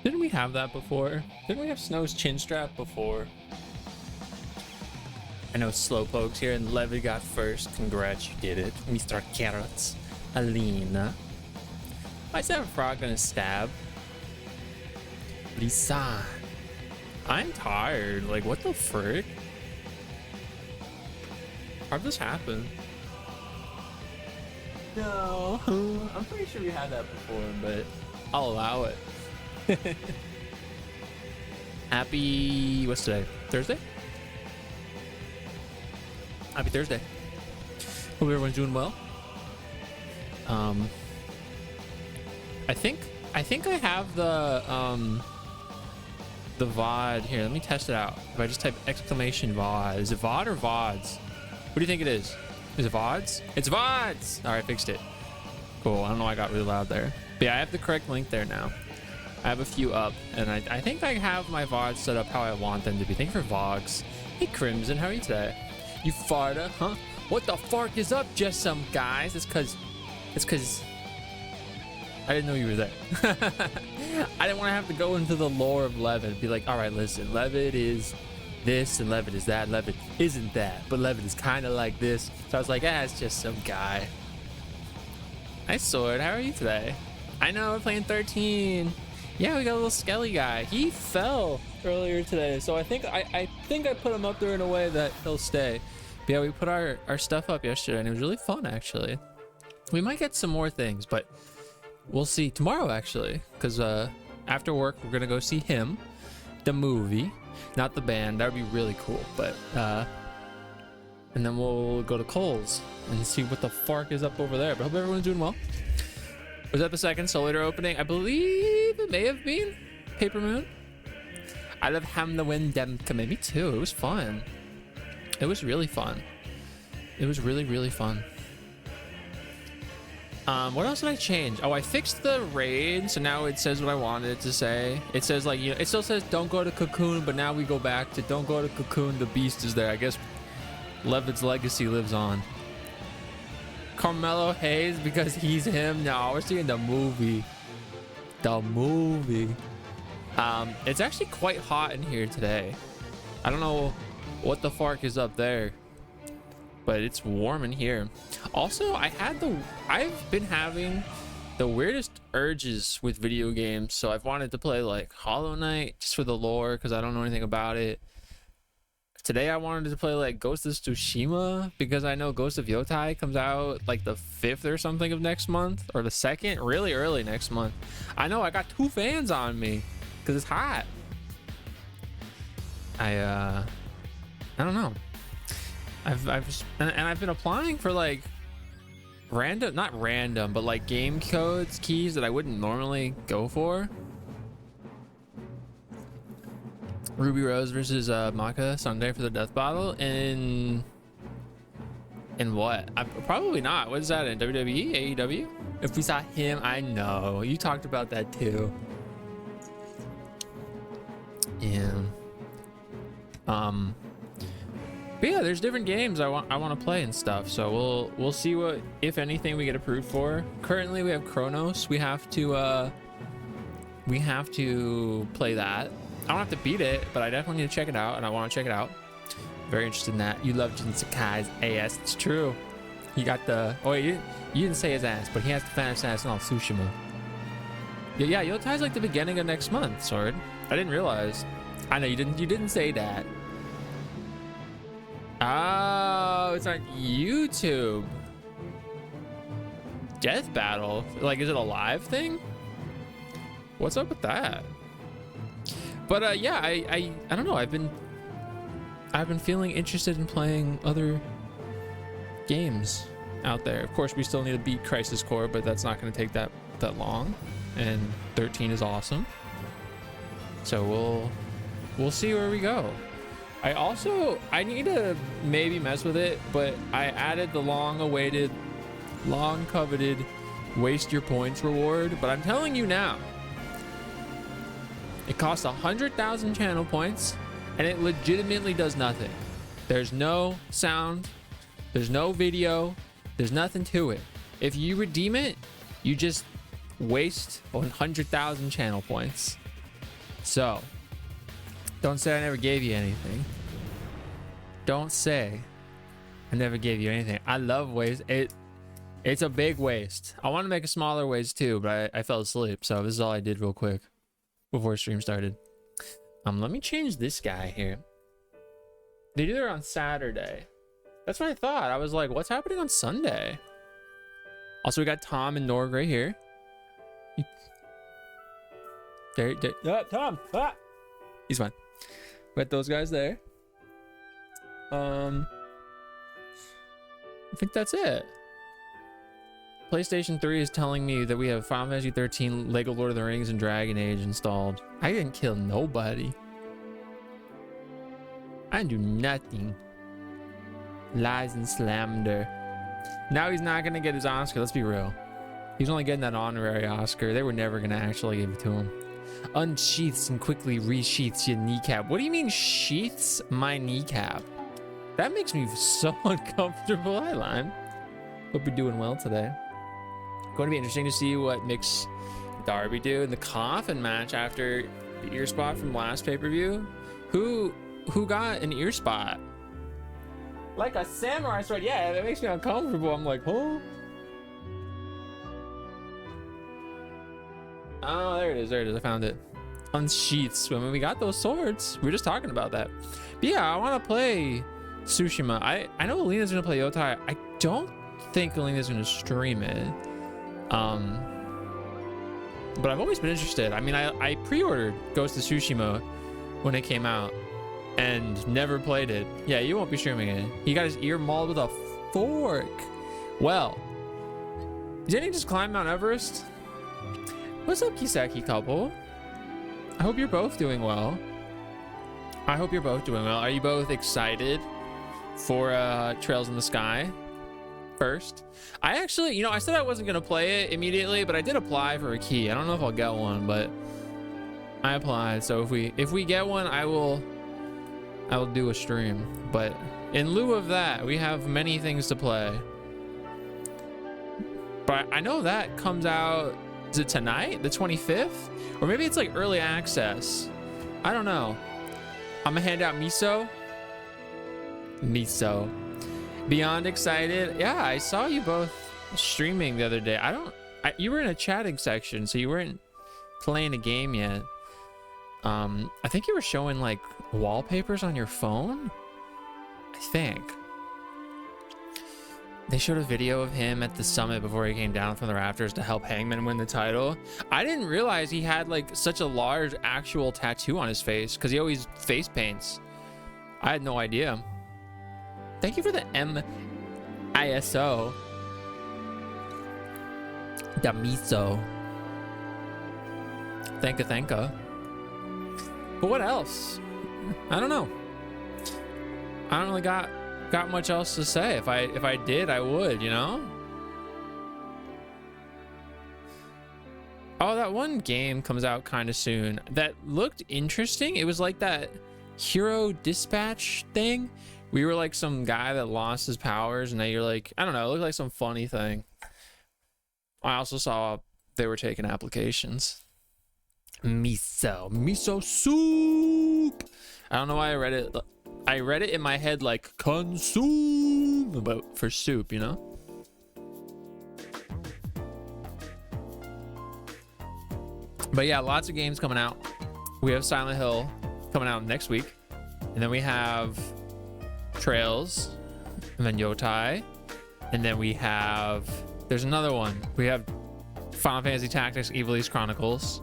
Didn't we have that before? Didn't we have Snow's chin strap before? I know Slowpoke's here and Levy got first. Congrats, you did it. Mr. Carrots. Alina. Why is that frog gonna stab? Lisa. I'm tired. Like, what the frick? How'd this happen? No. I'm pretty sure we had that before, but I'll allow it. Happy... what's today? Thursday? Happy Thursday. Hope everyone's doing well. I think I have the VOD here. Let me test it out. If I just type exclamation VOD. Is it VOD or VODs? What do you think it is? Is it VODs? It's VODs! Alright, fixed it. Cool. I don't know why I got really loud there. But yeah, I have the correct link there now. I have a few up, and I think I have my VODs set up how I want them to be. Thank you for Vogs. Hey Crimson, how are you today? You farta, huh? What the fark is up, just some guys? It's cause I didn't know you were there. I didn't want to have to go into the lore of Levitt. Be like, all right, listen, Levitt is this and Levitt is that. Levitt isn't that, but Levitt is kind of like this. So I was like, it's just some guy. Nice Sword, how are you today? I know, we're playing 13. Yeah, we got a little skelly guy. He fell earlier today, so I think I put him up there in a way that he'll stay. But yeah, we put our stuff up yesterday, and it was really fun, actually. We might get some more things, but we'll see tomorrow, actually, because after work we're gonna go see him, the movie, not the band. That would be really cool. But and then we'll go to Cole's and see what the fark is up over there. But hope everyone's doing well. Was that the second Solitaire opening? I believe it may have been Paper Moon. I love Ham the Wind Dem Commit. Me too. It was fun. It was really fun. It was really, really fun. What else did I change? Oh, I fixed the raid, so now it says what I wanted it to say. It says, like, you know, it still says don't go to Cocoon, but now we go back to don't go to Cocoon, the beast is there. I guess Levitt's legacy lives on. Carmelo Hayes because he's him. No, we're seeing the movie. The movie. It's actually quite hot in here today. I don't know what the fark is up there, but it's warm in here. Also, I've been having the weirdest urges with video games, so I've wanted to play like Hollow Knight just for the lore because I don't know anything about it. Today I wanted to play like Ghost of Tsushima because I know Ghost of Yotai comes out like the 5th or something of next month, or the 2nd, really early next month. I know I got 2 fans on me because it's hot. I don't know. I've been applying for like not random, but like game codes, keys that I wouldn't normally go for. Ruby Rose versus Maka Sunday for the death battle in what? Probably not. What is that in WWE, AEW? If we saw him, I know you talked about that too. And but yeah, there's different games I want to play and stuff. So we'll see what, if anything, we get approved for. Currently, we have Chronos. We have to play that. I don't have to beat it, but I definitely need to check it out, and I want to check it out. Very interested in that. You love Jin Sakai's ass. It's true. He got the... Oh, wait, you didn't say his ass, but he has the fast ass on Tsushima. Yeah, Yotai's like the beginning of next month, Sword. I didn't realize. I know you didn't say that. Oh, it's on YouTube. Death battle? Like, is it a live thing? What's up with that? But yeah, I don't know. I've been feeling interested in playing other games out there. Of course, we still need to beat Crisis Core, but that's not going to take that long. And 13 is awesome. So we'll see where we go. I need to maybe mess with it, but I added the long-awaited, long-coveted waste your points reward. But I'm telling you now, it costs 100,000 channel points, and it legitimately does nothing. There's no sound, there's no video, there's nothing to it. If you redeem it, you just waste 100,000 channel points. So, don't say I never gave you anything. Don't say I never gave you anything. I love waist. It's a big waist. I want to make a smaller waist too, but I fell asleep. So this is all I did real quick before stream started. Let me change this guy here. They do it on Saturday. That's what I thought. I was like, what's happening on Sunday? Also, we got Tom and Norg right here. There. Tom. Ah! He's fine. We got those guys there. I think that's it. PlayStation 3 is telling me that we have Final Fantasy 13, Lego Lord of the Rings, and Dragon Age installed. I didn't kill nobody. I didn't do nothing. Lies and slander. Now he's not gonna get his Oscar. Let's be real. He's only getting that honorary Oscar. They were never gonna actually give it to him. Unsheaths and quickly resheaths your kneecap. What do you mean sheaths my kneecap? That makes me so uncomfortable. Hi, Lime. Hope you're doing well today. Going to be interesting to see what Mix Darby do in the coffin match after the ear spot from last pay-per-view. Who got an ear spot? Like a samurai sword. Yeah, that makes me uncomfortable. I'm like, oh. Oh, there it is. There it is. I found it. Unsheaths. When we got those swords, we were just talking about that. But yeah, I want to play Tsushima. I know Alina's gonna play Yotai. I don't think Alina's gonna stream it. But I've always been interested. I mean, I pre-ordered Ghost of Tsushima when it came out and never played it. Yeah, you won't be streaming it. He got his ear mauled with a fork. Well, didn't he just climb Mount Everest? What's up, Kiseki couple? I hope you're both doing well. I hope you're both doing well. Are you both excited for Trails in the Sky first? I actually, I said I wasn't gonna play it immediately, but I did apply for a key. I don't know if I'll get one, but I applied. So if we get one, I will do a stream. But in lieu of that, we have many things to play. But I know that comes out, is it tonight, the 25th? Or maybe it's like early access. I don't know. I'm gonna hand out miso. Beyond excited. Yeah, I saw you both streaming the other day. You were in a chatting section, so you weren't playing a game yet. I think you were showing like wallpapers on your phone. I think they showed a video of him at the summit before he came down from the rafters to help Hangman win the title. I didn't realize he had like such a large actual tattoo on his face because he always face paints. I had no idea. Thank you for the MISO. Damiso. Thanka. But what else? I don't know. I don't really got much else to say. If I did, I would, Oh, that one game comes out kind of soon that looked interesting. It was like that Hero Dispatch thing. We were like some guy that lost his powers, and now you're like, I don't know, it looked like some funny thing. I also saw they were taking applications. Miso soup. I don't know why I read it. I read it in my head like consume, but for soup, But yeah, lots of games coming out. We have Silent Hill coming out next week, and then we have Trails, and then Yotai, and then there's another one. We have Final Fantasy Tactics Evilise Chronicles.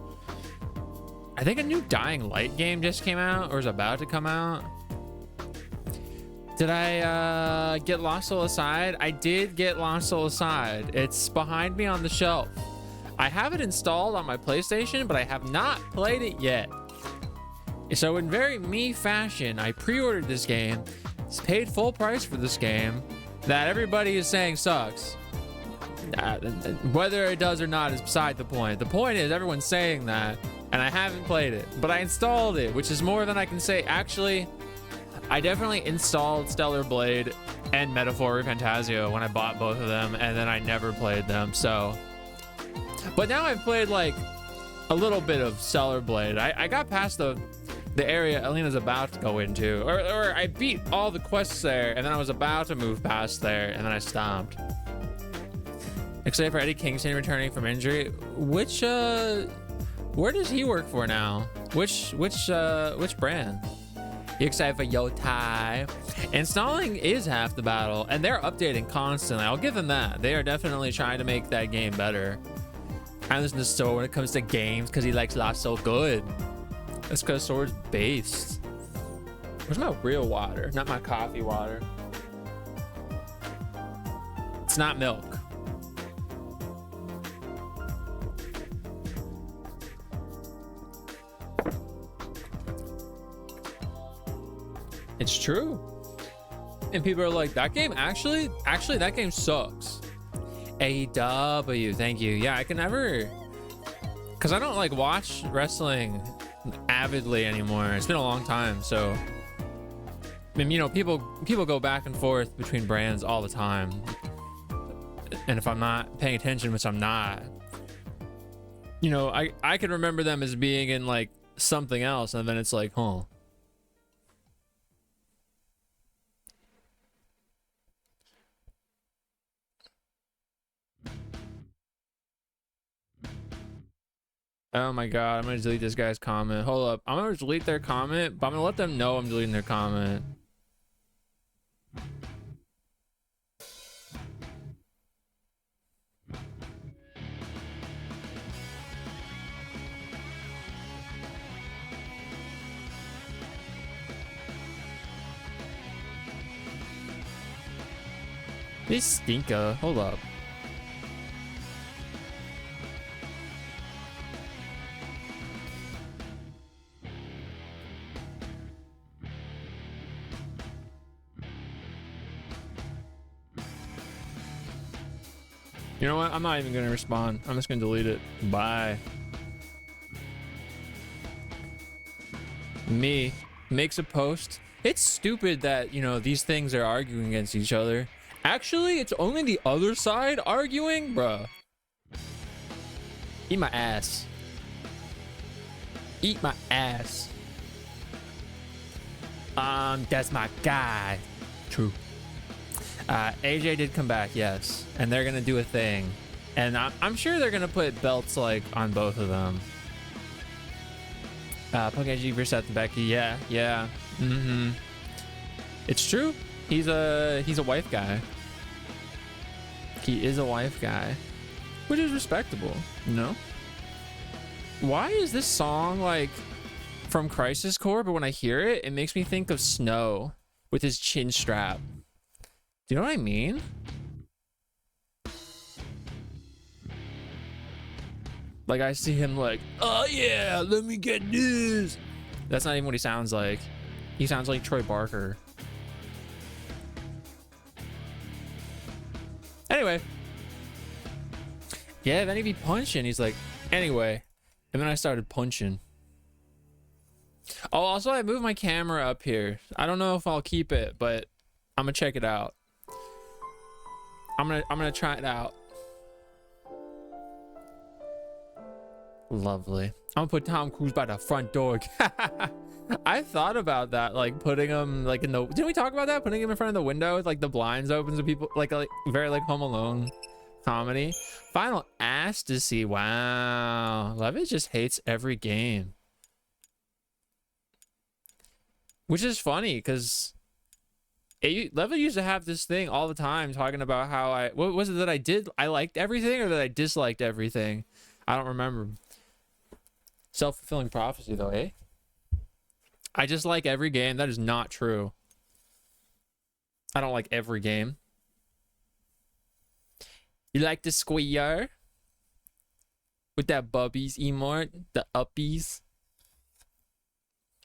I think a new Dying Light game just came out or is about to come out. Did I get Lost Soul Aside? I did get Lost Soul Aside. It's behind me on the shelf. I have it installed on my PlayStation, but I have not played it yet. So in very me fashion, I pre-ordered this game, paid full price for this game that everybody is saying sucks. Whether it does or not is beside the point. The point is everyone's saying that, and I haven't played it, but I installed it, which is more than I can say. Actually, I definitely installed Stellar Blade and Metaphor Fantasio when I bought both of them, and then I never played them. So, but now I've played like a little bit of Cellar Blade. I got past the area Alina's about to go into, or I beat all the quests there, and then I was about to move past there, and then I stopped. Except for Eddie Kingston returning from injury. Which where does he work for now? Which brand? You excited for Yotai? Installing is half the battle, and they're updating constantly. I'll give them that. They are definitely trying to make that game better. I listen to Sword when it comes to games because he likes Lost so good. That's because Sword's based. Where's my real water? Not my coffee water. It's not milk. It's true. And people are like, that game actually that game sucks. AEW, thank you. Yeah, I can never, because I don't like watch wrestling avidly anymore. It's been a long time, so I mean, you know, people go back and forth between brands all the time, and if I'm not paying attention, which I'm not, you know, I can remember them as being in like something else, and then it's like, huh. Oh my god, I'm gonna delete this guy's comment. Hold up, I'm gonna delete their comment, but I'm gonna let them know I'm deleting their comment. This stinker, hold up. You know what? I'm not even going to respond. I'm just going to delete it. Bye. Me makes a post. It's stupid that, you know, these things are arguing against each other. Actually, it's only the other side arguing, bruh. Eat my ass. Eat my ass. That's my guy. True. AJ did come back, yes, and they're gonna do a thing, and I'm sure they're gonna put belts like on both of them. PUBG versus Becky, yeah. It's true. He's a wife guy. He is a wife guy, which is respectable, you know. Why is this song like from Crisis Core, but when I hear it, it makes me think of Snow with his chin strap. Do you know what I mean? Like, I see him like, oh yeah, let me get this. That's not even what he sounds like. He sounds like Troy Barker. Anyway. Yeah, then he'd be punching. He's like, anyway. And then I started punching. Oh, also I moved my camera up here. I don't know if I'll keep it, but I'm gonna check it out. I'm gonna try it out. Lovely. I'm gonna put Tom Cruise by the front door. I thought about that, like putting him like in the, didn't we talk about that? Putting him in front of the window with like the blinds open so people like very like Home Alone comedy. Final ass to see. Wow. Levitt just hates every game. Which is funny because Levitt used to have this thing all the time talking about how what was it that I did? I liked everything or that I disliked everything? I don't remember. Self-fulfilling prophecy though, eh? I just like every game. That is not true. I don't like every game. You like the square? With that bubbies emote? The uppies?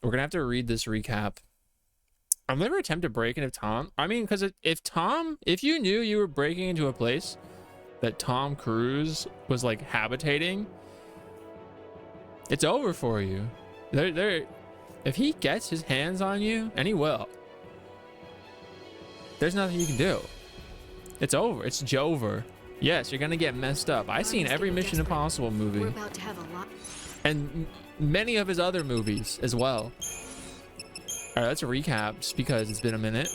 We're gonna have to read this recap. I've never attempted breaking if Tom, I mean, because if you knew you were breaking into a place that Tom Cruise was like habitating, it's over for you. If he gets his hands on you, and he will, there's nothing you can do. It's over. It's Jover. Yes, you're gonna get messed up. I've seen every Mission Impossible movie. We're about to have a lot. And many of his other movies as well. All right, let's recap just because it's been a minute.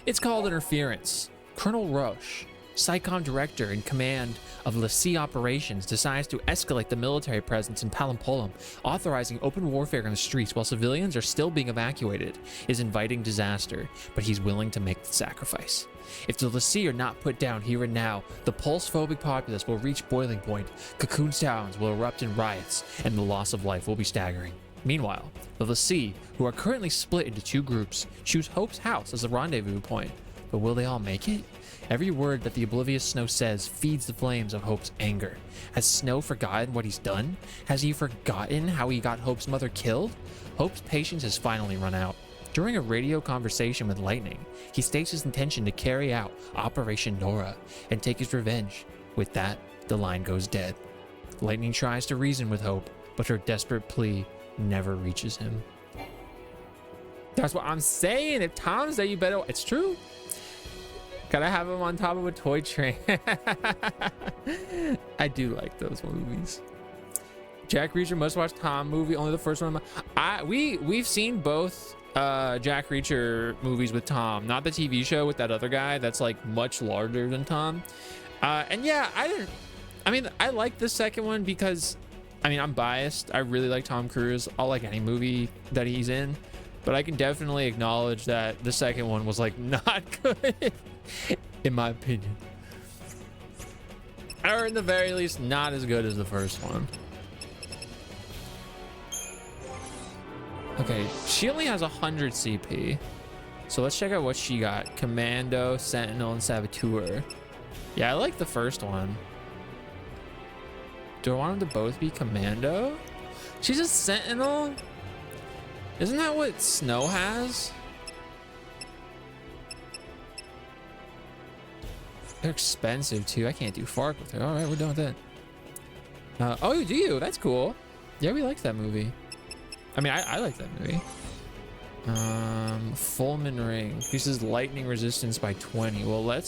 It's called Interference. Colonel Roche, SICOM director in command of LaCie operations, decides to escalate the military presence in Palampolum, authorizing open warfare in the streets while civilians are still being evacuated, is inviting disaster, but he's willing to make the sacrifice. If the LaCie are not put down here and now, the pulse-phobic populace will reach boiling point, Cocoon's towns will erupt in riots, and the loss of life will be staggering. Meanwhile, the LaCie, who are currently split into two groups, choose Hope's house as a rendezvous point. But will they all make it? Every word that the oblivious Snow says feeds the flames of Hope's anger. Has Snow forgotten what he's done? Has he forgotten how he got Hope's mother killed? Hope's patience has finally run out. During a radio conversation with Lightning, he states his intention to carry out Operation Nora and take his revenge. With that, the line goes dead. Lightning tries to reason with Hope, but her desperate plea never reaches him. That's what I'm saying. If Tom said you better, it's true. Gotta have him on top of a toy train. I do like those movies. Jack Reacher must watch Tom movie, only the first one. We've seen both Jack Reacher movies with Tom, not the TV show with that other guy that's like much larger than Tom. And yeah, I like the second one because I'm biased. I really like Tom Cruise. I'll like any movie that he's in, but I can definitely acknowledge that the second one was like not good in my opinion, or in the very least not as good as the first one. Okay, she only has 100 CP, so let's check out what she got. Commando, Sentinel, and Saboteur. Yeah, I like the first one. Do I want them to both be Commando? She's a Sentinel? Isn't that what Snow has? They're expensive too. I can't do FARC with her. All right, we're done with that. Oh, do you? That's cool. Yeah, we liked that movie. I like that movie. Fulmin Ring increases lightning resistance by 20. Well,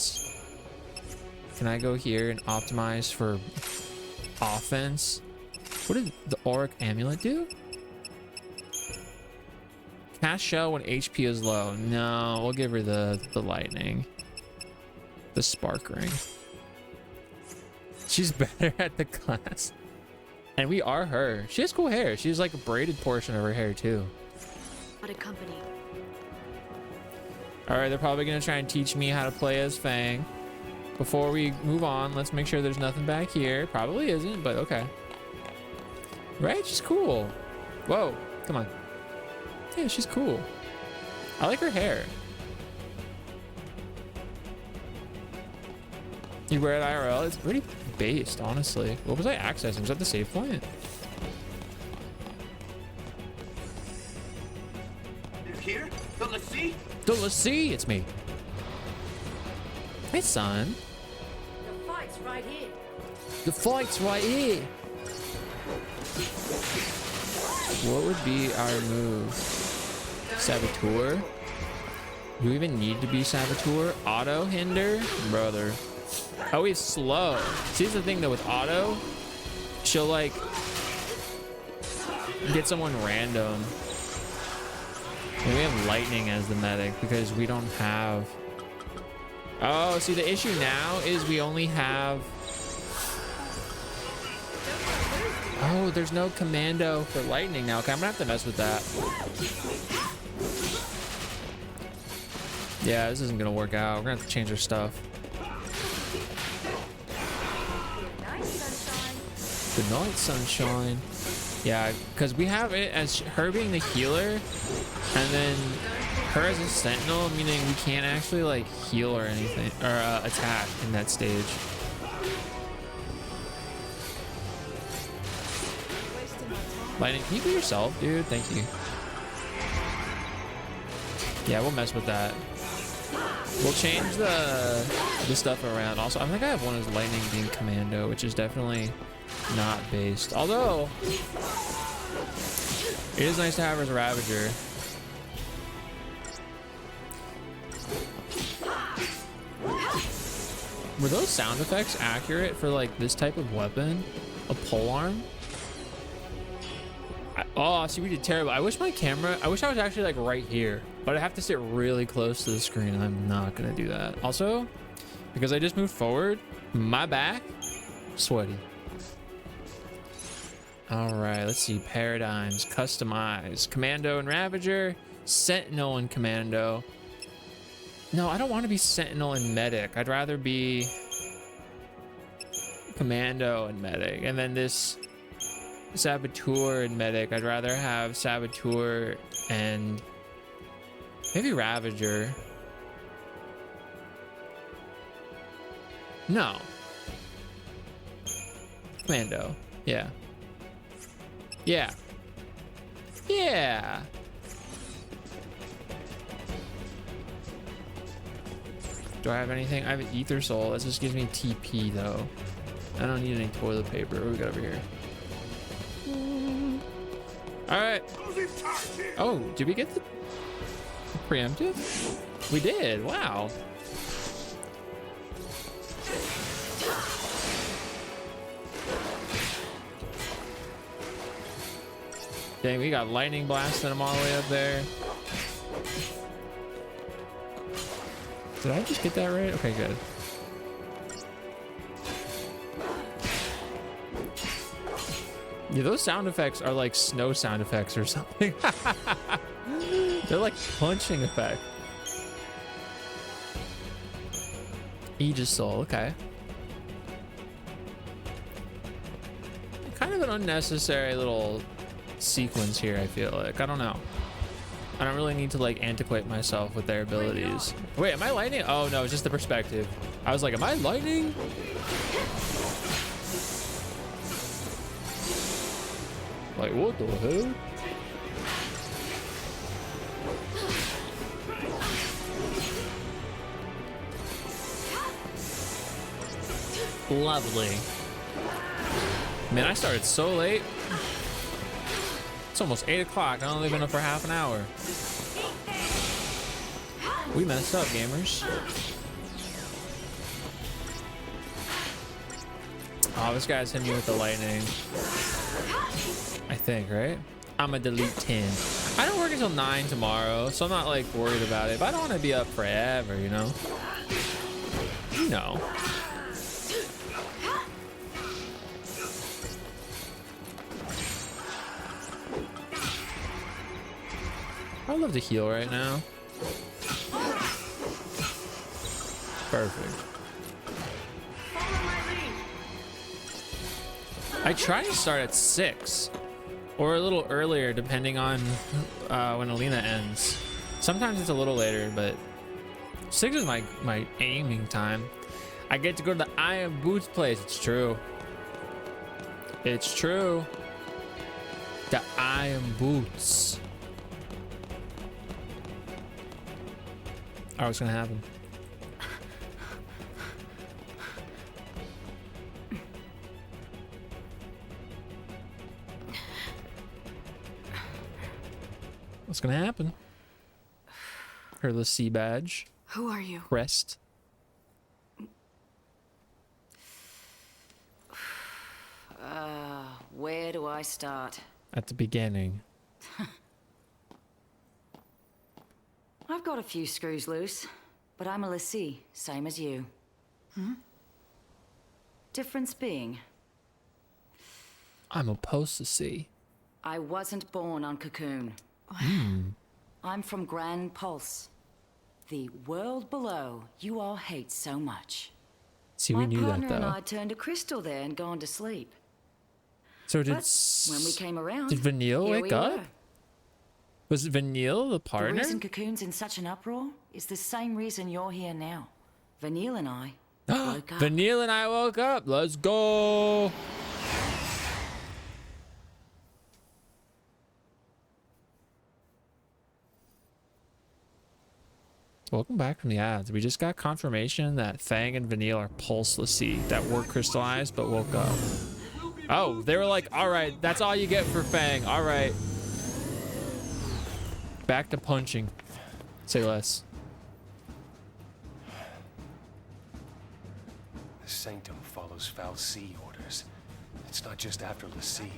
can I go here and optimize for offense? What did the Auric Amulet do? Cast shell when HP is low. No, we'll give her the lightning. The spark ring. She's better at the class. And we are her. She has cool hair. She's like a braided portion of her hair too. What a company. All right, they're probably gonna try and teach me how to play as Fang. Before we move on, let's make sure there's nothing back here. Probably isn't, but okay. Right, she's cool. Whoa, come on. Yeah, she's cool. I like her hair. You wear it IRL? It's pretty based, honestly. What was I accessing? Was that the save point? Here? The LaCie? The LaCie, it's me. Hey, son. The fight's right here. The fight's right here. What would be our move? Saboteur? Do we even need to be Saboteur? Auto hinder? Brother. Oh, he's slow. See, here's the thing though, with auto, she'll like get someone random. And we have lightning as the medic because we don't have. Oh, see, the issue now is we only have. Oh, there's no commando for lightning now. Okay, I'm gonna have to mess with that. Yeah, this isn't gonna work out. We're gonna have to change our stuff. Good night, sunshine. Yeah, because we have it as her being the healer, and then her as a sentinel, meaning we can't actually like heal or anything or attack in that stage. Lightning, can you be yourself, dude? Thank you. Yeah, we'll mess with that. We'll change the stuff around. Also, I think I have one as lightning being commando, which is definitely not based. Although it is nice to have her as a Ravager. Were those sound effects accurate for like this type of weapon? A pole arm? Oh, see, we did terrible. I wish my camera, I wish I was actually like right here, but I have to sit really close to the screen and I'm not gonna do that. Also, because I just moved forward, my back, sweaty. All right, let's see. Paradigms, customize, Commando and Ravager, Sentinel and Commando. No, I don't want to be Sentinel and Medic. I'd rather be Commando and Medic. And then this Saboteur and Medic. I'd rather have Saboteur and maybe Ravager. No. Commando. Yeah. Yeah. Yeah. Do I have anything? I have an Ether Soul. That just gives me TP though. I don't need any toilet paper. What do we got over here? All right. Oh, did we get the preemptive? We did. Wow. Dang, we got lightning blasting them all the way up there. Did I just get that right? Okay, good. Yeah, those sound effects are like snow sound effects or something. They're like punching effect. Aegis Soul, okay. Kind of an unnecessary little sequence here, I feel like. I don't know. I don't really need to like antiquate myself with their abilities. Wait, am I lightning? Oh no, it's just the perspective. I was like, am I lightning? Like, what the hell? Lovely. Man, I started so late. It's almost 8 o'clock. I only been up for half an hour. We messed up, gamers. Oh, this guy's hitting me with the lightning. I think, right? I'm gonna delete 10. I don't work until 9 tomorrow, so I'm not like worried about it. But I don't want to be up forever, you know? You know. I'd love to heal right now. Perfect. I try to start at 6 or a little earlier depending on when Alina ends. Sometimes it's a little later, but 6 is my aiming time. I get to go to the Iron Boots place. It's true. It's true. The Iron Boots. Oh, what's gonna happen? What's gonna happen? Her little sea badge. Who are you? Crest. Where do I start? At the beginning. I've got a few screws loose, but I'm a lessee, same as you. Difference being, I'm opposed to sea. I wasn't born on Cocoon. I'm from Grand Pulse, the world below you all hate so much. See, we knew that My partner and though. I turned to crystal there and gone to sleep. So did But when we came around, did Vanille here wake we up? were. Was Vanille the partner? The reason Cocoon's in such an uproar is the same reason you're here now. Vanille and I woke up. Vanille and I woke up. Let's go. Welcome back from the ads. We just got confirmation that Fang and Vanille are pulselessy that were crystallized but woke up. Oh, they were like, all right, that's all you get for Fang. All right. Back to punching. Say less. The Sanctum follows Foul C orders. It's not just after l'Cie.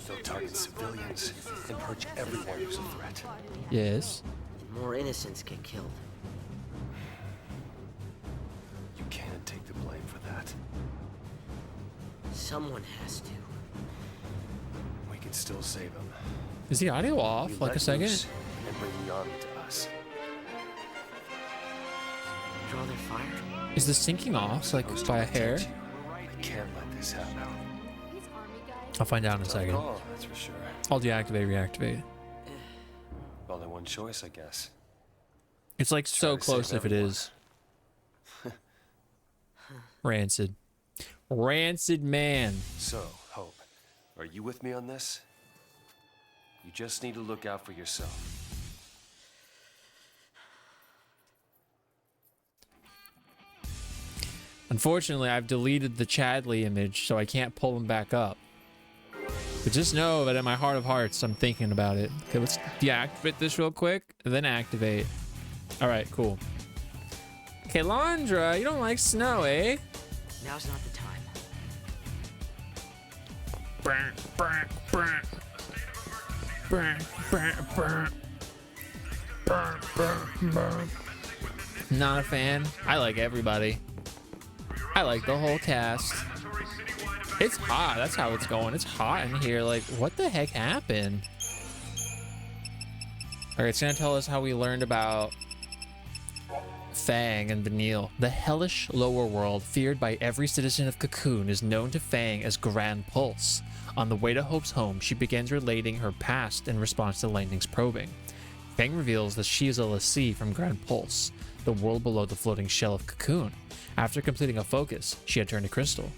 They'll target civilians and purge everyone who's a threat. Yes. More innocents get killed. You can't take the blame for that. Someone has to. We can still save them. Is the audio off? We Like a let second? loose and bring the army to us. Draw their fire? Is the syncing off? Like by a hair? I can't let this happen. I'll find out in a second. Oh, that's for sure. I'll deactivate, reactivate. Only one choice, I guess. It's like so to close save if it everyone. is. Rancid. Rancid man. So, Hope, are you with me on this? You just need to look out for yourself. Unfortunately, I've deleted the Chadley image, so I can't pull him back up. But just know that in my heart of hearts, I'm thinking about it. Okay, let's deactivate this real quick, and then activate. All right, cool. Okay, Londra, you don't like snow, eh? Now's not the time. Not a fan. I like everybody. I like the whole cast. It's hot. That's how it's going. It's hot in here. Like, what the heck happened? All right, it's gonna tell us how we learned about Fang and Vanille. The hellish lower world, feared by every citizen of Cocoon, is known to Fang as Grand Pulse. On the way to Hope's home, she begins relating her past in response to Lightning's probing. Fang reveals that she is a l'Cie from Grand Pulse, the world below the floating shell of Cocoon. After completing a focus, she had turned to crystal.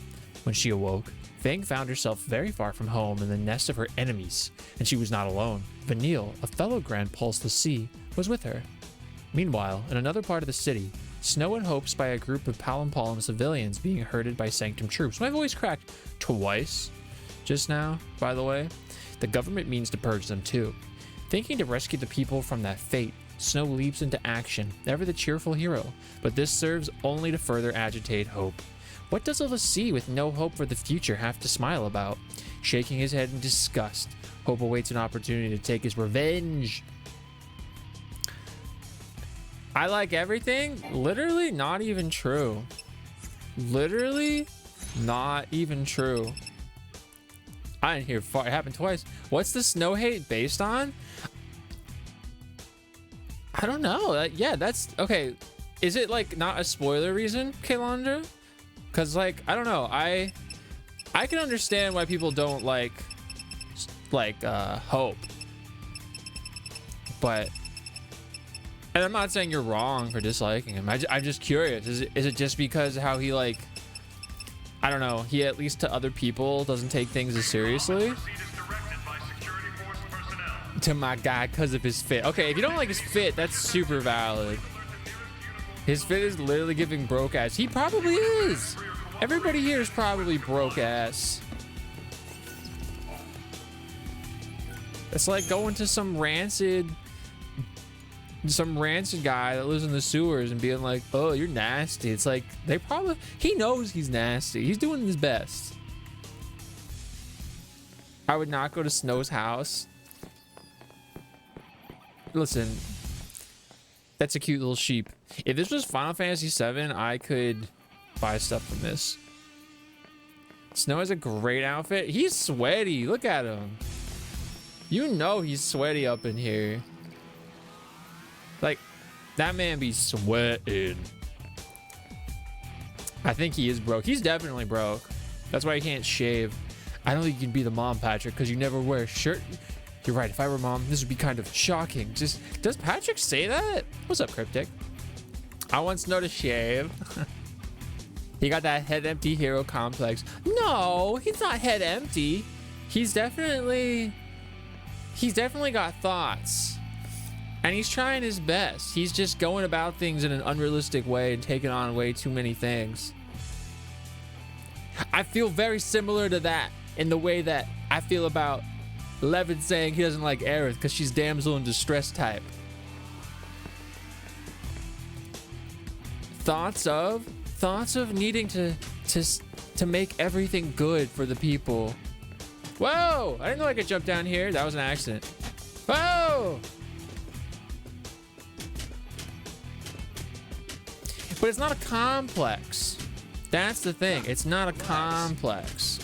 When she awoke, Fang found herself very far from home in the nest of her enemies, and she was not alone. Vanille, a fellow Grand Pulse l'Cie, was with her. Meanwhile, in another part of the city, Snow and Hope spy a group of Palimpalum civilians being herded by Sanctum troops. My voice cracked twice just now, by the way. The government means to purge them too. Thinking to rescue the people from that fate, Snow leaps into action, ever the cheerful hero, but this serves only to further agitate Hope. What does a l'Cie with no hope for the future have to smile about? Shaking his head in disgust, Hope awaits an opportunity to take his revenge. I like everything? Literally not even true. Literally not even true. I didn't hear far. It happened twice. What's the Snow hate based on? I don't know. Yeah, that's okay. Is it like not a spoiler reason, Kalandra? Because like, I don't know. I can understand why people don't like Hope. But, and I'm not saying you're wrong for disliking him. I'm just curious. Is it just because how he like, I don't know, he at least to other people doesn't take things as seriously? To my guy because of his fit. Okay, if you don't like his fit, that's super valid. His fit is literally giving broke ass. He probably is. Everybody here is probably broke ass. It's like going to some rancid guy that lives in the sewers and being like, oh, you're nasty. It's like he knows he's nasty. He's doing his best. I would not go to Snow's house. Listen, that's a cute little sheep. If this was Final Fantasy VII, I could buy stuff from this. Snow has a great outfit. He's sweaty. Look at him. You know he's sweaty up in here. Like, that man be sweating. I think he is broke. He's definitely broke. That's why he can't shave. I don't think you can be the mom, Patrick, because you never wear a shirt. You're right. If I were mom, this would be kind of shocking. Just, does Patrick say that? What's up, Cryptic? I want Snow to shave. He got that head empty hero complex. No, he's not head empty. He's definitely got thoughts. And he's trying his best. He's just going about things in an unrealistic way and taking on way too many things. I feel very similar to that in the way that I feel about Levin saying he doesn't like Aerith because she's damsel in distress type. Thoughts of thoughts of needing to make everything good for the people. Whoa! I didn't know I could jump down here. That was an accident. Whoa! But it's not a complex. That's the thing. It's not a complex.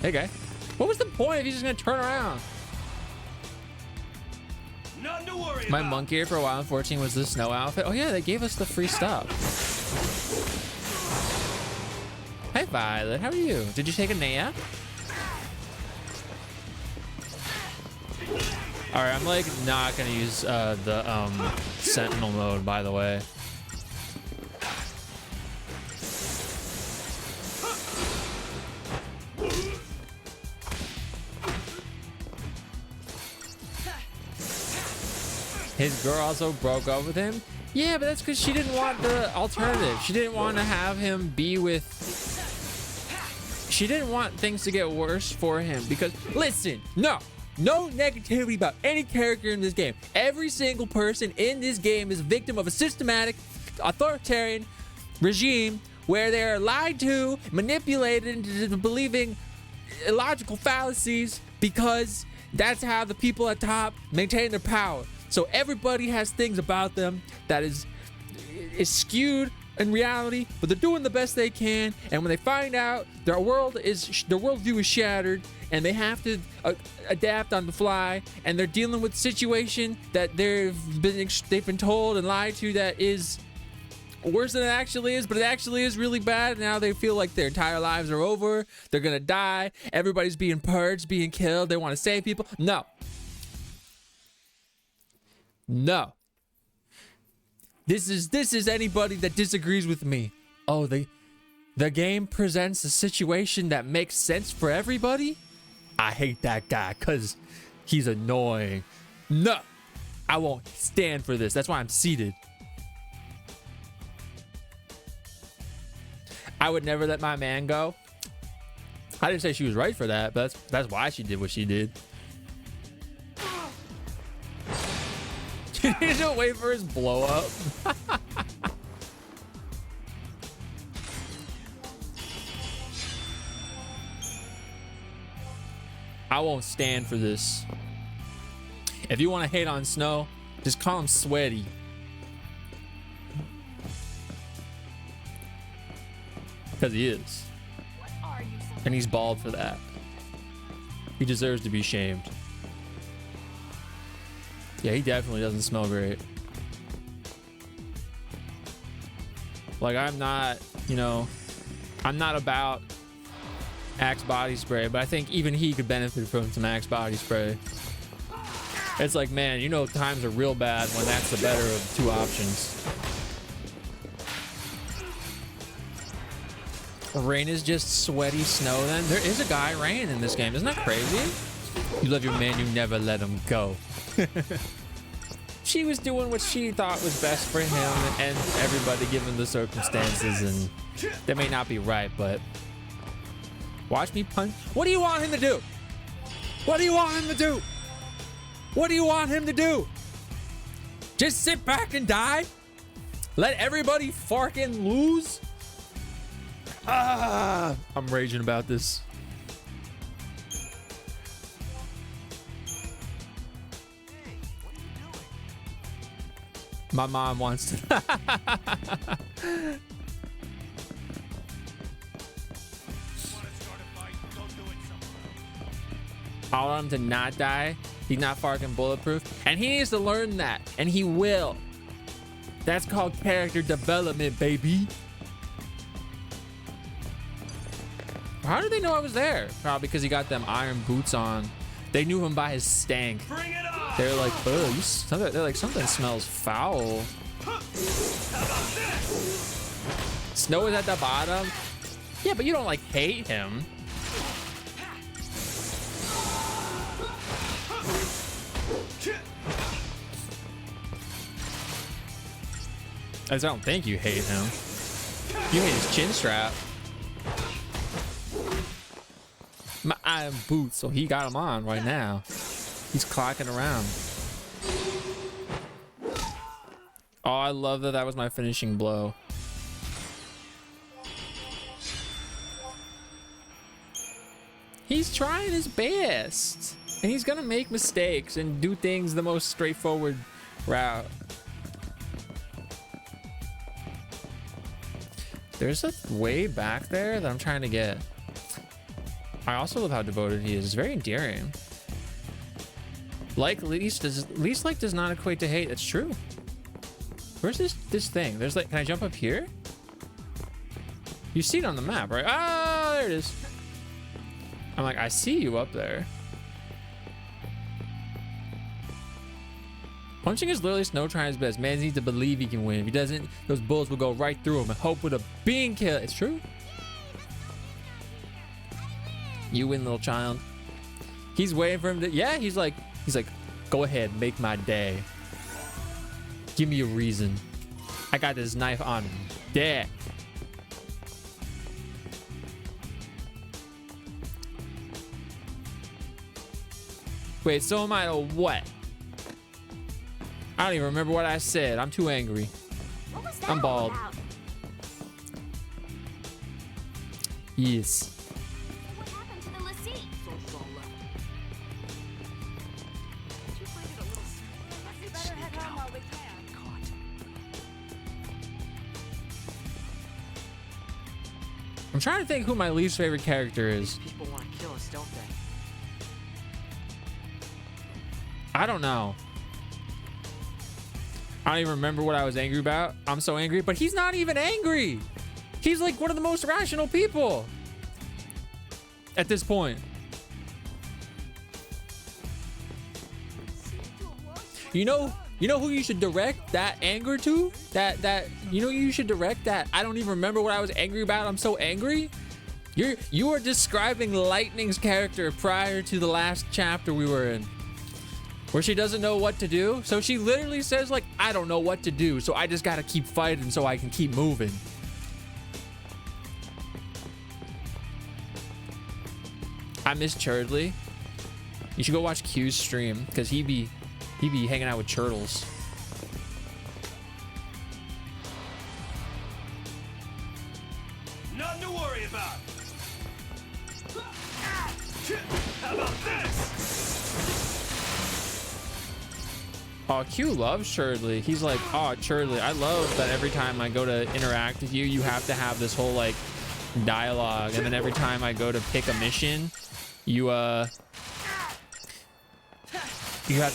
Hey, guy. What was the point if he's just gonna turn around? Nothing to worry My about. monk gear for a while in 14 was the snow outfit. Oh yeah, they gave us the free stuff. Hi Violet, how are you? Did you take a nap? All right, I'm like not gonna use the sentinel mode, by the way. His girl also broke up with him. Yeah, but that's because she didn't want the alternative. She didn't want to have him be with... She didn't want things to get worse for him because, listen, no negativity about any character in this game. Every single person in this game is a victim of a systematic, authoritarian regime where they're lied to, manipulated into believing illogical fallacies because that's how the people at top maintain their power. So everybody has things about them that is skewed in reality, but they're doing the best they can. And when they find out their worldview is shattered, and they have to adapt on the fly, and they're dealing with a situation that they've been told and lied to that is worse than it actually is, but it actually is really bad. And now they feel like their entire lives are over. They're gonna die. Everybody's being purged, being killed. They want to save people. No. This is anybody that disagrees with me. Oh, the game presents a situation that makes sense for everybody? I hate that guy because he's annoying. No, I won't stand for this. That's why I'm seated. I would never let my man go. I didn't say she was right for that, but that's why she did what she did. You don't wait for his blow up. I won't stand for this. If you want to hate on Snow, just call him Sweaty. Because he is. And he's bald for that. He deserves to be shamed. Yeah, he definitely doesn't smell great. Like, I'm not, I'm not about Axe body spray, but I think even he could benefit from some Axe body spray. It's like, man, times are real bad when that's the better of the two options. Rain is just sweaty snow then? There is a guy, Rain, in this game. Isn't that crazy? You love your man, you never let him go. She was doing what she thought was best for him and everybody given the circumstances, and they may not be right, but watch me punch. What do you want him to do? What do you want him to do? What do you want him to do? Just sit back and die? Let everybody fucking lose? I'm raging about this. My mom wants to. I want him to not die. He's not fucking bulletproof. And he needs to learn that. And he will. That's called character development, baby. How did they know I was there? Probably because he got them iron boots on. They knew him by his stank. Bring it on. They're like, oh, they're like, something smells foul. Snow is at the bottom. Yeah, but you don't like hate him. I don't think you hate him. You hate his chin strap. My iron boots, so he got them on right now. He's clocking around. Oh, I love that that was my finishing blow. He's trying his best. And he's gonna make mistakes and do things the most straightforward route. There's a way back there that I'm trying to get. I also love how devoted he is. It's very endearing. Like least like does not equate to hate. That's true. Where's this thing? There's like, can I jump up here? You see it on the map, right? Ah, there it is. I'm like, I see you up there. Punching is literally Snow trying his best. Man needs to believe he can win. If he doesn't, those bullets will go right through him and hope with a bean kill. It's true. You win, little child. He's waiting for him to, yeah, he's like, go ahead, make my day. Give me a reason. I got this knife on deck. Wait, so am I to what? I don't even remember what I said. I'm too angry. What was that I'm bald. all about? Yes. What happened to the lassie? We better head home while we can. I'm trying to think who my least favorite character is. People want to kill us, don't they? I don't know. I don't even remember what I was angry about. I'm so angry, but he's not even angry. He's like one of the most rational people at this point. You know who you should direct that anger to? You should direct that. I don't even remember what I was angry about. I'm so angry. You are describing Lightning's character prior to the last chapter we were in, where she doesn't know what to do. So she literally says like, I don't know what to do, so I just gotta keep fighting so I can keep moving. I miss Churdley. You should go watch Q's stream, because he be hanging out with turtles. Nothing to worry about. How about this? Oh, Q loves Churdley. He's like, oh, Churdley, I love that every time I go to interact with you, you have to have this whole like dialogue, and then every time I go to pick a mission, you have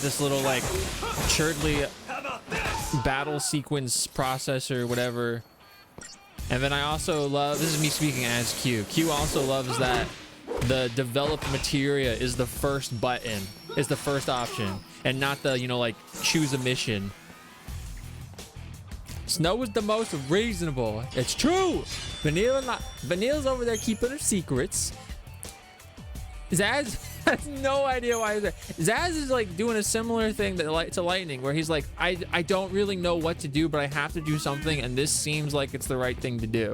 this little like Churdley battle sequence processor, whatever. And then I also love, this is me speaking as Q. Q also loves that the develop materia is the first button, is the first option, and not the, like choose a mission. Snow is the most reasonable. It's true. Vanille's over there keeping her secrets. Zaz has no idea why he's there. Zaz is like doing a similar thing to Lightning, where he's like, I don't really know what to do, but I have to do something, and this seems like it's the right thing to do.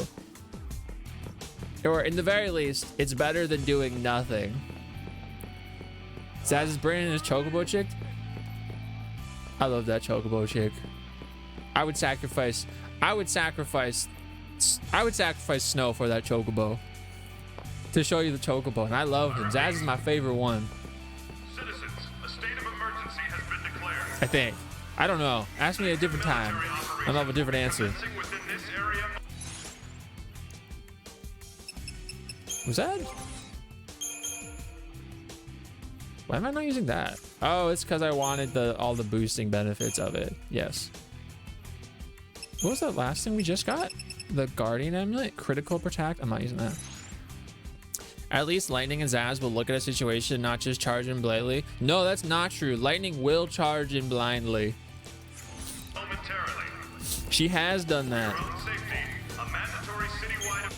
Or in the very least, it's better than doing nothing. Zaz is bringing his chocobo chick. I love that chocobo chick. I would sacrifice Snow for that chocobo. To show you the chocobo, and I love him. Zaz is my favorite one. Citizens, a state of emergency has been declared. I think. I don't know. Ask me a different time. I'll have a different answer. Within this area. Was that? Why am I not using that? Oh, it's because I wanted all the boosting benefits of it. Yes. What was that last thing we just got? The Guardian Amulet? Critical Protect? I'm not using that. At least Lightning and Zaz will look at a situation, not just charge in blindly. No, that's not true. Lightning will charge in blindly. Momentarily. She has done that. For your own safety, a mandatory citywide.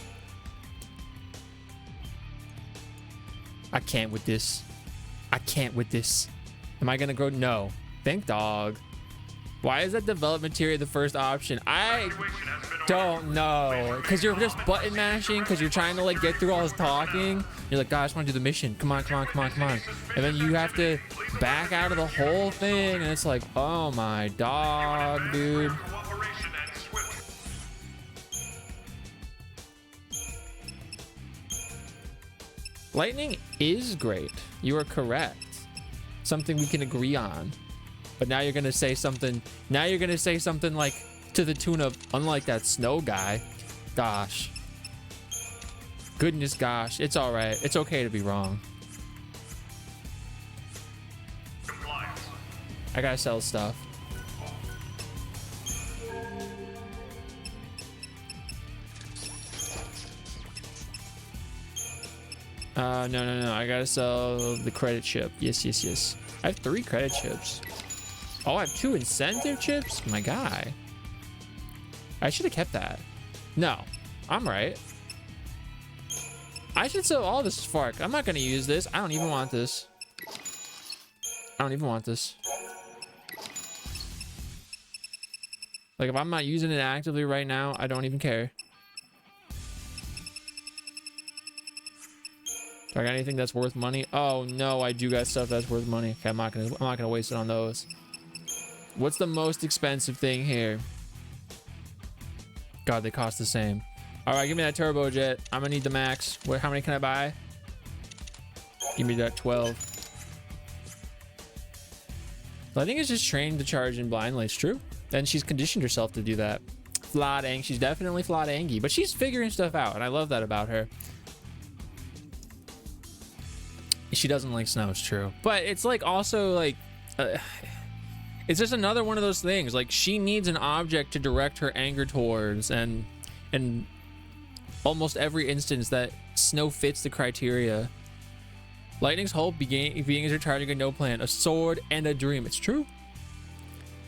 I can't with this. I can't with this. Am I gonna grow? No. Thank dog. Why is that development tier the first option? I don't know. Because you're just button mashing because you're trying to like get through all this talking. You're like, God, I just want to do the mission. Come on, come on, come on, come on. And then you have to back out of the whole thing. And it's like, oh my dog, dude. Cooperation and swift. Lightning is great. You are correct. Something we can agree on. But now you're gonna say something. Now you're gonna say something like to the tune of, unlike that snow guy. Gosh. Goodness gosh. It's all right. It's okay to be wrong. Compliance. I gotta sell stuff. No. I gotta sell the credit chip. Yes. I have 3 credit chips. Oh, I have 2 incentive chips? My guy. I should have kept that. No, I'm right. I should sell all this Spark. I'm not gonna use this. I don't even want this. Like, if I'm not using it actively right now, I don't even care. Do I got anything that's worth money? Oh no, I do got stuff that's worth money. Okay, I'm not gonna waste it on those. What's the most expensive thing here? God, they cost the same. All right, give me that turbo jet. I'm gonna need the max. How many can I buy? Give me that 12. I think it's just trained to charge in blindly. It's true. And she's conditioned herself to do that. Flawed-ang. She's definitely flawed-angy, but she's figuring stuff out, and I love that about her. She doesn't like snow, it's true. But it's like also like, it's just another one of those things. Like she needs an object to direct her anger towards, and almost every instance that snow fits the criteria. Lightning's whole being is recharging a no plan, a sword, and a dream. It's true.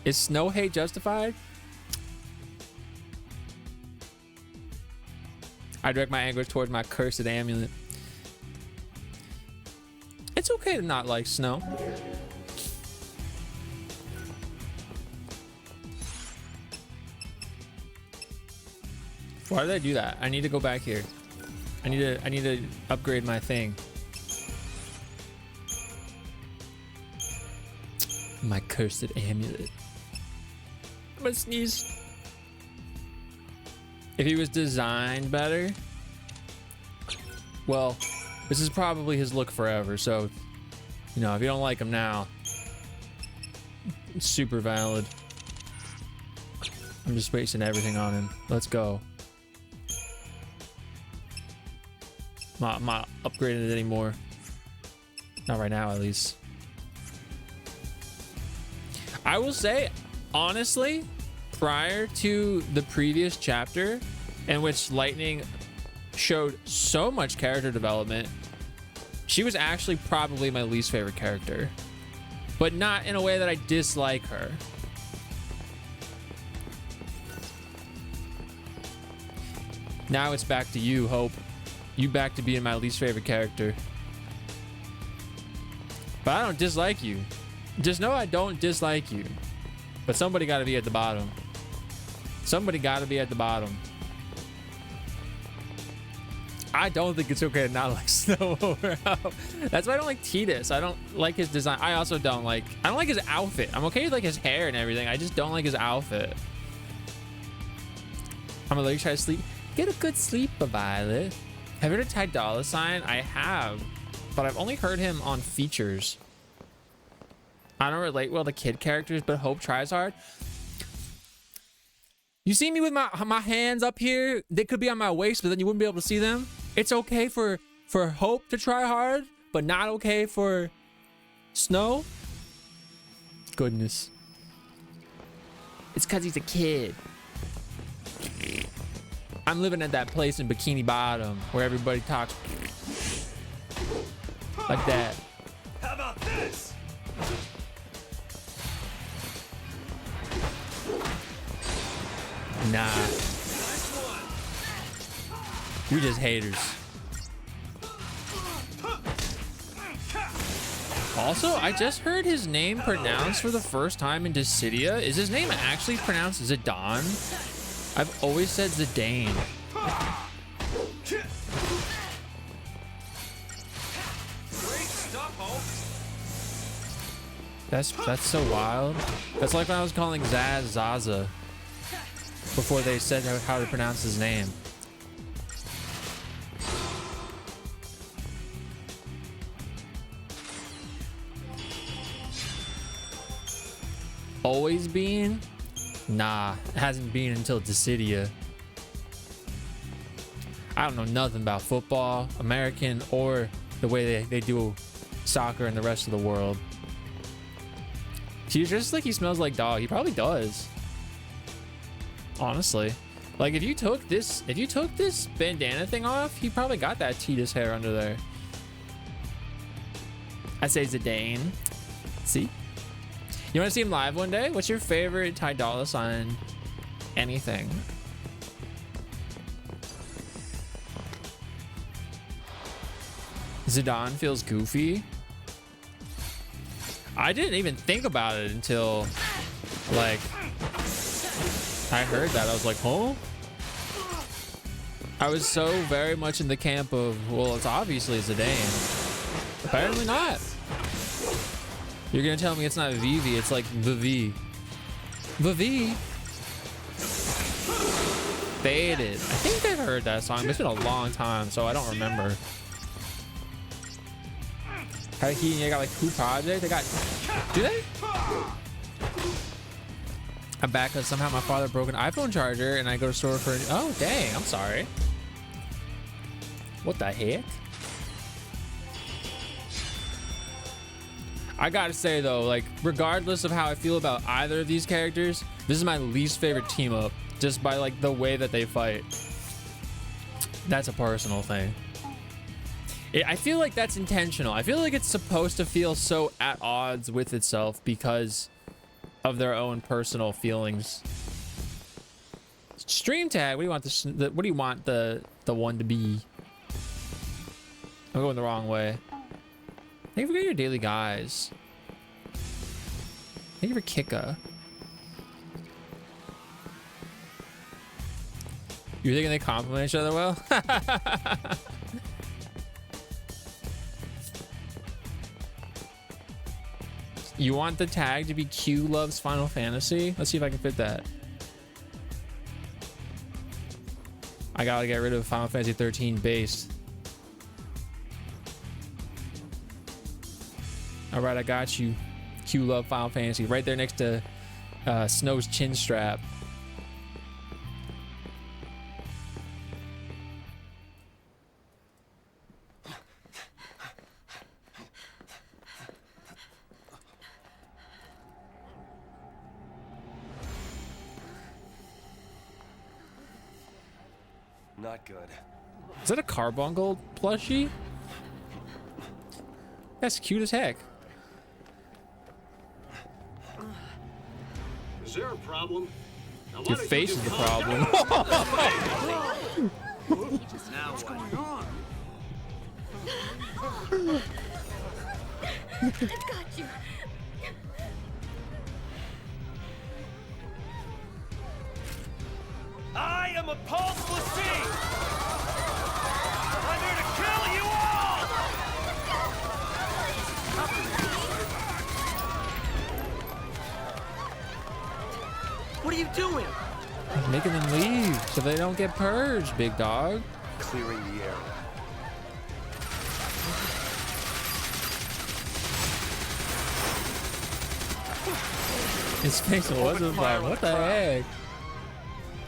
Is snow hate justified? I direct my anger towards my cursed amulet. It's okay to not like snow. Why did I do that? I need to go back here. I need to upgrade my thing. My cursed amulet. I'm gonna sneeze. If he was designed better, well, this is probably his look forever. So, you know, if you don't like him now, it's super valid. I'm just wasting everything on him. Let's go. I'm not upgrading it anymore. Not right now, at least. I will say, honestly, prior to the previous chapter, in which Lightning showed so much character development, she was actually probably my least favorite character, but not in a way that I dislike her. Now it's back to you, Hope. You back to being my least favorite character. But I don't dislike you. Just know I don't dislike you. But somebody got to be at the bottom. Somebody got to be at the bottom. I don't think it's okay to not like Snow overall. That's why I don't like Titus. I don't like his design. I also don't like his outfit. I'm okay with like his hair and everything. I just don't like his outfit. I'm gonna let you try to sleep. Get a good sleep, Violet. Have you heard of Ty Dolla $ign? I have, but I've only heard him on features. I don't relate well to kid characters, but Hope tries hard. You see me with my hands up here? They could be on my waist, but then you wouldn't be able to see them. It's okay for Hope to try hard, but not okay for Snow. Goodness. It's because he's a kid. I'm living at that place in Bikini Bottom where everybody talks like that. How about this? Nah. Nice one. We just haters. Also, I just heard his name pronounced for the first time in Dissidia. Is his name actually pronounced Zidane? I've always said Zidane. That's so wild. That's like when I was calling Zaz Zaza before they said how to pronounce his name. Always been? Nah, it hasn't been until Dissidia. I don't know nothing about football, American, or the way they do soccer in the rest of the world. He's just like he smells like dog. He probably does. Honestly. Like if you took this bandana thing off, he probably got that Tues hair under there. I say Zidane. See? You want to see him live one day? What's your favorite Ty Dolla $ign anything? Zidane feels goofy. I didn't even think about it until like I heard that. I was like, huh? I was so very much in the camp of, well, it's obviously Zidane. Apparently not. You're gonna tell me it's not Vivi, it's like Vivi. Vivi. Faded. I think I've heard that song, but it's been a long time, so I don't remember. They got like 2 projects. They got, do they? I'm back because somehow my father broke an iPhone charger and I go to store for, oh dang, I'm sorry. What the heck? I gotta say though, like regardless of how I feel about either of these characters, this is my least favorite team up just by like the way that they fight. That's a personal thing. I feel like that's intentional. I feel like it's supposed to feel so at odds with itself because of their own personal feelings. Stream tag. What do you want what do you want the one to be? I'm going the wrong way. Thank you for getting your daily guys. Thank you for Kika. You're thinking they compliment each other well? You want the tag to be Q loves Final Fantasy? Let's see if I can fit that. I gotta get rid of Final Fantasy 13 base. All right, I got you. Q love Final Fantasy right there next to Snow's chin strap. Not good. Is that a Carbuncle plushie? That's cute as heck. Is there a problem? Now, Your face is the problem. What's going on? I've got you. I am a Pulse Lassie! I'm here to kill you all! What are you doing? Making them leave so they don't get purged, big dog. Clearing the area. His face was a fire. What the heck?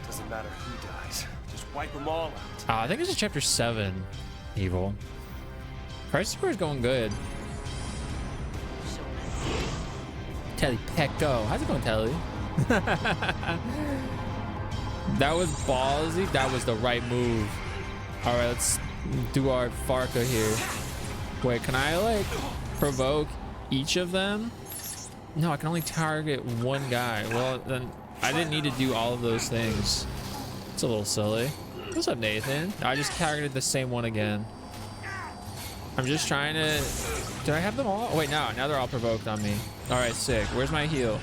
Doesn't matter who dies. Just wipe them all out. I think this is chapter 7. Evil. Crisis Core is going good. Telly Pecco. How's it going, Telly? That was ballsy. That was the right move. All right, let's do our Farca here. Wait, can I like provoke each of them? No, I can only target one guy. Well, then I didn't need to do all of those things. It's a little silly. What's up, Nathan? I just targeted the same one again. I'm just trying to... Did I have them all? Oh, wait, no. Now they're all provoked on me. All right, sick. Where's my heal?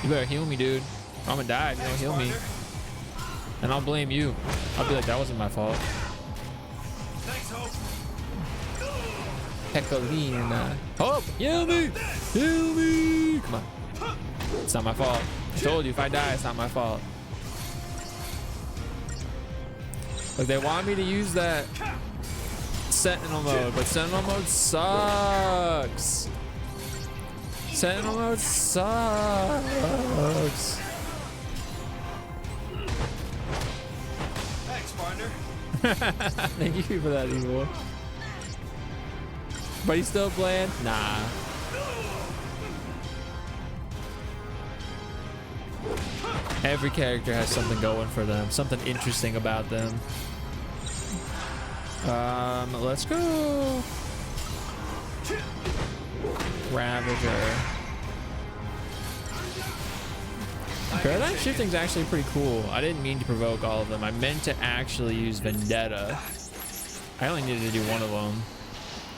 You better heal me, dude. I'm gonna die if you don't heal me. And I'll blame you. I'll be like, that wasn't my fault. Pecolina. Hope, heal me! Heal me! Come on. It's not my fault. I told you, if I die, it's not my fault. Like, they want me to use that Sentinel mode, but Sentinel mode sucks. Sentinel mode sucks. Thanks, partner. Thank you for that, evil. But he's still playing? Nah. Every character has something going for them, something interesting about them. Let's go. Ravager. Paradigm shifting is actually pretty cool. I didn't mean to provoke all of them. I meant to actually use Vendetta. I only needed to do one of them.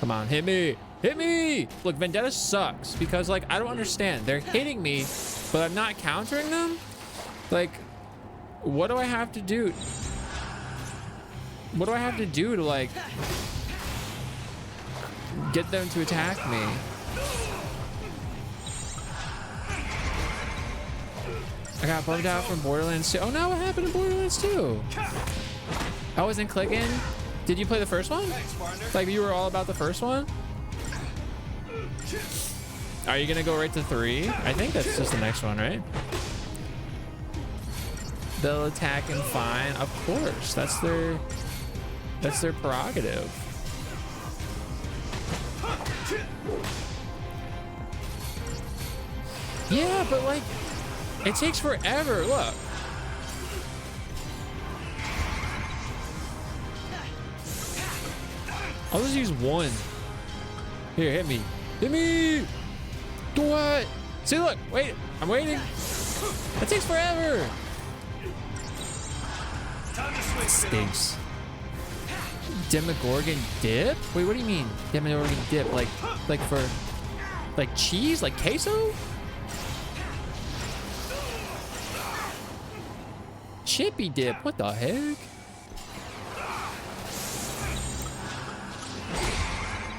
Come on, hit me. Hit me. Look, Vendetta sucks because, like, I don't understand. They're hitting me, but I'm not countering them. Like, what do I have to do? What do I have to do to, like, get them to attack me? I got bugged out from Borderlands 2. Oh no, what happened in Borderlands 2? I wasn't clicking. Did you play the first one? Like, you were all about the first one? Are you gonna go right to 3? I think that's just the next one, right? They'll attack and fine. Of course, that's their prerogative. Yeah, but like, it takes forever. Look. I'll just use one. Here, hit me. Hit me! Do what? See, look, wait, I'm waiting. That takes forever. Stinks. Demogorgon dip? Wait, what do you mean? Demogorgon dip? Like for, like cheese? Like queso? Chippy dip? What the heck?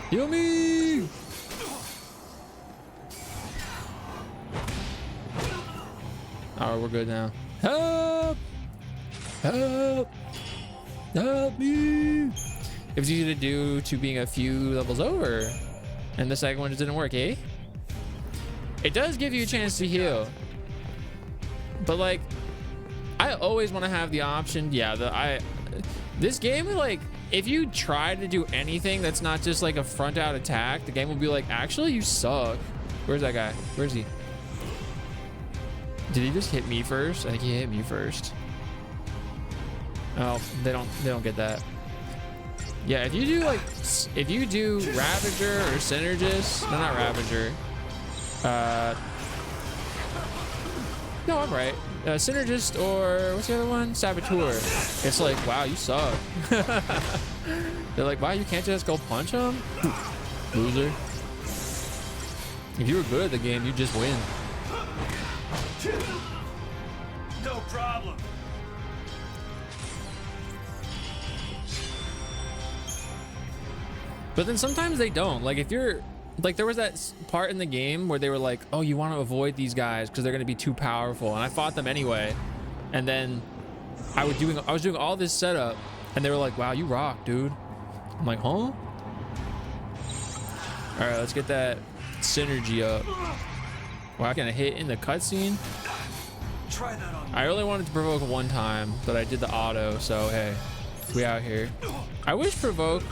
Heal me! Alright, we're good now. Help! Help! Help me! It was easy to do to being a few levels over. And the second one just didn't work, eh? It does give you a chance to heal. But like, I always want to have the option. Yeah, this game, like, if you try to do anything that's not just like a front out attack, the game will be like, actually, you suck. Where's that guy? Where's he? Did he just hit me first? I think he hit me first. Oh, they don't get that. Yeah, if you do Ravager or Synergist, no, not Ravager. No, I'm right. Synergist or what's the other one? Saboteur. It's like, wow, you suck. They're like, wow, you can't just go punch him? Loser. If you were good at the game, you'd just win. No problem. But then sometimes they don't. Like, if you're like, there was that part in the game where they were like, oh, you want to avoid these guys because they're going to be too powerful, and I fought them anyway. And then I was doing all this setup, and they were like, wow, you rock, dude. I'm like, huh? All right, let's get that synergy up. Wow, I can hit in the cutscene. Try that on. I only wanted to provoke one time, but I did the auto, so hey, we out here. I wish provoke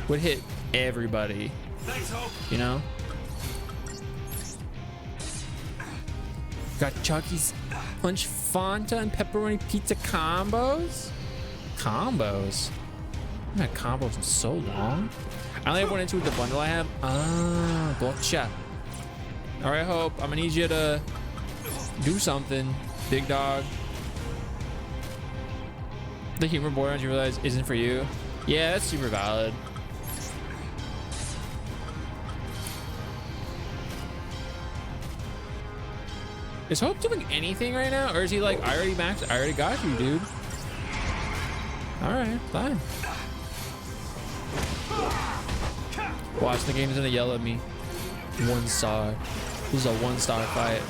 would hit everybody. Thanks, Hope. You know? Got Chucky's Punch Fanta and Pepperoni Pizza combos? Combos? I haven't had combos in so long. I only have one into with the bundle I have. Ah, gotcha. Alright, Hope. I'm gonna need you to do something, big dog. The humor Borderlands you realize isn't for you. Yeah, that's super valid. Is Hope doing anything right now? Or is he like, I already maxed, I already got you, dude. All right, fine. Watch, the game's gonna yell at me. 1 star. This is a 1-star fight.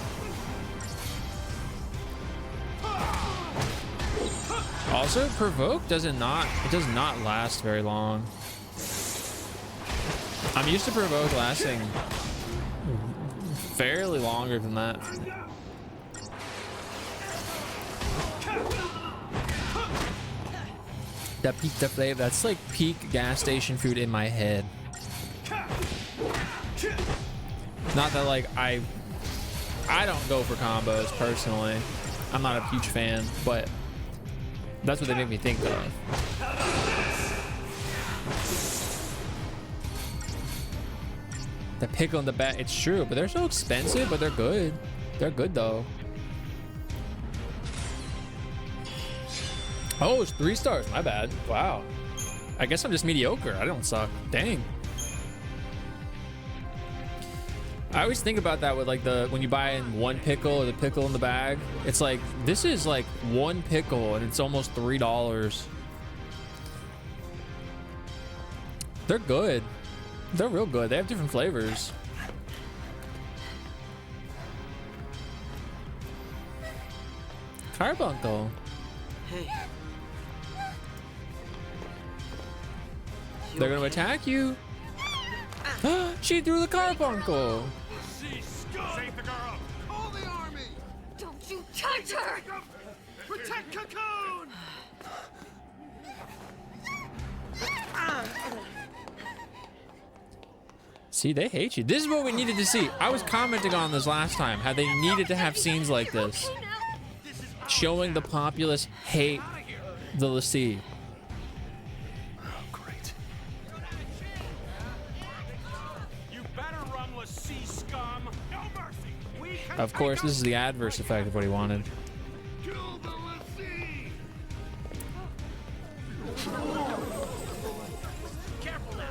Also, provoke does not last very long. I'm used to provoke lasting fairly longer than that. That peak deflate, that's like peak gas station food in my head. Not that like I don't go for combos personally. I'm not a huge fan, but that's what they make me think of. The pickle in the back, it's true, but they're so expensive, but they're good. They're good though. Oh, it's 3 stars. My bad. Wow. I guess I'm just mediocre. I don't suck. Dang. I always think about that with like when you buy in 1 pickle or the pickle in the bag. It's like, this is like 1 pickle and it's almost $3. They're good. They're real good. They have different flavors. Carbuncle. Hey. They're gonna attack you. She threw the carbuncle. Save the girl. Call the army! Don't you touch her! Protect Cocoon! See, they hate you. This is what we needed to see. I was commenting on this last time, how they needed to have scenes like this. Showing the populace hate the Lassie. Oh, great. You better run, Lassie scum. No mercy. We can Of course, this is the adverse effect of what he wanted. Kill the Lassie! Careful now.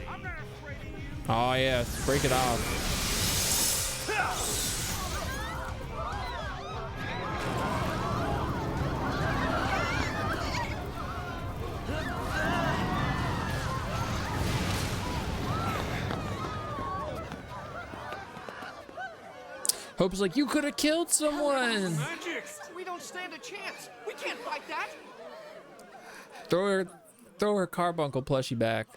I'm not afraid of you. Oh yeah, break it off. Hope is like, you could have killed someone. Magic! We don't stand a chance. We can't fight that. Throw her carbuncle plushie back.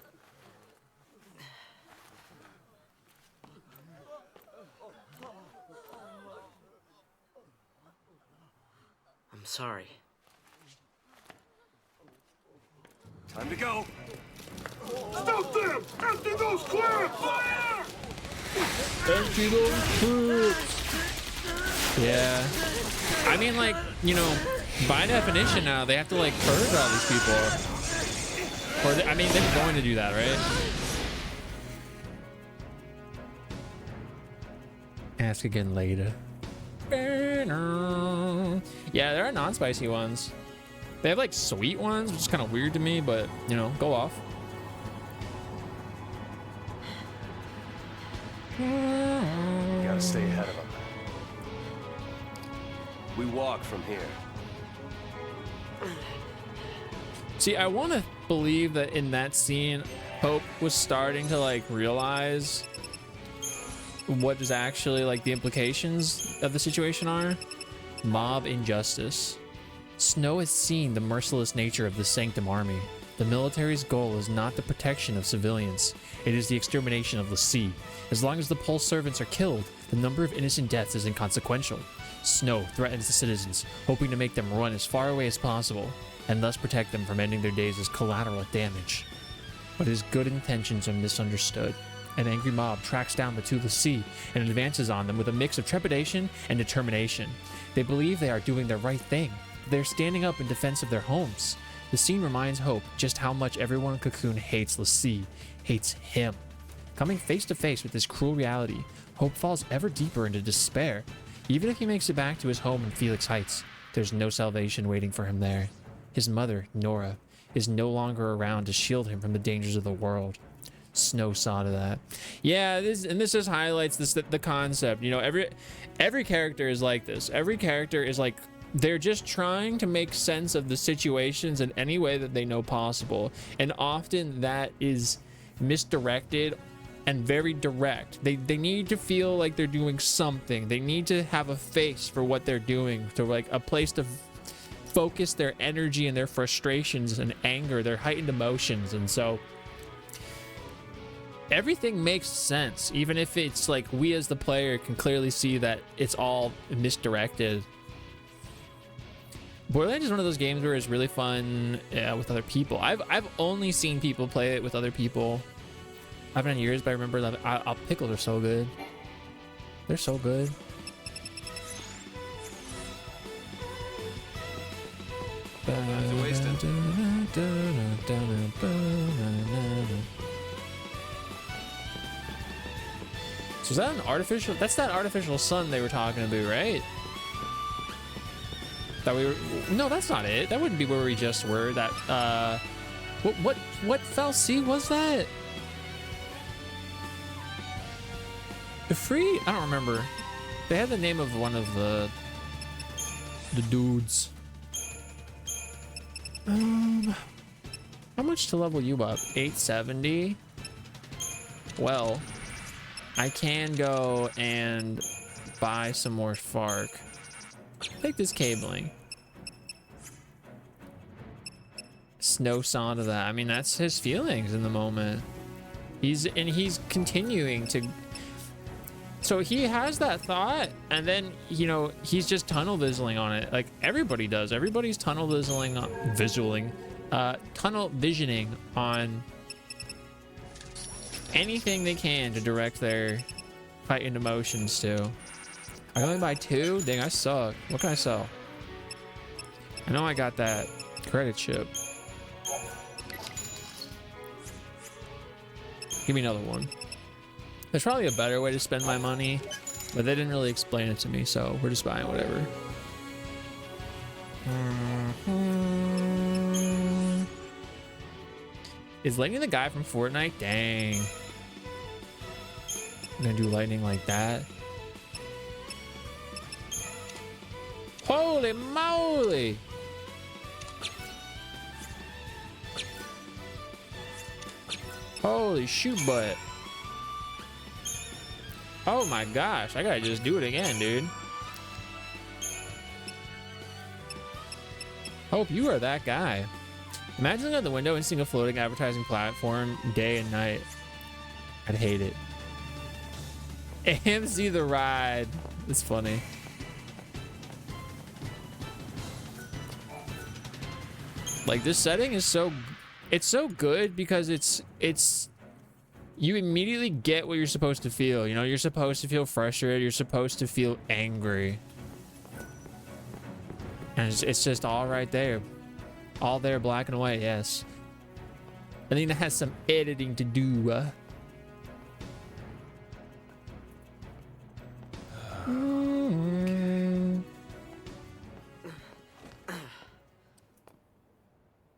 I'm sorry. Time to go! Stop them! Empty those clips! Fire! Empty those clips. Yeah. I mean, like, you know, by definition now, they have to, like, purge all these people. Or, I mean, they're going to do that, right? Ask again later. Yeah, there are non-spicy ones. They have, like, sweet ones, which is kind of weird to me, but, you know, go off. You gotta stay ahead of them. We walk from here. See, I want to believe that in that scene, Hope was starting to, like, realize what is actually, like, the implications of the situation are. Mob injustice. Snow has seen the merciless nature of the Sanctum Army. The military's goal is not the protection of civilians. It is the extermination of the sea. As long as the Pulse servants are killed, the number of innocent deaths is inconsequential. Snow threatens the citizens, hoping to make them run as far away as possible, and thus protect them from ending their days as collateral damage. But his good intentions are misunderstood. An angry mob tracks down the two Lassie and advances on them with a mix of trepidation and determination. They believe they are doing the right thing. They're standing up in defense of their homes. The scene reminds Hope just how much everyone in Cocoon hates Lassie, hates him. Coming face to face with this cruel reality, Hope falls ever deeper into despair. Even if he makes it back to his home in Felix Heights, there's no salvation waiting for him there. His mother, Nora, is no longer around to shield him from the dangers of the world. Snow saw to that. Yeah, this just highlights the concept. You know, every character is like this. Every character is like, they're just trying to make sense of the situations in any way that they know possible, and often that is misdirected and very direct. They need to feel like they're doing something. They need to have a face for what they're doing, to like a place to focus their energy and their frustrations and anger, their heightened emotions. And so everything makes sense, even if it's like we as the player can clearly see that it's all misdirected. Borderlands is one of those games where it's really fun with other people. I've only seen people play it with other people. I haven't in years, but I remember that pickles are so good. They're so good. So is that an artificial? That's that artificial sun they were talking about, right? That we were. No, that's not it. That wouldn't be where we just were. That what fell sea was that? The free? I don't remember. They had the name of one of the dudes. How much to level you up? 870. Well, I can go and buy some more Fark. Take this cabling. Snow saw to that. I mean, that's his feelings in the moment. He's continuing to. So he has that thought, and then, you know, he's just tunnel visioning on it, like everybody does. Everybody's tunnel visioning on anything they can to direct their heightened emotions to. I can only buy 2? Dang, I suck. What can I sell? I know I got that credit chip. Give me another one. There's probably a better way to spend my money, but they didn't really explain it to me, so we're just buying whatever. Is lightning the guy from Fortnite? Dang. I'm gonna do lightning like that. Holy moly! Holy shoot butt. Oh my gosh, I gotta just do it again, dude. Hope you are that guy. Imagine looking out the window and seeing a floating advertising platform day and night. I'd hate it. AMC the ride. It's funny. Like, this setting is so good because it's you immediately get what you're supposed to feel. You know, you're supposed to feel frustrated, you're supposed to feel angry, and it's just all right there, all there, black and white. Yes, I think that has some editing to do.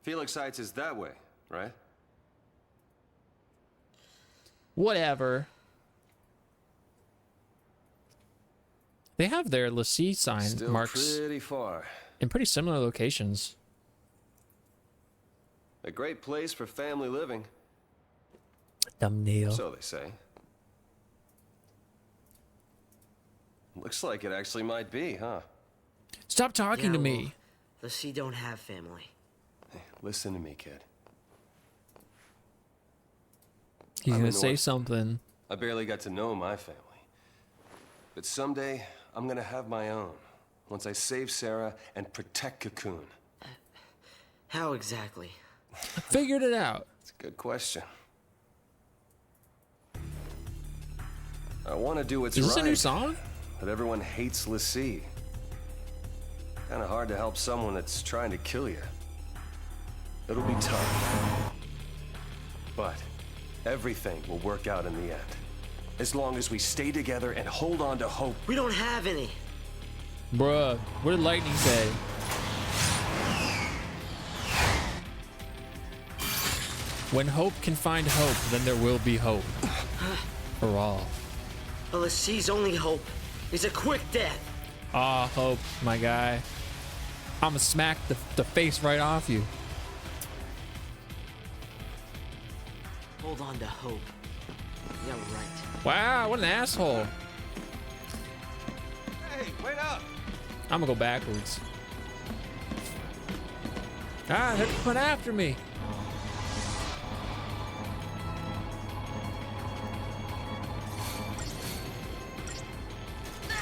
Felix Heights is that way, right? Whatever. They have their LaCie sign Still marks pretty far. in pretty similar locations. A great place for family living. Thumbnail. So they say. Looks like it actually might be, huh? Stop talking to me. The sea don't have family. Hey, listen to me, kid. He's I'm gonna in say North. something. I barely got to know my family. But someday, I'm gonna have my own. Once I save Sarah and protect Cocoon. How exactly? I figured it out. It's a good question. I want to do what's Is this right, a new song? but everyone hates LaCie. Kind of hard to help someone that's trying to kill you. It'll be tough. But everything will work out in the end. As long as we stay together and hold on to hope. We don't have any. Bruh, what did Lightning say? When hope can find hope, then there will be hope for all. Well, Lassie's only hope is a quick death. Ah, hope, my guy. I'ma smack the face right off you. Hold on to hope. Yeah, right. Wow, what an asshole. Hey, wait up! I'm gonna go backwards. Ah, they're coming after me.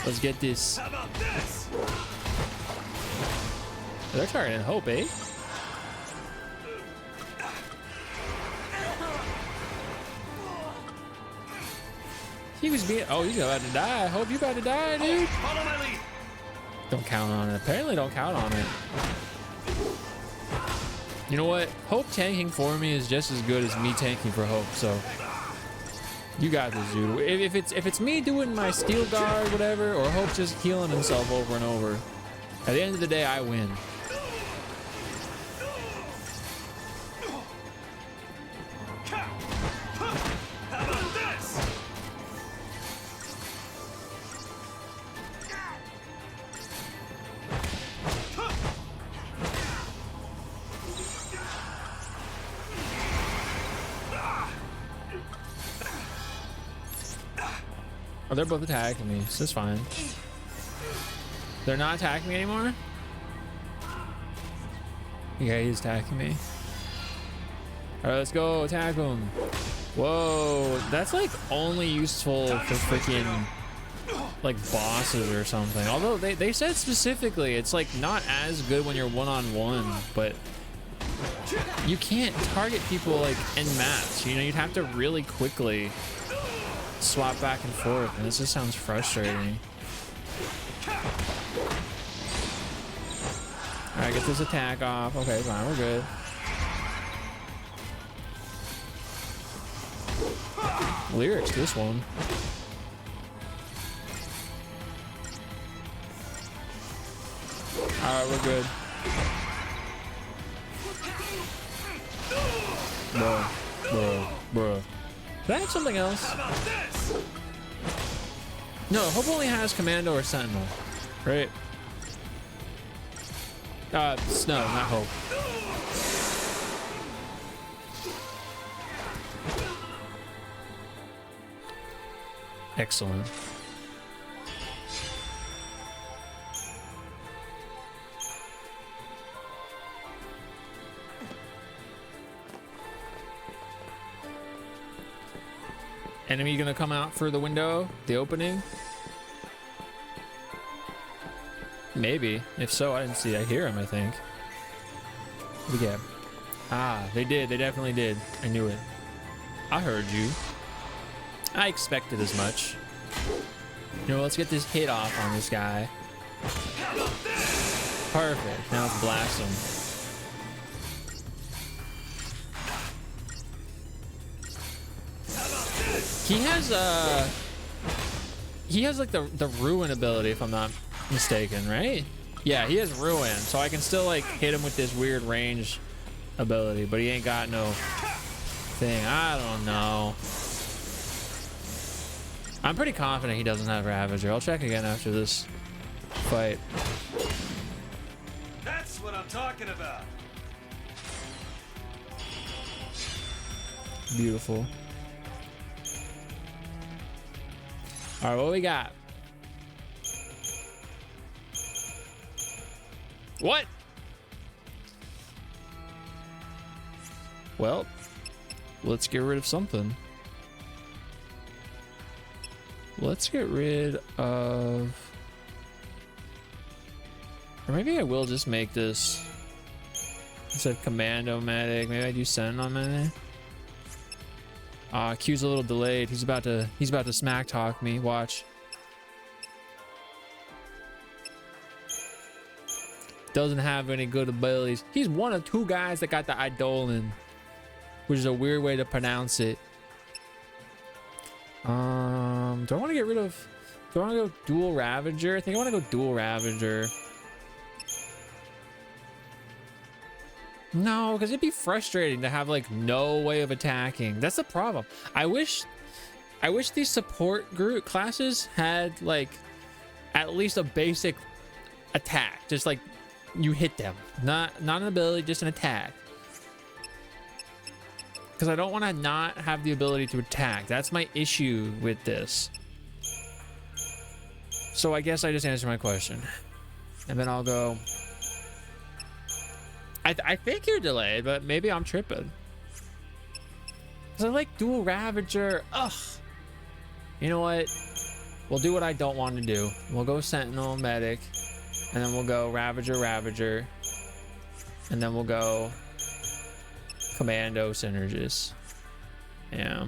Let's get this. How about this? They're targeting hope, eh? He was being. Oh, he's about to die. Hope you about to die, dude. Follow my lead. Don't count on it. Apparently, don't count on it. You know what? Hope tanking for me is just as good as me tanking for Hope. So you got this, dude. If it's me doing my steel guard, whatever, or Hope just healing himself over and over, at the end of the day, I win. How about this? Oh, they're both attacking me. So it's fine. They're not attacking me anymore? Yeah, he's attacking me. All right, let's go attack him. Whoa, that's like only useful for freaking like bosses or something. Although they said specifically it's like not as good when you're one-on-one, but you can't target people like en masse. You know, you'd have to really quickly swap back and forth, and this just sounds frustrating. All right, get this attack off. Okay, fine, we're good. Lyrics, this one. All right, we're good. Bro. Did I have something else? How about this? No, Hope only has Commando or Sentinel, right? No, not Hope. Excellent. Enemy gonna come out for the window, the opening? Maybe. If so, I didn't see. I hear him, I think. What do we get? Ah, they did. They definitely did. I knew it. I heard you. I expected as much. You know, let's get this hit off on this guy. Perfect. Now let's blast him. He has like the ruin ability, if I'm not mistaken, right? Yeah, he has ruin, so I can still like hit him with this weird range ability, but he ain't got no thing. I don't know. I'm pretty confident he doesn't have Ravager. I'll check again after this fight. That's what I'm talking about. Beautiful. All right, what we got? What? Well, let's get rid of something. Let's get rid of... Or maybe I will just make this instead of Commando Medic. Maybe I do Sentinel Medic. Q's a little delayed. He's about to smack talk me. Watch. Doesn't have any good abilities. He's one of two guys that got the Eidolon, which is a weird way to pronounce it. Do I want to get rid of... Do I want to go dual Ravager? I think I want to go dual Ravager. No, because it'd be frustrating to have like no way of attacking. That's the problem. I wish these support group classes had like at least a basic attack. Just like you hit them. Not an ability, just an attack. Because I don't want to not have the ability to attack. That's my issue with this. So I guess I just answered my question. And then I'll go. I think you're delayed, but maybe I'm tripping. Because I like dual Ravager. Ugh. You know what? We'll do what I don't want to do. We'll go Sentinel, Medic. And then we'll go Ravager, Ravager. And then we'll go Commando, Synergist. Yeah.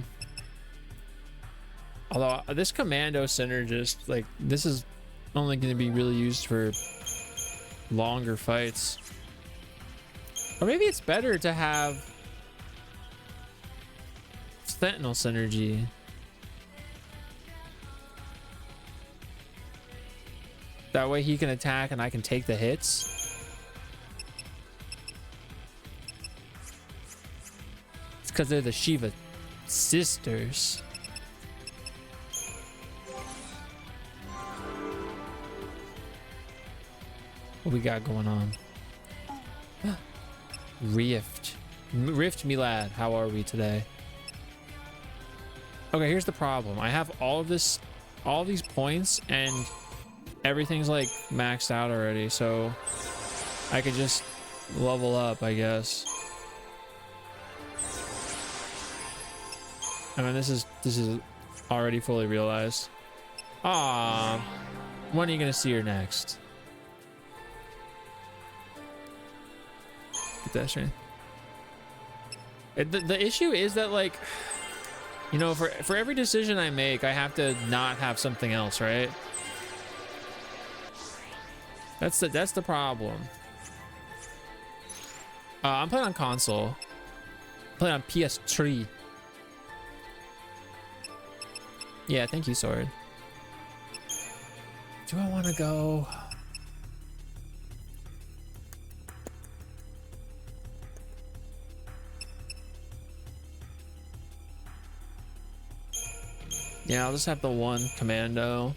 Although this Commando Synergist, like, this is only going to be really used for longer fights. Or maybe it's better to have Sentinel Synergy. That way he can attack and I can take the hits. It's because they're the Shiva sisters. What we got going on? Rift Milad, how are we today? Okay, here's the problem. I have all these points and everything's like maxed out already, so I could just level up, I guess. I mean, this is already fully realized. Ah, when are you gonna see her next? Get that straight. The issue is that, like, you know, for every decision I make, I have to not have something else, right? That's the problem. I'm playing on console. I'm playing on PS3. Yeah, thank you, Sword. Do I want to go? Yeah, I'll just have the one Commando.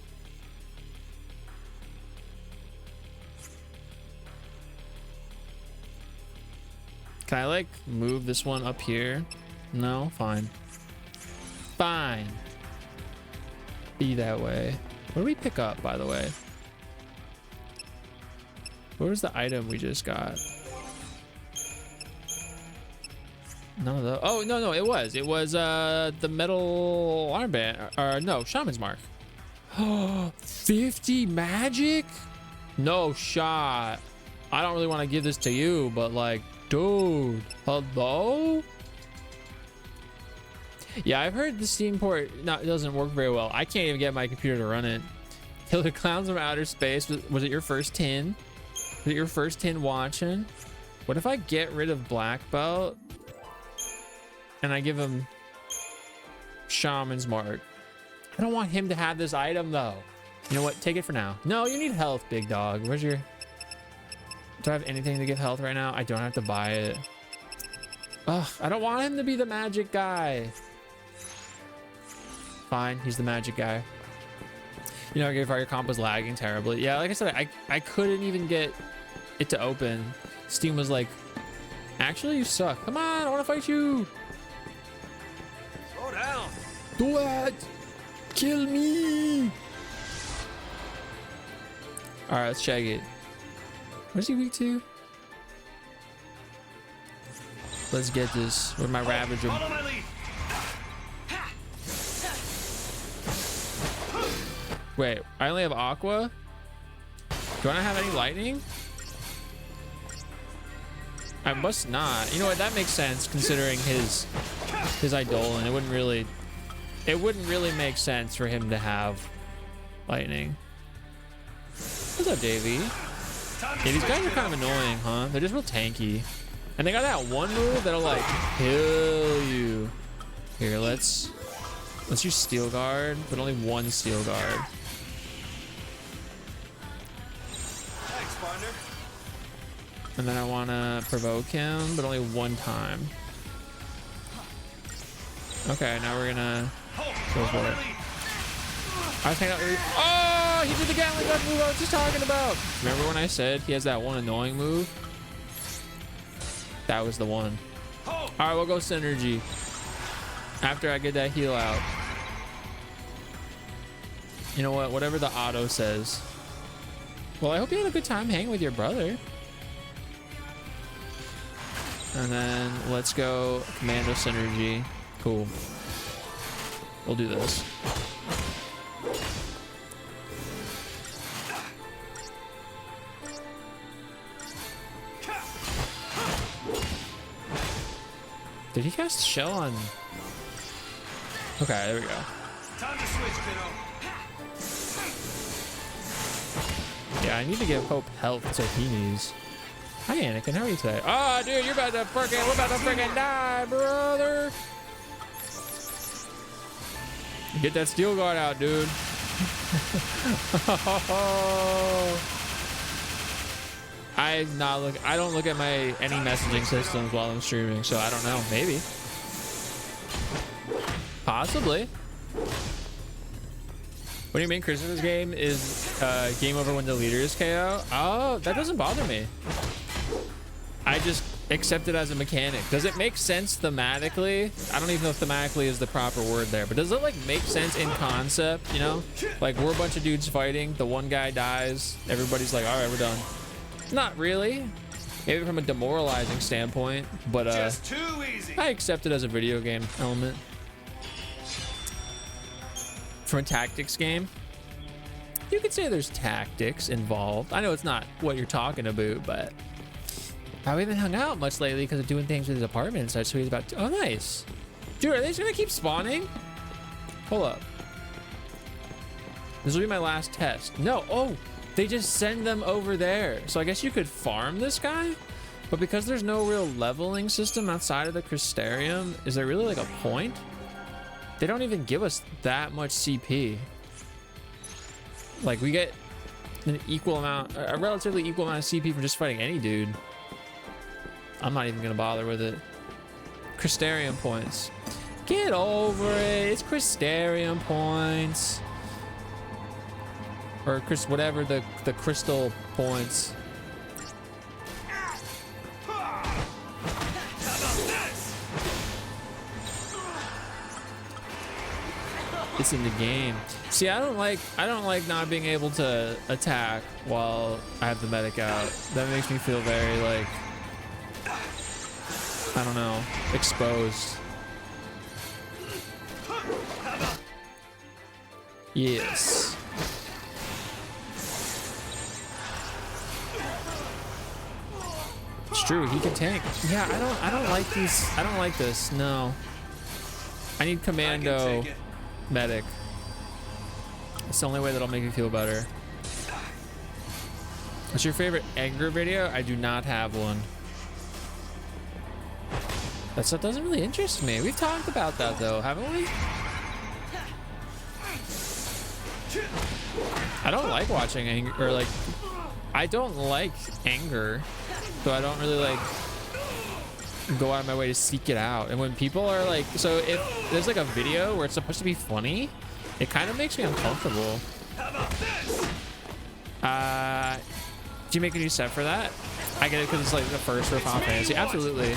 Can I like move this one up here? No, fine. Fine. Be that way. What do we pick up, by the way? Where's the item we just got? None of those. Oh, no, it was the metal armband, or no, Shaman's Mark. 50 magic? No shot. I don't really want to give this to you, but like, dude, hello? Yeah, I've heard the Steam port it doesn't work very well. I can't even get my computer to run it. Killer Clowns from Outer Space. Was it your first 10? Was it your first 10 watching? What if I get rid of Black Belt and I give him Shaman's Mark? I don't want him to have this item though. You know what? Take it for now. No, you need health, big dog. Where's your... Do I have anything to give health right now? I don't have to buy it. Ugh, I don't want him to be the magic guy. Fine, he's the magic guy. You know, if your comp was lagging terribly. Yeah, like I said, I couldn't even get it to open. Steam was like, actually, you suck. Come on, I want to fight you. Slow down. Do it. Kill me. All right, let's check it. Where's he weak to? Let's get this with my Ravager. Follow my lead. Wait, I only have Aqua? Do I not have any lightning? I must not. You know what? That makes sense considering his Eidolon. It wouldn't really make sense for him to have lightning. What's up, Davey? Yeah, these guys are kind of annoying, huh? They're just real tanky. And they got that one move that'll like kill you. Here, let's use Steel Guard, but only one Steel Guard. Thanks, partner. And then I want to provoke him, but only one time. Okay, now we're gonna go for it. I was hanging out with... Oh, he did the Gatling gun move I was just talking about. Remember when I said he has that one annoying move? That was the one. All right, we'll go synergy. After I get that heal out. You know what? Whatever the auto says. Well, I hope you had a good time hanging with your brother. And then let's go commando synergy. Cool. We'll do this. Did he cast shell on? Okay, there we go. Time to switch, kiddo. Yeah, I need to give Hope health so he needs. Hi, Anakin. How are you today? Oh, dude, you're about to freaking, we're about to freaking die, brother. Get that steel guard out, dude. I don't look at any messaging systems while I'm streaming, so I don't know. Maybe. Possibly. What do you mean Christmas game is game over when the leader is KO? Oh, that doesn't bother me. I just accept it as a mechanic. Does it make sense thematically? I don't even know if thematically is the proper word there, but does it like make sense in concept, you know? Like we're a bunch of dudes fighting, the one guy dies, everybody's like, all right, we're done. Not really. Maybe from a demoralizing standpoint, but Just too easy. I accept it as a video game element. From a tactics game, you could say there's tactics involved. I know it's not what you're talking about, but I haven't hung out much lately because of doing things with his apartment. So he's about to, oh, nice. Dude, are they just gonna keep spawning? Hold up. This will be my last test. No, oh, they just send them over there. So I guess you could farm this guy, but because there's no real leveling system outside of the Crystarium, is there really like a point? They don't even give us that much CP. Like we get an equal amount, a relatively equal amount of CP from just fighting any dude. I'm not even gonna bother with it. Crystarium points. Get over it. It's Crystarium points. Or whatever the crystal points. It's in the game. See, I don't like not being able to attack while I have the medic out. That makes me feel very like, I don't know, exposed. Yes. It's true, he can tank. Yeah, I don't like these. I don't like this. No. I need commando medic. It's the only way that'll make me feel better. What's your favorite anger video? I do not have one. That stuff doesn't really interest me. We've talked about that though, haven't we? I don't like watching anger, or like, I don't like anger, so I don't really like go out of my way to seek it out. And when people are like, so if there's like a video where it's supposed to be funny, it kind of makes me uncomfortable. Do you make a new set for that? I get it because it's like the first for Final Fantasy. Absolutely.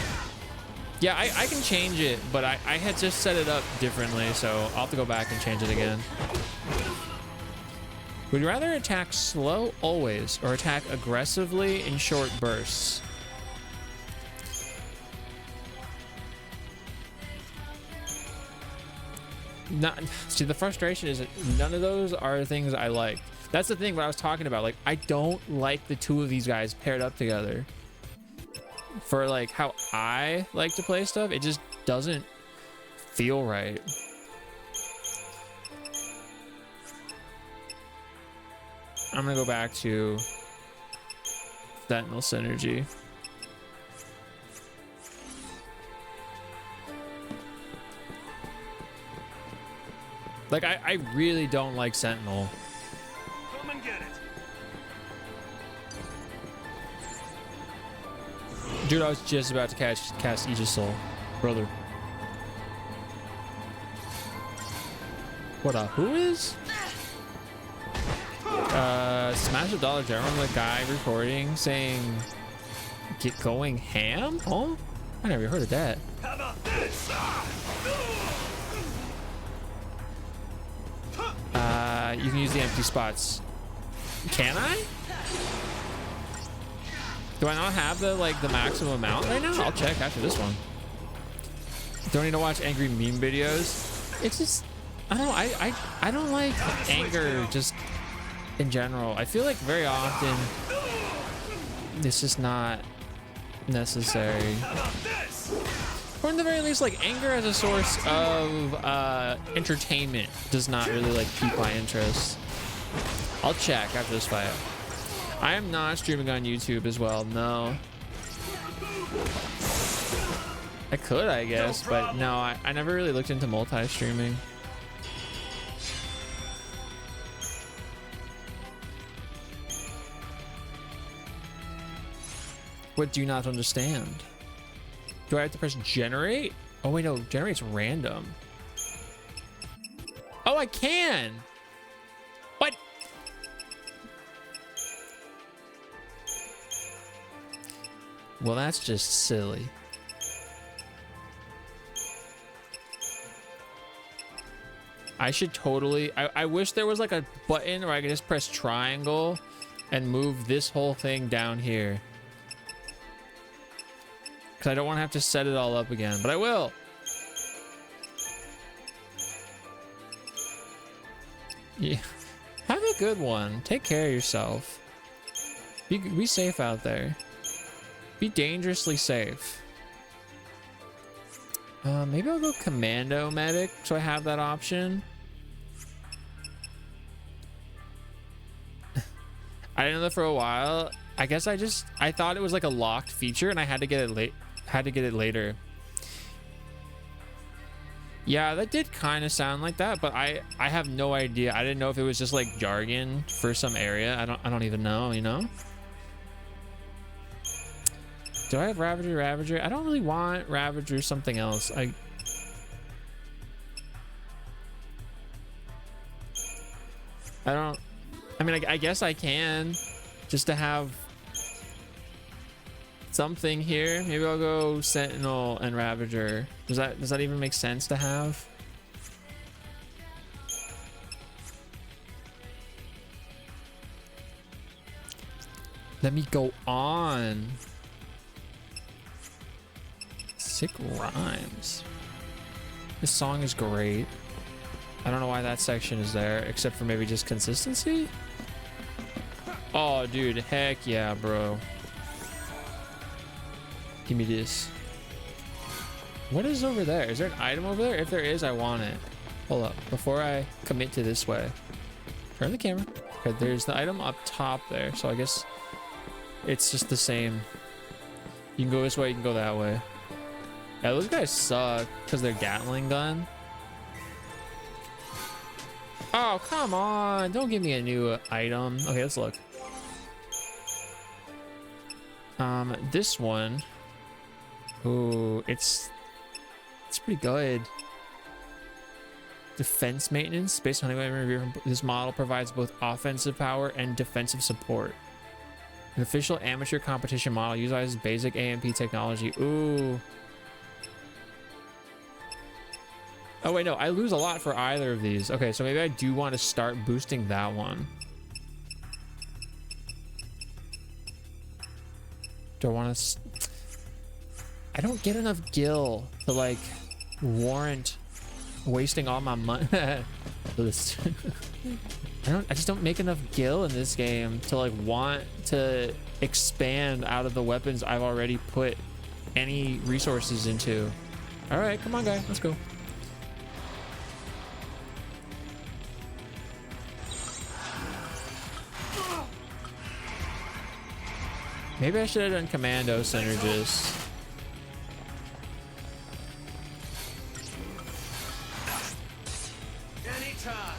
Yeah, I can change it, but I had just set it up differently, so I'll have to go back and change it again. Would you rather attack slow always or attack aggressively in short bursts? See, the frustration is that none of those are things I like. That's the thing what I was talking about. Like, I don't like the two of these guys paired up together. For like how I like to play stuff, it just doesn't feel right. I'm gonna go back to Sentinel Synergy. Like, I really don't like Sentinel. Come and get it. Dude, I was just about to cast Aegis Soul. Brother. What up? Who is? Smash a Dollar General, the guy recording saying get going ham? Oh? I never heard of that. How about this? You can use the empty spots. Can I? Do I not have the maximum amount right now? I'll check after this one. Don't need to watch angry meme videos. It's just I don't know. I don't like anger just in general. I feel like very often it's just not necessary. Or in the very least, like anger as a source of entertainment does not really like pique my interest. I'll check after this fight. I am not streaming on YouTube as well. No. I could, I guess, but no, I never really looked into multi-streaming. What do you not understand? Do I have to press generate? Oh wait, no, generate's random. Oh, I can. What? Well, that's just silly. I should totally, I wish there was like a button where I could just press triangle and move this whole thing down here. Because I don't want to have to set it all up again, but I will. Yeah. Have a good one. Take care of yourself. Be safe out there. Be dangerously safe. Maybe I'll go commando medic so I have that option. I didn't know that for a while. I guess I thought it was like a locked feature and I had to get it later. Yeah, that did kind of sound like that, but I have no idea. I didn't know if it was just like jargon for some area. I don't even know, you know? Do I have Ravager? I don't really want Ravager, something else. I mean, I guess I can just to have something here. Maybe I'll go Sentinel and Ravager. Does that even make sense to have? Let me go on. Sick rhymes. This song is great. I don't know why that section is there, except for maybe just consistency. Oh, dude, heck yeah, bro. Give me this. What is over there? Is there an item over there? If there is, I want it. Hold up, before I commit to this way. Turn the camera. Okay, there's the item up top there, so I guess it's just the same. You can go this way, you can go that way. Yeah, those guys suck because they're Gatling gun. Oh, come on. Don't give me a new item. Okay, let's look. This one. Ooh, it's pretty good. Defense maintenance based on this model provides both offensive power and defensive support. An official amateur competition model utilizes basic AMP technology. Ooh. Oh wait, no, I lose a lot for either of these. Okay, so maybe I do want to start boosting that one. Do I want to? I don't get enough gil to like warrant wasting all my money. I just don't make enough gil in this game to like want to expand out of the weapons I've already put any resources into. All right, come on, guy, let's go. Maybe I should have done commando synergist. Anytime.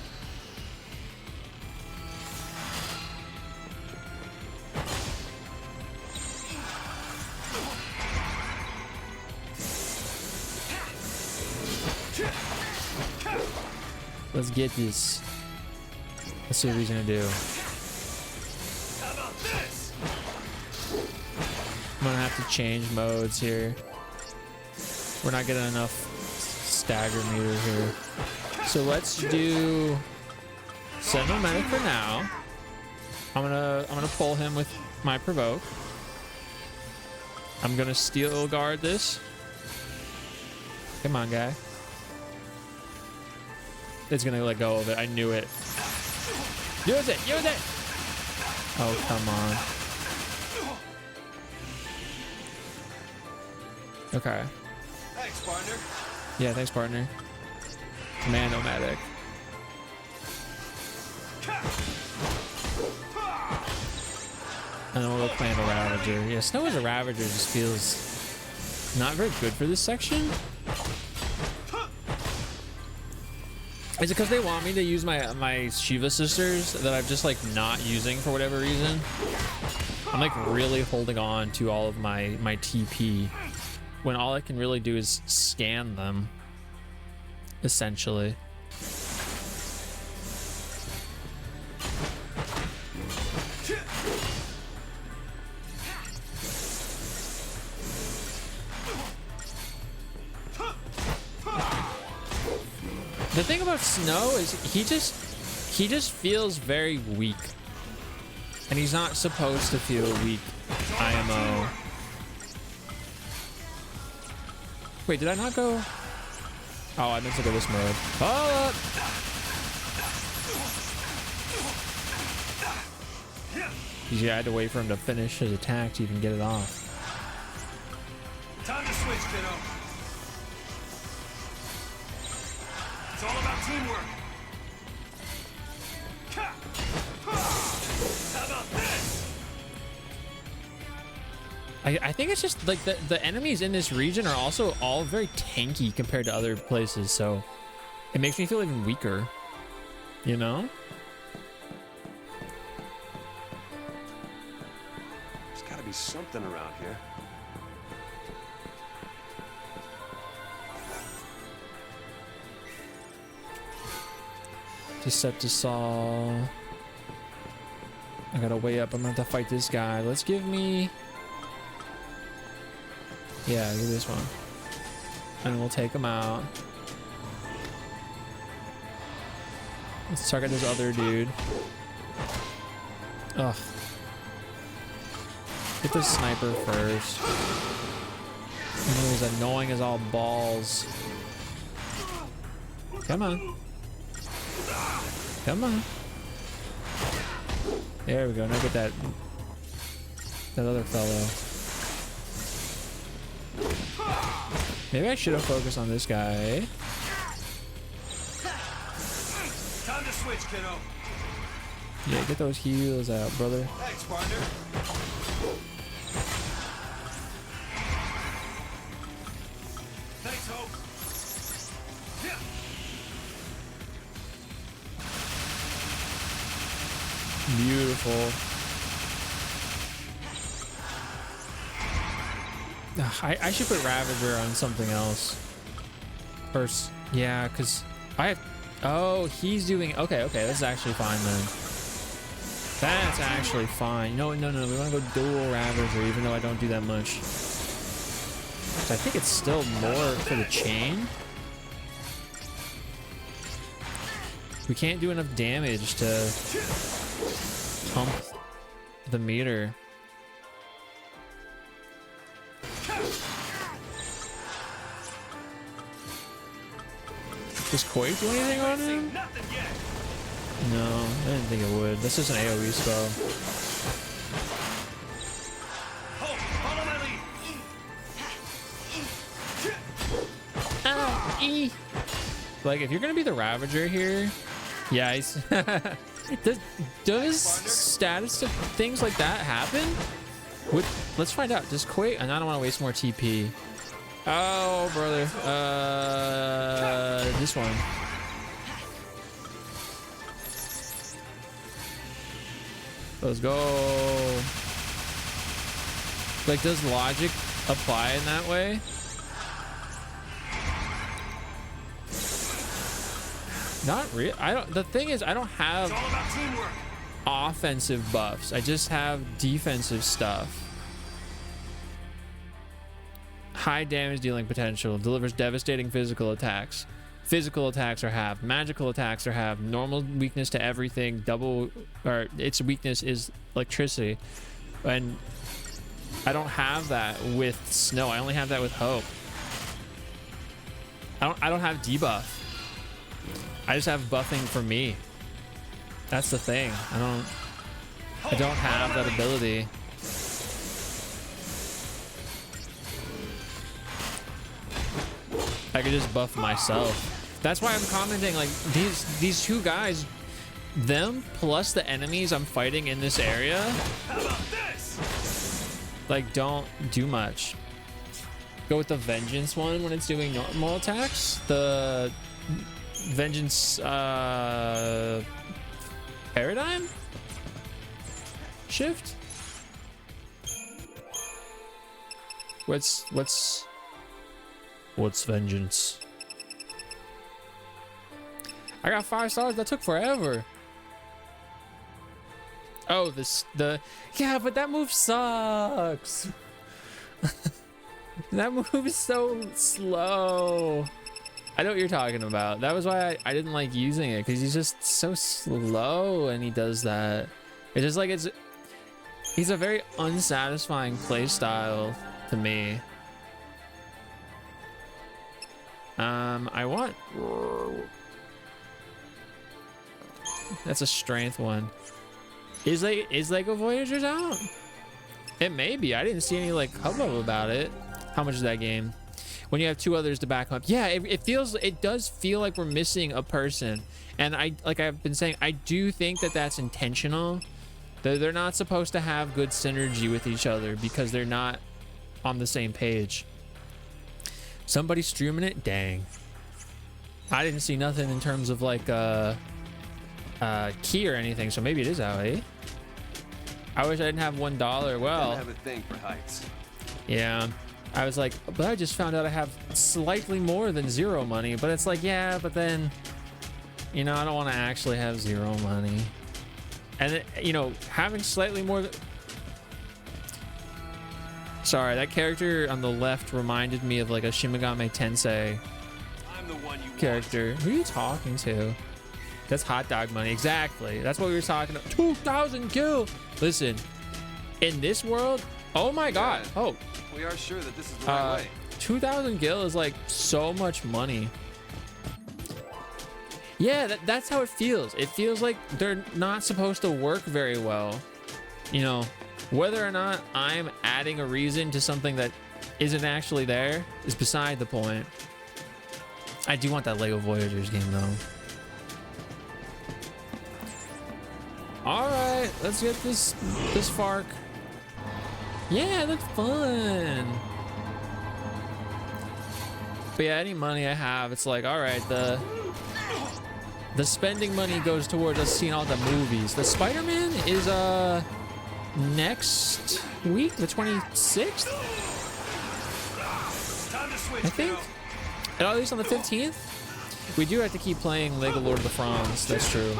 Let's get this. Let's see what he's gonna do. How about this? I'm gonna have to change modes here. We're not getting enough stagger meter here. So let's do send no medic for now. I'm gonna pull him with my provoke. I'm gonna steel guard this. Come on, guy. It's gonna let go of it. I knew it. Use it! Use it! Oh, come on. Okay. Thanks, partner. Yeah, thanks, partner. Commando medic. And then we'll go Commando Ravager. Yeah, Snow as a Ravager just feels not very good for this section. Is it because they want me to use my Shiva sisters that I'm just like not using for whatever reason? I'm like really holding on to all of my TP when all I can really do is scan them, essentially. The thing about Snow is he just feels very weak. And he's not supposed to feel weak, IMO. Wait, did I not go? Oh, I meant to go this mode. Hold up! Yeah, I had to wait for him to finish his attack to even get it off. Time to switch, kiddo. It's all about teamwork. How about this? I think it's just like the enemies in this region are also all very tanky compared to other places, so it makes me feel even weaker, you know? There's gotta be something around here. Deceptisol. I gotta way up. I'm gonna have to fight this guy. Let's give me... Yeah, do this one. And we'll take him out. Let's target this other dude. Ugh. Get the sniper first. He's annoying as all balls. Come on. Come on. There we go. Now get that other fellow. Maybe I should have focused on this guy. Time to switch, kiddo. Yeah, get those heals out, brother. Thanks, partner. Thanks, Hope. Yeah. Beautiful. Ugh, I should put Ravager on something else. First, yeah, because I have... Oh, he's doing... Okay, that's actually fine then. That's actually fine. No, we want to go dual Ravager, even though I don't do that much. So I think it's still more for the chain. We can't do enough damage to pump the meter. Does Koi do anything on him? Nothing yet. No, I didn't think it would. That's just an AoE spell. Hope, follow my lead. E. Like, if you're gonna be the Ravager here, yeah, he's does status of things like that happen? Let's find out. Does Koi? And I don't want to waste more TP. Oh, brother. This one. Let's go. Like, does logic apply in that way? Not real. I don't. The thing is, I don't have It's all about teamwork. offensive buffs. I just have defensive stuff. High damage dealing potential. Delivers devastating physical attacks. Physical attacks are halved. Magical attacks are halved. Normal weakness to everything. Double, or its weakness is electricity. And I don't have that with Snow. I only have that with Hope. I don't have debuff. I just have buffing for me. That's the thing. I don't have that ability. I could just buff myself. That's why I'm commenting, like, these two guys, them plus the enemies I'm fighting in this area, How about this? like, don't do much. Go with the Vengeance one when it's doing normal attacks. The Vengeance Paradigm Shift. What's Vengeance? I got 5 stars. That took forever. Oh, yeah, but that move sucks. That move is so slow. I know what you're talking about. That was why I didn't like using it, because he's just so slow and he does that. It's just like he's a very unsatisfying play style to me. I want. That's a strength one. Is Lego Voyagers out? It may be. I didn't see any like hubbub about it. How much is that game? When you have 2 others to back up. Yeah, it does feel like we're missing a person. And like I've been saying, I do think that that's intentional. They're not supposed to have good synergy with each other because they're not on the same page. Somebody streaming it? Dang. I didn't see nothing in terms of like key or anything, so maybe it is out, eh? I wish I didn't have $1. Well, I have a thing for heights. yeah. I was like, but I just found out I have slightly more than 0 money. But it's like, yeah, but then, you know, I don't want to actually have 0 money. And, you know, having slightly more... Sorry, that character on the left reminded me of like a Shimigami Tensei I'm the one you character. Who are you talking to? That's hot dog money. Exactly. That's what we were talking about. 2,000 kill. Listen, in this world, oh my God. Oh, We are sure that this is the right way. 2,000 gil is like so much money. Yeah, that's how it feels. It feels like they're not supposed to work very well. You know, whether or not I'm adding a reason to something that isn't actually there is beside the point. I do want that Lego Voyagers game though. All right, let's get this FARC. Yeah, it looks fun. But yeah, any money I have, it's like, all right, the spending money goes towards us seeing all the movies. The Spider-Man is next week, the 26th, Time to switch, I think. kiddo. And at least on the 15th, we do have to keep playing Lego Lord of the Fronds. That's true.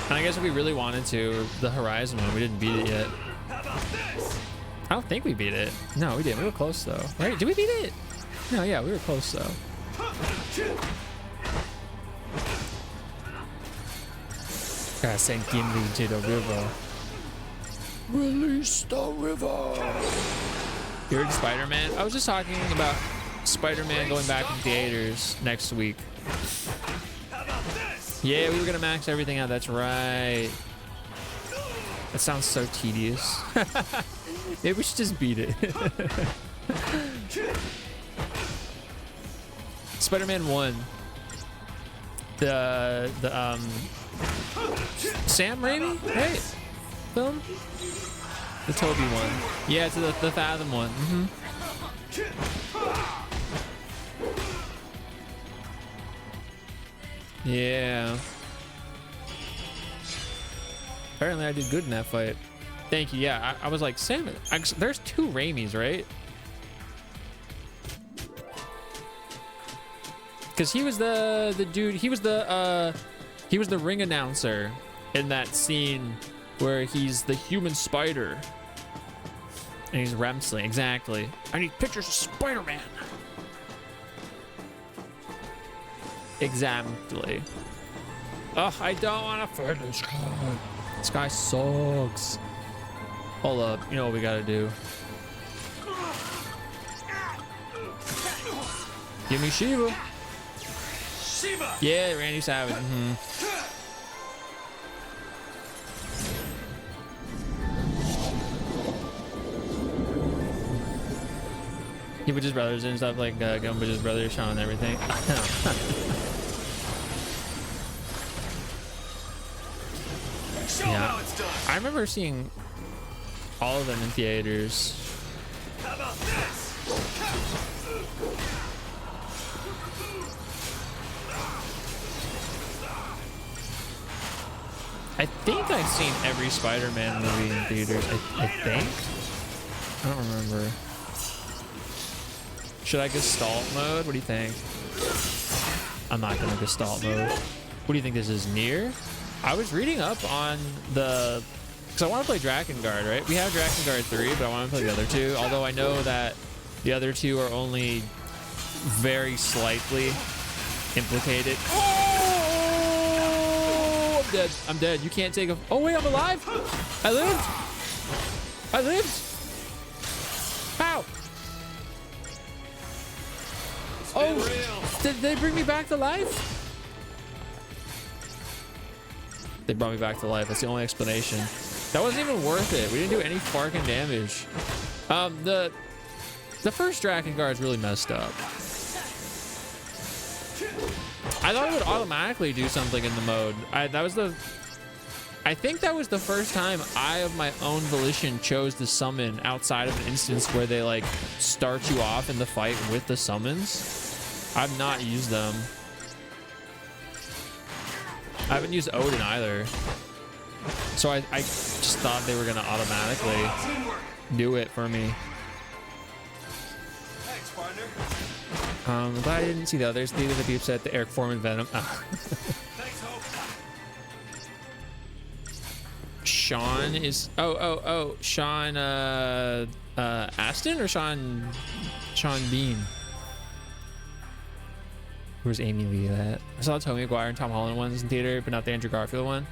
And I guess if we really wanted to, the Horizon one, we didn't beat it yet. How about this? I don't think we beat it. No, we didn't. We were close though. Right? Did we beat it? No, yeah, we were close though. Gotta send Gimli to the river. Release the river. You heard Spider-Man? I was just talking about Spider-Man going back in theaters next week. How about this? Yeah, we were gonna max everything out. That's right. That sounds so tedious. Maybe we should just beat it. Spider-Man 1. The Sam Raimi, right? Film? The Toby one. Yeah, it's the Fathom one. Yeah. Apparently I did good in that fight. Thank you. Yeah, I was like, Sam, there's 2 Raimis, right? Because he was the dude. He was the ring announcer in that scene where he's the human spider. And he's Remsley, exactly. I need pictures of Spider-Man. Exactly. Ugh, I don't want to fight this guy. This guy sucks. Hold up, you know what we gotta do. Give me Shiva. Shiva! Yeah, Randy Savage. He put his brothers and stuff like Gumba's his brothers, Sean, and everything. Show Yeah. how it's done. I remember seeing all of them in theaters. How about this? I think I've seen every Spider-Man movie in theaters. I think. I don't remember. Should I gestalt mode? What do you think? I'm not gonna gestalt mode. What do you think this is, near? I was reading up on the, because I want to play Drakengard, right? We have Drakengard 3, but I want to play the other two. Although I know that the other two are only very slightly implicated. Oh, I'm dead. I'm dead. You can't take a. Oh wait, I'm alive. I lived. I lived. How? Oh, did they bring me back to life? They brought me back to life. That's the only explanation. That wasn't even worth it. We didn't do any fucking damage. The first Drakengard is really messed up. I thought it would automatically do something in the mode. I think that was the first time I, of my own volition, chose to summon outside of an instance where they like start you off in the fight with the summons. I've not used them. I haven't used Odin either. So I just thought they were gonna automatically do it for me. Thanks, partner. I'm glad I didn't see the others. Neither to be upset that Eric Foreman Venom. Thanks, Hope. Sean is Sean Astin or Sean Bean? Where's Amy Lee at? I saw Tobey Maguire and Tom Holland ones in theater, but not the Andrew Garfield one.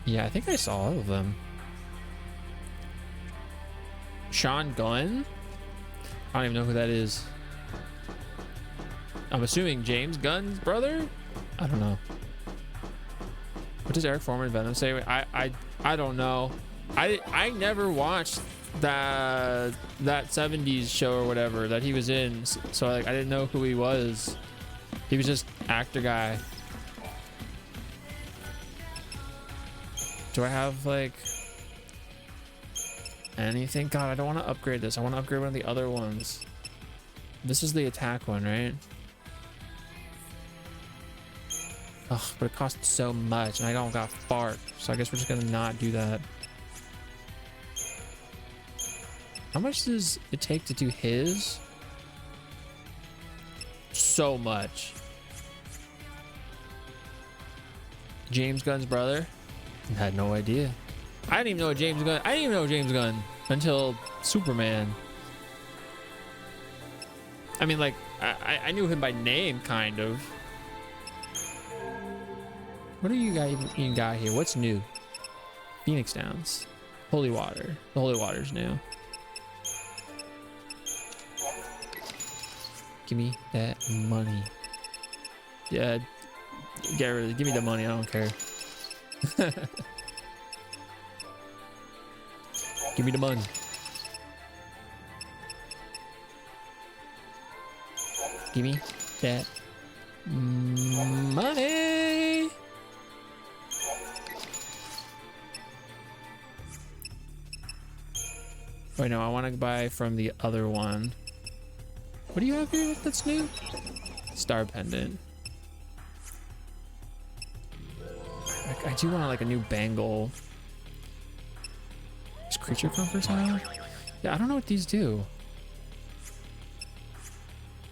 Yeah, I think I saw all of them. Sean Gunn? I don't even know who that is. I'm assuming James Gunn's brother? I don't know. What does Eric Foreman Venom say? I don't know. I never watched that 70s show or whatever that he was in, so like I didn't know who he was. He was just actor guy. Do I have like anything? God, I don't want to upgrade this. I want to upgrade one of the other ones. This is the attack one, right? Ugh, but it costs so much and I don't got fart, so I guess we're just gonna not do that. How much does it take to do his? So much. James Gunn's brother? I had no idea. I didn't even know James Gunn. I didn't even know James Gunn until Superman. I mean, like, I knew him by name, kind of. What do you guys even got here? What's new? Phoenix Downs. Holy Water. The Holy Water's new. Give me that money. Yeah, get rid of it. Give me the money. I don't care. Give me the money. Give me that money. Wait, no, I want to buy from the other one. What do you have here that's new? Star Pendant. I do want like a new bangle. Is Creature Comforts out? Yeah, I don't know what these do.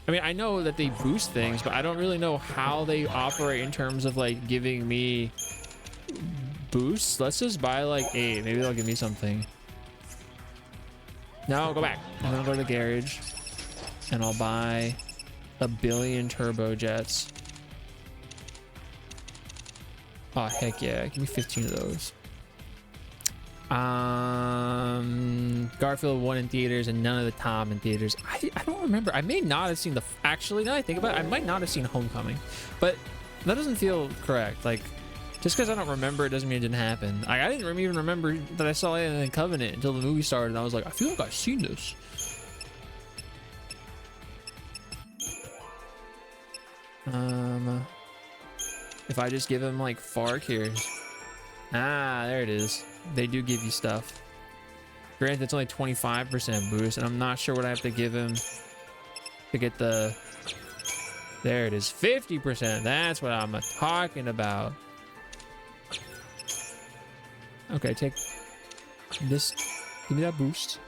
I mean, I know that they boost things, but I don't really know how they operate in terms of like giving me boosts. Let's just buy like 8. Maybe they'll give me something. No, go back. I'm gonna go to the garage and I'll buy a billion turbojets. Oh, heck yeah. Give me 15 of those. Garfield 1 in theaters and none of the Tom in theaters. I don't remember. I may not have seen the... Actually, now I think about it, I might not have seen Homecoming. But that doesn't feel correct. Like, just because I don't remember it doesn't mean it didn't happen. Like, I didn't even remember that I saw Alien and Covenant until the movie started. And I was like, I feel like I've seen this. If I just give him like Fark here. Ah, there it is. They do give you stuff. Granted, it's only 25% boost, and I'm not sure what I have to give him to get the... There it is, 50%. That's what I'm talking about. Okay, take this. Give me that boost.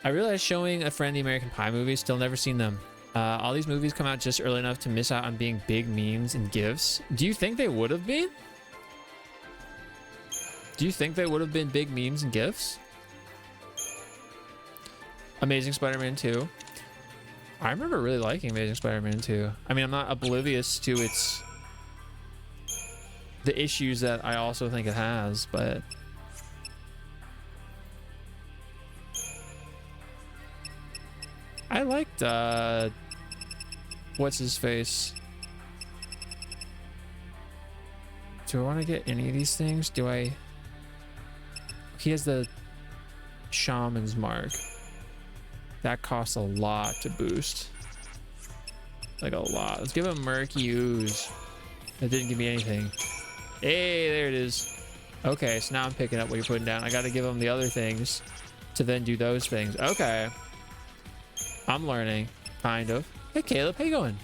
I realized showing a friend the American Pie movies, still never seen them. All these movies come out just early enough to miss out on being big memes and gifs. Do you think they would have been? Do you think they would have been big memes and gifs? Amazing Spider-Man 2. I remember really liking Amazing Spider-Man 2. I mean, I'm not oblivious to the issues that I also think it has, but I liked what's his face? Do I want to get any of these things? Do I? He has the Shaman's Mark. That costs a lot to boost. Like a lot. Let's give him Murky Ooze. That didn't give me anything. Hey, there it is. Okay, so now I'm picking up what you're putting down. I got to give him the other things to then do those things. Okay. I'm learning, kind of. Hey, Caleb, how you going?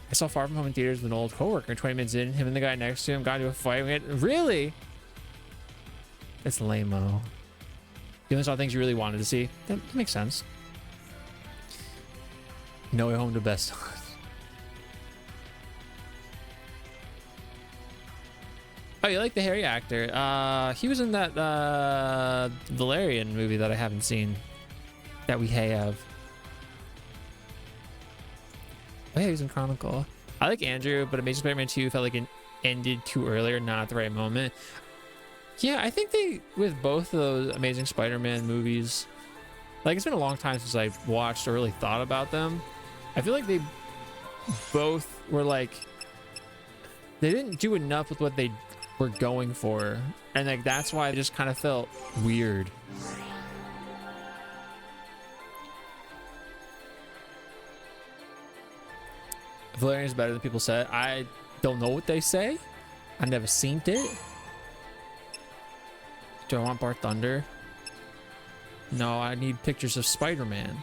I saw Far From Home in theaters with an old coworker. 20 minutes in, him and the guy next to him got into a fight. Really? It's lame-o. You only saw things you really wanted to see. That makes sense. No Way Home to best. Oh, you like the hairy actor? He was in that Valerian movie that I haven't seen. That we have. Oh yeah, he was in Chronicle. I like Andrew, but Amazing Spider-Man 2 felt like it ended too early or not at the right moment. Yeah, I think they, with both of those Amazing Spider-Man movies, like it's been a long time since I watched or really thought about them. I feel like they both were like, they didn't do enough with what they were going for. And like, that's why it just kind of felt weird. Valerian is better than people said. I don't know what they say. I never seen it. Do I want Bar Thunder? No, I need pictures of Spider-Man.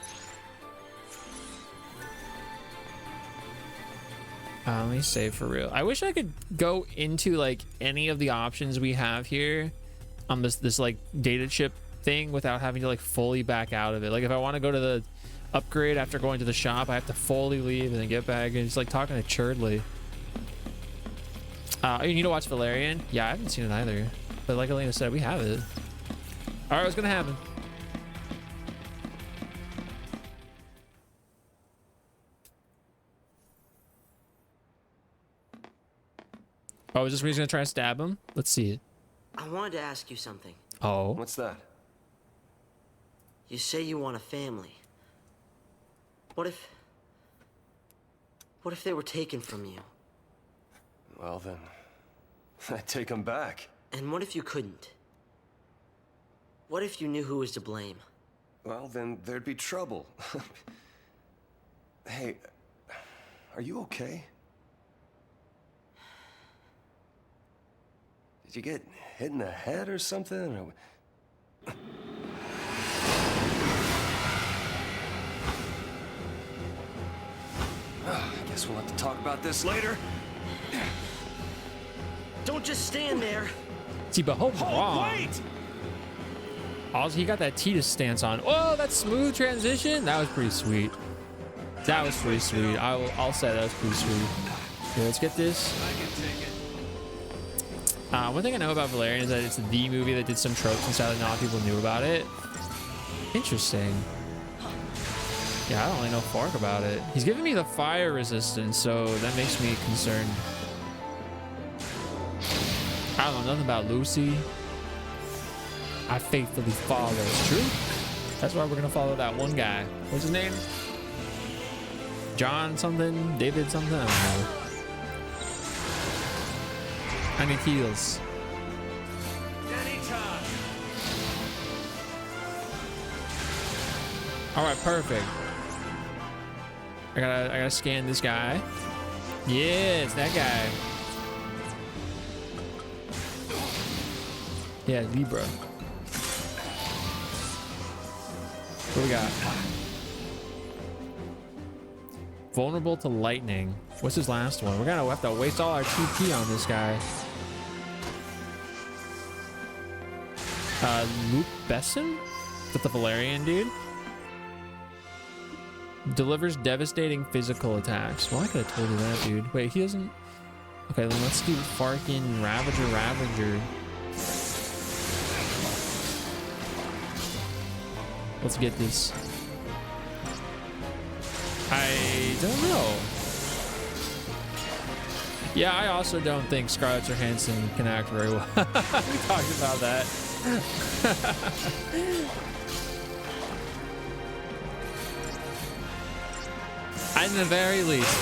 Let me save for real. I wish I could go into like any of the options we have here on this like data chip thing without having to like fully back out of it. Like if I want to go to the upgrade after going to the shop, I have to fully leave and then get back, and it's like talking to Churdley. You need to watch Valerian? Yeah, I haven't seen it either. But like Elena said, we have it. All right, what's gonna happen? Oh, is this when he's gonna try to stab him? Let's see it. I wanted to ask you something. Oh. What's that? You say you want a family. What if they were taken from you? Well then, I'd take them back. And what if you couldn't? What if you knew who was to blame? Well, then there'd be trouble. Hey, are you okay? Did you get hit in the head or something? Or... I guess we'll have to talk about this later. Don't just stand there. See, but hold on. Wait! Also, he got that Titus stance on. Oh, that smooth transition. That was pretty sweet. That was pretty sweet. I'll say that was pretty sweet. Okay, let's get this. One thing I know about Valerian is that it's the movie that did some tropes and stuff that not a lot of people knew about it. Interesting. Yeah, I don't really know fork about it. He's giving me the fire resistance, so that makes me concerned. I don't know nothing about Lucy. I faithfully follow. It's true. That's why we're gonna follow that one guy. What's his name? John something? David something? I don't know. I need heals. All right, perfect. I gotta scan this guy. Yeah, it's that guy. Yeah, Libra. What we got? Vulnerable to lightning. What's his last one? We're gonna have to waste all our TP on this guy. Luke Besson? Is that the Valerian dude? Delivers devastating physical attacks. Well, I could have told you that, dude. Wait, he doesn't... Okay, then let's do Farkin Ravager. Let's get this. I don't know. Yeah, I also don't think Scarlett Johansson can act very well. We talked about that. At the very least,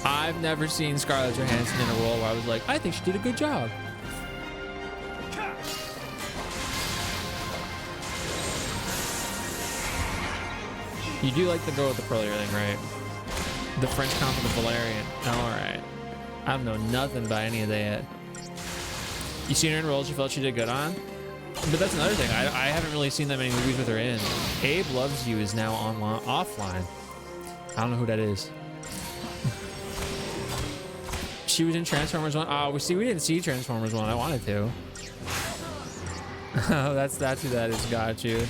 I've never seen Scarlett Johansson in a role where I was like, I think she did a good job. You do like the girl with the pearl earring, right? The French compliment of Valerian. All right. I don't know nothing about any of that. You seen her in roles you felt she did good on? But that's another thing. I haven't really seen that many movies with her in. Abe Loves You is now offline. I don't know who that is. She was in Transformers 1. Oh, we didn't see Transformers 1. I wanted to. Oh, that's who that is. Got you.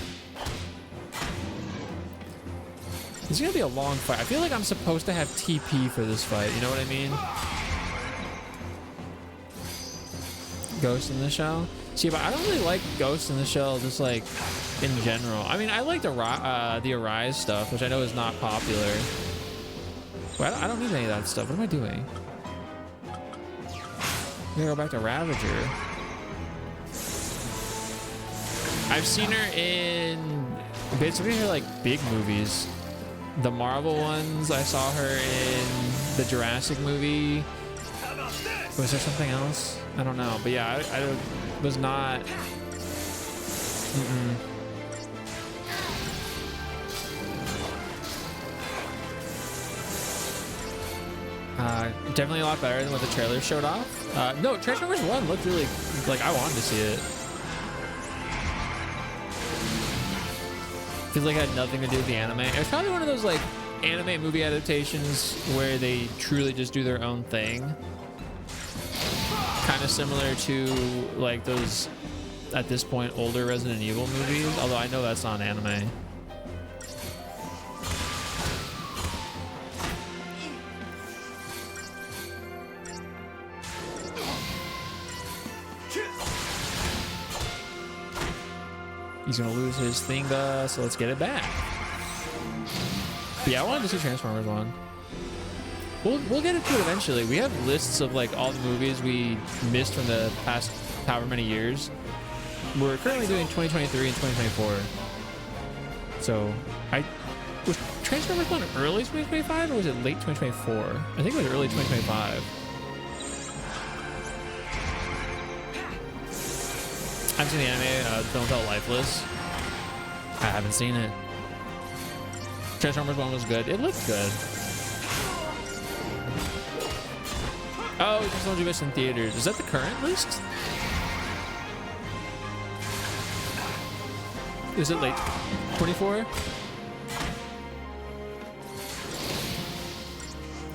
It's gonna be a long fight. I feel like I'm supposed to have TP for this fight. You know what I mean? Ghost in the Shell. See, but I don't really like Ghost in the Shell just like in general. I mean, I like the Arise stuff, which I know is not popular. But I don't need any of that stuff. What am I doing? I'm gonna go back to Ravager. I've seen her in basically her like big movies. The Marvel ones, I saw her in the Jurassic movie. Was there something else? I don't know. But yeah, I was not... Definitely a lot better than what the trailer showed off. No, Transformers 1 looked really... Like, I wanted to see it. Feels like it had nothing to do with the anime. It was probably one of those like anime movie adaptations where they truly just do their own thing. Kind of similar to like those, at this point, older Resident Evil movies. Although I know that's not anime. He's gonna lose his thing, so let's get it back. But yeah, I wanted to see Transformers 1. We'll get into it eventually. We have lists of like all the movies we missed from the past however many years. We're currently doing 2023 and 2024. So was Transformers 1 early 2025 or was it late 2024? I think it was early 2025. I've seen the anime, Don't Tell Lifeless. I haven't seen it. Transformers 1 was good. It looked good. Oh, just told you missed in theaters. Is that the current list? Is it late 24?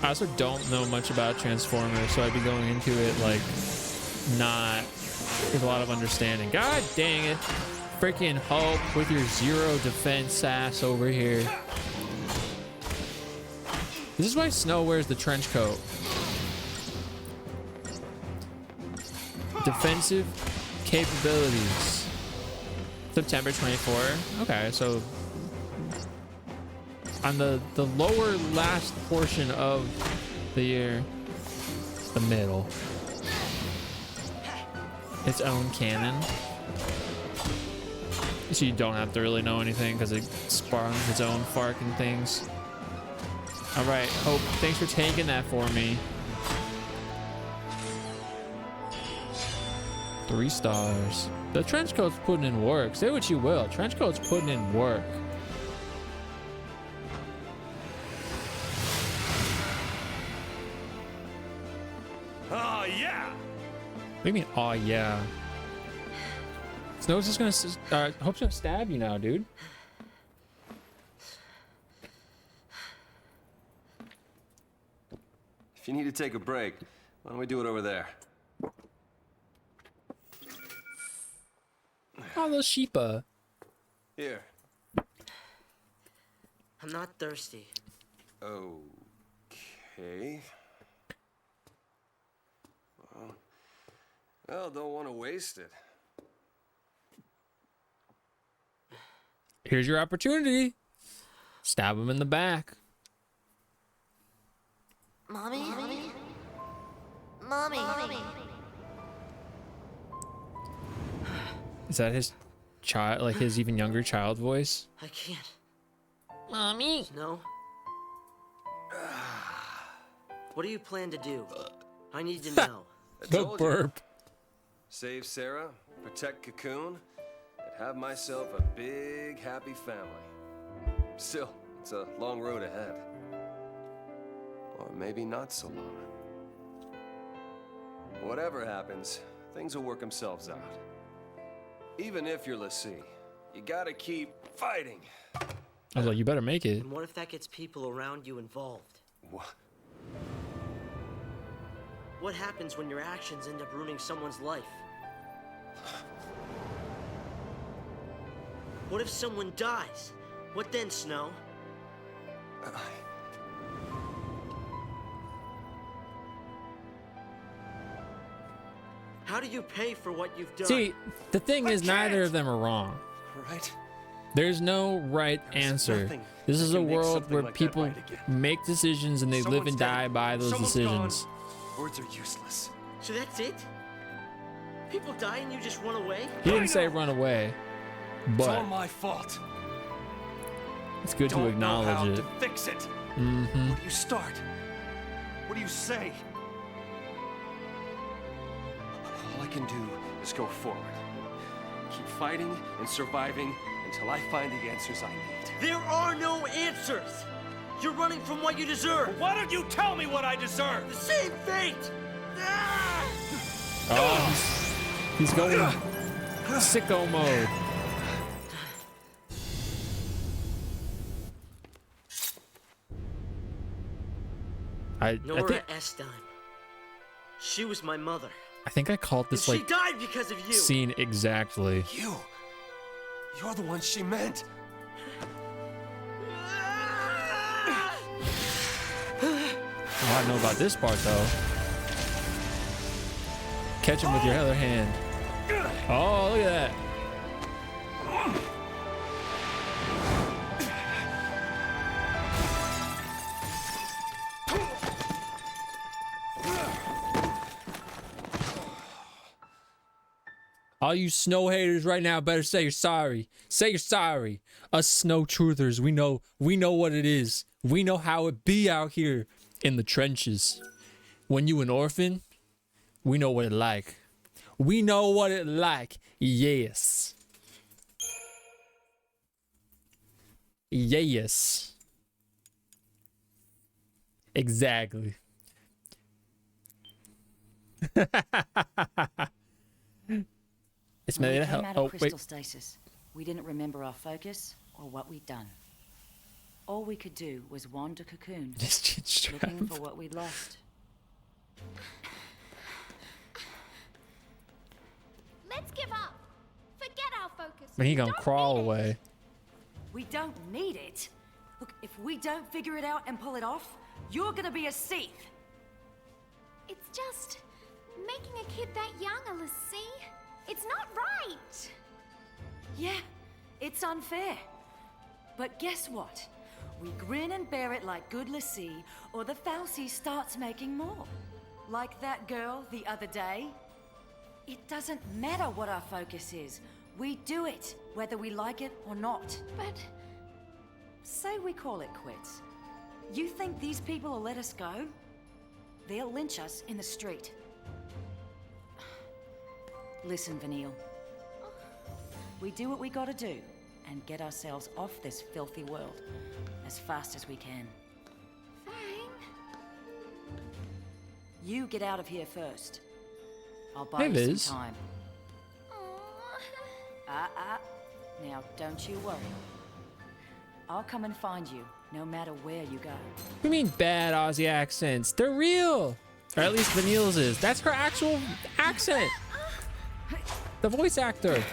I also don't know much about Transformers, so I'd be going into it like not with a lot of understanding. God dang it. Freaking Hulk with your zero defense ass over here. This is why Snow wears the trench coat. Defensive capabilities. September 24. Okay, so on the lower last portion of the year, the middle, its own canon. So you don't have to really know anything because it spawns its own fucking things. All right, Hope, thanks for taking that for me. 3 stars. The trench coat's putting in work. Say what you will. Trench coat's putting in work. Oh, yeah! What do you mean, oh yeah? Snow's just gonna, Hope's gonna stab you now, dude. If you need to take a break, why don't we do it over there? Oh, little sheepa. Here. I'm not thirsty. Okay. Well, don't want to waste it. Here's your opportunity. Stab him in the back. Mommy? Mommy? Is that his child, like his even younger child voice? I can't. Mommy. No. What do you plan to do? I need to know. I The told you. burp. Save Sarah, protect Cocoon, and have myself a big, happy family. Still, it's a long road ahead. Or maybe not so long. Whatever happens, things will work themselves out. Even if you're Lassie, you gotta keep fighting. I was like, you better make it. And what if that gets people around you involved? What? What happens when your actions end up ruining someone's life? What if someone dies? What then, Snow? How do you pay for what you've done? See, the thing is, neither of them are wrong. Right? There's no right answer. nothing This is that a can make world something where like that people right again. make decisions and they live Someone's and dead. die by those Someone's decisions. gone. Words are useless. So that's it? People die and you just run away? He didn't say run away, It's all but my fault. it's good to Don't know how acknowledge it. to fix it. Mm-hmm. Where do you start? What do you say? All I can do is go forward. Keep fighting and surviving until I find the answers I need. There are no answers! You're running from what you deserve! Why don't you tell me what I deserve? The same fate! Ah! Oh, he's going sicko mode. I Nora Estine. She was my mother. think I called And this she like died because of you! scene exactly. You're the one she meant. Oh, I don't know about this part though. Catch him with your other hand. Oh, look at that. All you snow haters right now better say you're sorry. Say you're sorry. Us snow truthers, we know what it is. We know how it be out here in the trenches. When you an orphan, we know what it like. We know what it like. Yes. Yes. Exactly. It's When made we of hell. came out Oh, of wait. crystal stasis, we didn't remember our focus or what we'd done. All we could do was wander Cocoon, This shit's looking trapped. for what we'd lost. Let's give up. Forget our focus. But he We gonna don't crawl need it. away. We don't need it. Look, if we don't figure it out and pull it off, You're gonna be a Seath. It's just making a kid that young, Alyssa. It's not right. Yeah, it's unfair. But guess what? We grin and bear it like good lassie, or the Falsey starts making more. Like that girl the other day. It doesn't matter what our focus is. We do it, whether we like it or not. But Say we call it quits. You think these people will let us go? They'll lynch us in the street. Listen, Vanille. We do what we gotta do, and get ourselves off this filthy world as fast as we can. fine. You get out of here first. I'll buy Hey, you Viz. some time. Aw. Now, don't you worry. I'll come and find you, no matter where you go. What do you mean bad Aussie accents? They're real. Or at least Vanille's is. That's her actual accent. The voice actor.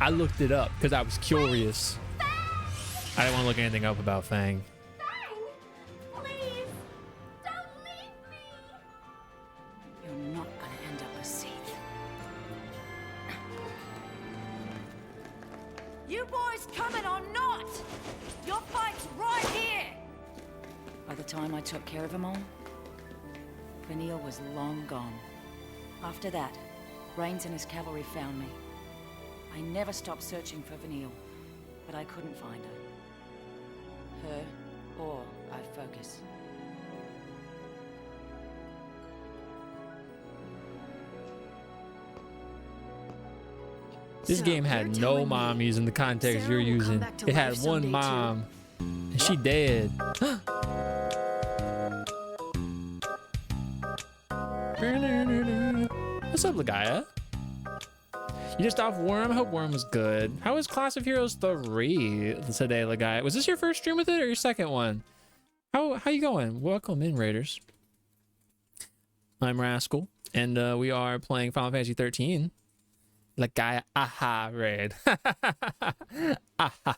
I looked it up because I was curious. I didn't want to look anything up about Fang. Fang, please, don't leave me. You're not gonna end up a Seath. You boys coming or not? Your fight's right here! By the time I took care of them all, Vanille was long gone. After that, Rains and his cavalry found me. I never stopped searching for Vanille, but I couldn't find her. Her or our focus. This So, game had you're no telling me mommies in the context Sarah you're will come using. back to It had life one someday, too? mom. And she dead. What's up, Lagaya? You just off Worm? I hope Worm was good. How was Class of Heroes 3 today, Lagaya? Was this your first stream with it or your second one? How you going? Welcome in, Raiders. I'm Rascal, and we are playing Final Fantasy 13. Lagaya aha raid. Aha.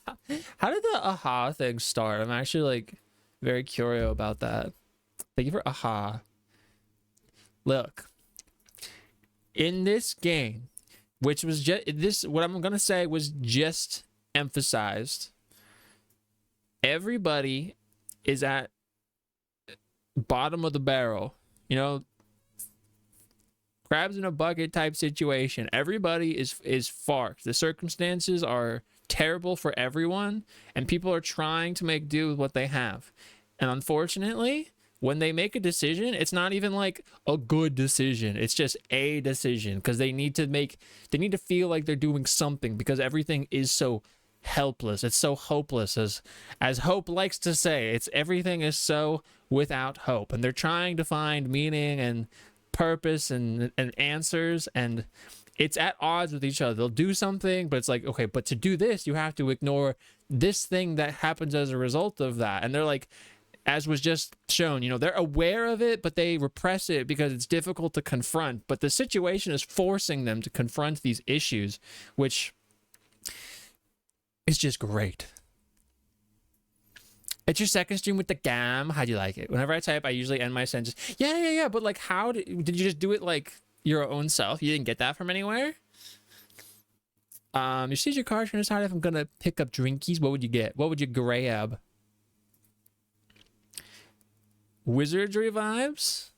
How did the aha thing start? I'm actually like very curious about that. Thank you for aha. Look, in this game, which was just this, what I'm gonna say was just emphasized. Everybody is at bottom of the barrel, you know, crabs in a bucket type situation. Everybody is farked. The circumstances are terrible for everyone, and people are trying to make do with what they have. And unfortunately, when they make a decision, it's not even like a good decision. It's just a decision because they need to feel like they're doing something because everything is so helpless. It's so hopeless, as Hope likes to say. Everything is so without hope, and they're trying to find meaning and purpose and answers, and it's at odds with each other. They'll do something, but it's like, okay, but to do this, you have to ignore this thing that happens as a result of that. And they're like, as was just shown, you know, they're aware of it, but they repress it because it's difficult to confront. But the situation is forcing them to confront these issues, which is just great. It's your second stream with the GAM. How do you like it? Whenever I type, I usually end my sentence. Yeah. But like, how did you just do it like your own self? You didn't get that from anywhere? You see your card trying to decide if I'm gonna pick up drinkies. What would you get? What would you grab? Wizardry vibes?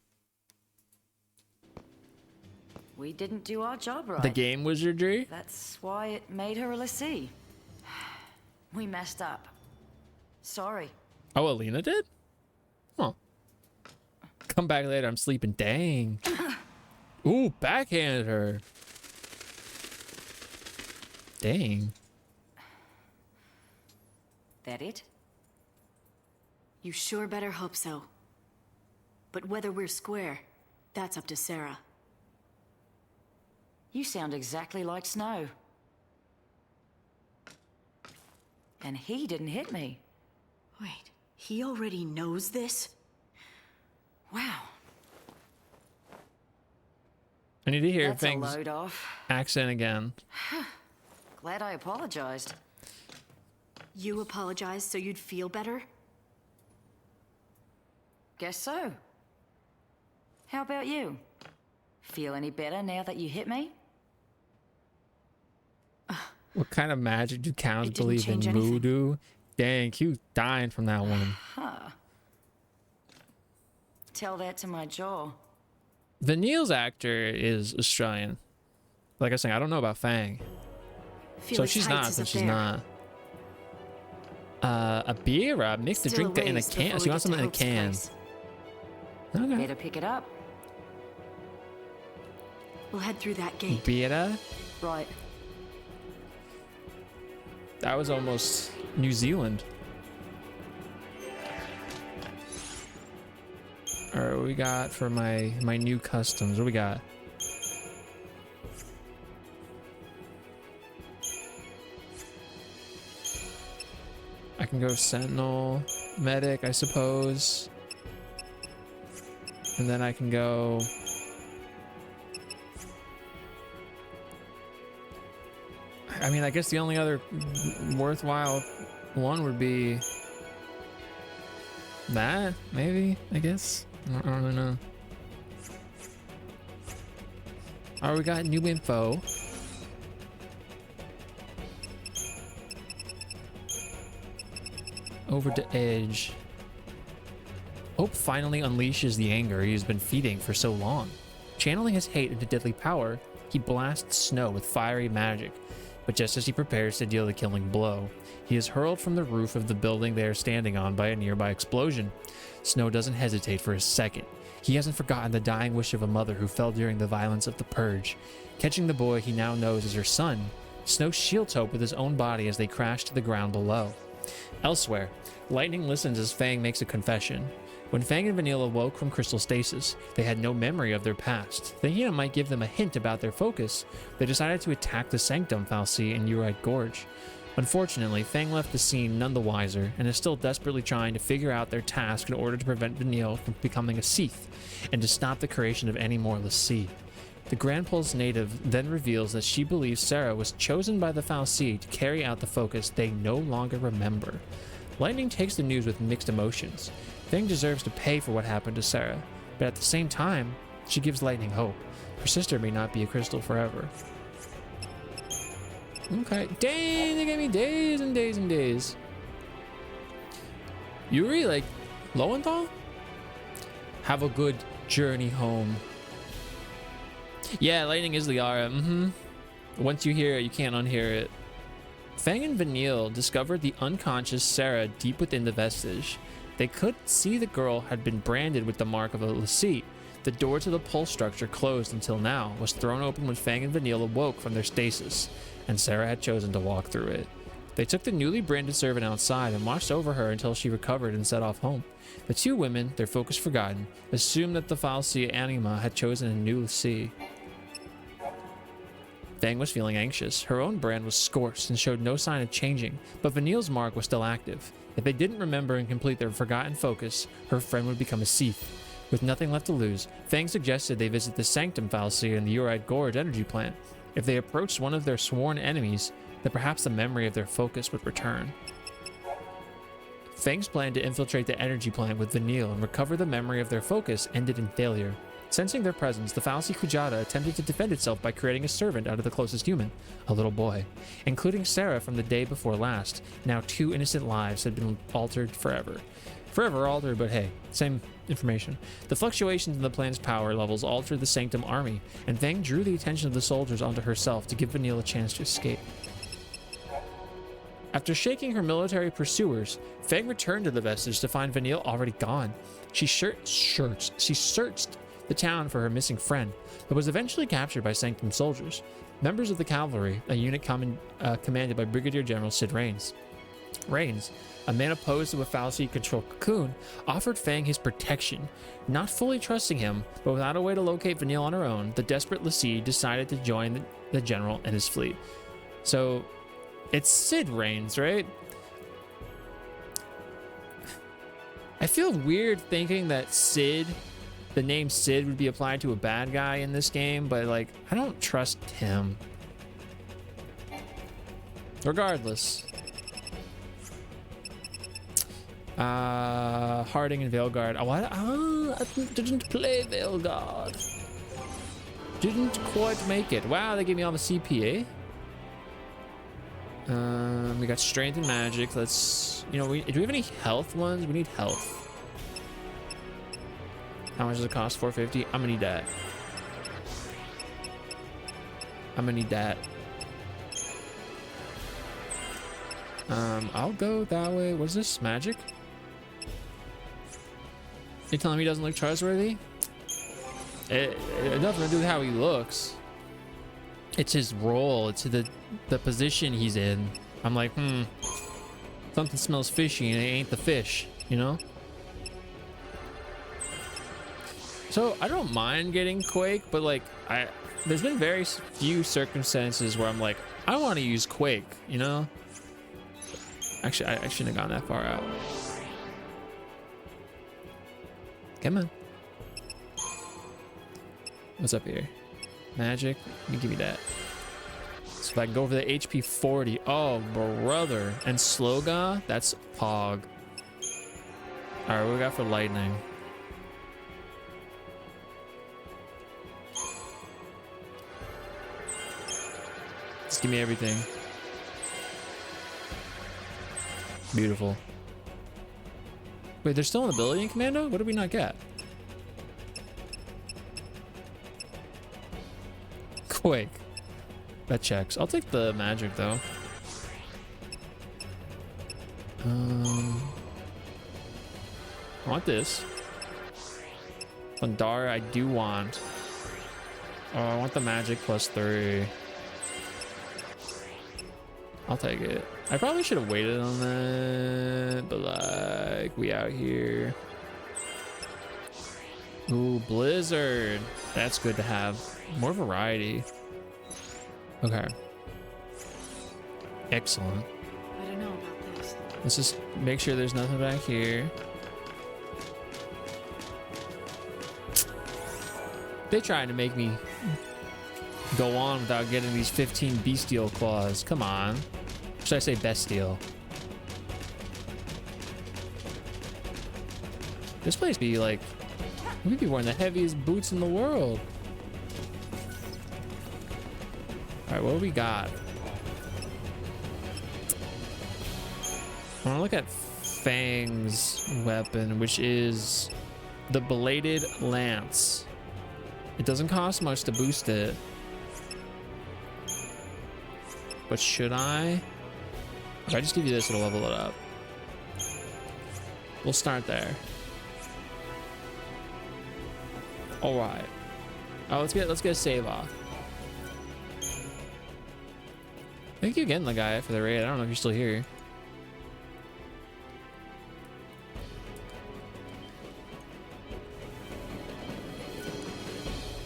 We didn't do our job right. The game wizardry? That's why it made her a lessee. We messed up. Sorry. Oh, Alina did? Huh. Come back later, I'm sleeping. Dang. Ooh, backhanded her. Dang. That it? You sure better hope so. But whether we're square, that's up to Sarah. You sound exactly like Snow. And he didn't hit me. Wait, he already knows this? Wow. I need to hear That's a Fang's load off. accent again. Glad I apologized. You apologized so you'd feel better? Guess so. How about you? Feel any better now that you hit me? What kind of magic do cows It didn't believe in? change anything. Voodoo? Dang, Q dying from that one. Tell that to my jaw. Vanille's actor is Australian. Like I was saying, I don't know about Fang. Feel So as she's tight not, as then up she's there. not. A beer, mix the Still drink in a ways can. before So we you want get to something in a Hope's can. place. Okay. Better pick it up. We'll head through that gate. Beer? Right. That was almost New Zealand. Alright, what we got for my new customs? What we got? I can go Sentinel, Medic, I suppose. And then I can go... I mean, I guess the only other worthwhile one would be that, maybe, I guess. I don't really know. All right, we got new info. Over to Edge. Hope finally unleashes the anger he has been feeding for so long. Channeling his hate into deadly power, he blasts Snow with fiery magic. But just as he prepares to deal the killing blow, he is hurled from the roof of the building they are standing on by a nearby explosion. Snow doesn't hesitate for a second. He hasn't forgotten the dying wish of a mother who fell during the violence of the Purge. Catching the boy he now knows as her son, Snow shields Hope with his own body as they crash to the ground below. Elsewhere, Lightning listens as Fang makes a confession. When Fang and Vanille awoke from crystal stasis, they had no memory of their past. Thinking it might give them a hint about their focus, they decided to attack the Sanctum Fal'Cie in Urite Gorge. Unfortunately, Fang left the scene none the wiser, and is still desperately trying to figure out their task in order to prevent Vanille from becoming a Seath, and to stop the creation of any more l'Cie. The Grand Pulse native then reveals that she believes Sarah was chosen by the Fal'Cie to carry out the focus they no longer remember. Lightning takes the news with mixed emotions. Fang deserves to pay for what happened to Sarah, but at the same time, she gives Lightning hope. Her sister may not be a crystal forever. Okay, dang, they gave me days and days and days. Yuri, like, Lowenthal? Have a good journey home. Yeah, Lightning is Liara, Once you hear it, you can't unhear it. Fang and Vanille discovered the unconscious Sarah deep within the vestige. They could see the girl had been branded with the mark of a l'Cie. The door to the pulse structure, closed until now, was thrown open when Fang and Vanille awoke from their stasis, and Sarah had chosen to walk through it. They took the newly branded servant outside and watched over her until she recovered and set off home. The two women, their focus forgotten, assumed that the Fal'Cie anima had chosen a new l'Cie. Fang was feeling anxious. Her own brand was scorched and showed no sign of changing, but Vanille's mark was still active. If they didn't remember and complete their forgotten focus, her friend would become a Seath. With nothing left to lose, Fang suggested they visit the Sanctum Fal'Cie in the Urite Gorge energy plant. If they approached one of their sworn enemies, then perhaps the memory of their focus would return. Fang's plan to infiltrate the energy plant with Vanille and recover the memory of their focus ended in failure. Sensing their presence, the Fal'Cie Kujata attempted to defend itself by creating a servant out of the closest human, a little boy. Including Sarah from the day before last, now 2 innocent lives had been altered forever. Forever altered, but hey, same information. The fluctuations in the planet's power levels altered the Sanctum army, and Fang drew the attention of the soldiers onto herself to give Vanille a chance to escape. After shaking her military pursuers, Fang returned to the vestige to find Vanille already gone. She searched the town for her missing friend, but was eventually captured by Sanctum soldiers, members of the cavalry, a unit commanded by Brigadier General Sid Raines. Raines, a man opposed to a Fal'Cie-controlled cocoon, offered Fang his protection. Not fully trusting him, but without a way to locate Vanille on her own, the desperate l'Cie decided to join the general and his fleet. So, it's Sid Raines, right? I feel weird thinking that the name Sid would be applied to a bad guy in this game, but like, I don't trust him. Regardless. Harding and Veilguard. Oh, I didn't play Veilguard. Didn't quite make it. Wow, they gave me all the CPA. We got strength and magic. Let's, you know, do we have any health ones? We need health. How much does it cost? 450. I'm gonna need that. I'm gonna need that. I'll go that way. What's this? Magic? You telling me he doesn't look trustworthy? It nothing to do with how he looks. It's his role. It's the position he's in. I'm like, something smells fishy and it ain't the fish, you know? So I don't mind getting Quake, but like there's been very few circumstances where I'm like, I want to use Quake, you know? Actually, I shouldn't have gone that far out. Come on. What's up here? Magic. Let me give you that. So if I can go over the HP 40. Oh, brother. And Sloga? That's Pog. Alright, what we got for lightning? Just give me everything. Beautiful. Wait, there's still an ability in Commando? What did we not get? Quake. That checks. I'll take the magic though. I want this. Thundara I do want. Oh, I want the magic +3. I'll take it. I probably should have waited on that, but like, we out here. Ooh, Blizzard. That's good to have. More variety. Okay. Excellent. I don't know about this. Let's just make sure there's nothing back here. They trying to make me go on without getting these 15 bestial claws. Come on. Or should I say bestial? This place be like, we'd be wearing the heaviest boots in the world. All right, what do we got? I want to look at Fang's weapon, which is the Bladed Lance. It doesn't cost much to boost it. But should I? If I just give you this, it'll level it up. We'll start there. All right. Oh, let's get a save off. Thank you again, the guy, for the raid. I don't know if you're still here.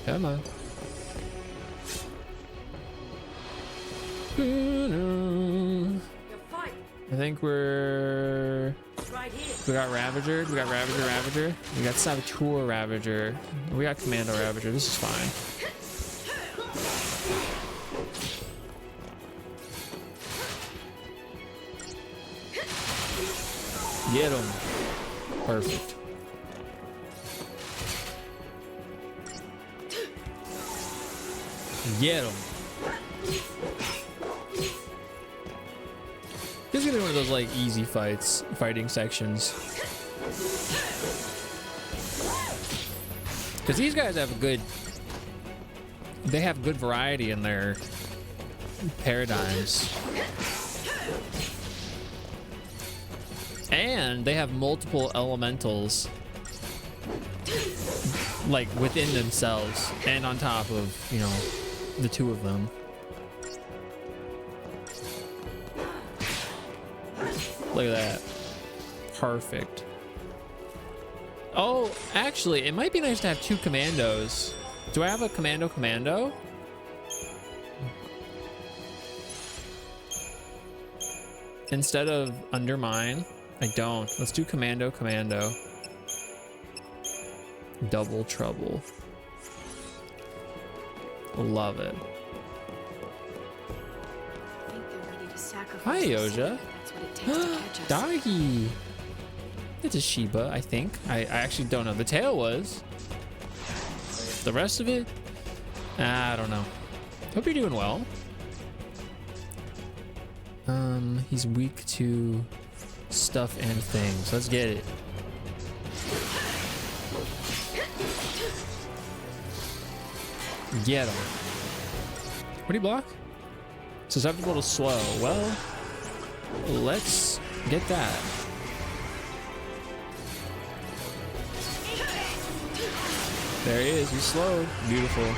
Come on. I think we're... We got Ravager. We got Ravager. We got Saboteur Ravager. We got Commando Ravager. This is fine. Get him. Perfect. Get him. This is gonna be one of those like easy fighting sections. Because these guys have they have good variety in their paradigms. And they have multiple elementals like within themselves and on top of, you know, the two of them. Look at that. Perfect. Oh, actually, it might be nice to have two commandos. Do I have a commando? Instead of undermine, I don't. Let's do commando. Double trouble. Love it. I think they're ready to sacrifice Hi, the Yoja. city. That's what it takes to catch us. Doggy. It's a Shiba, I think. I actually don't know. The tail was. The rest of it, I don't know. Hope you're doing well. He's weak to stuff and things. Let's get it. Get him. What do you block? Susceptible to slow. Well, let's get that. There he is. He's slowed. Beautiful.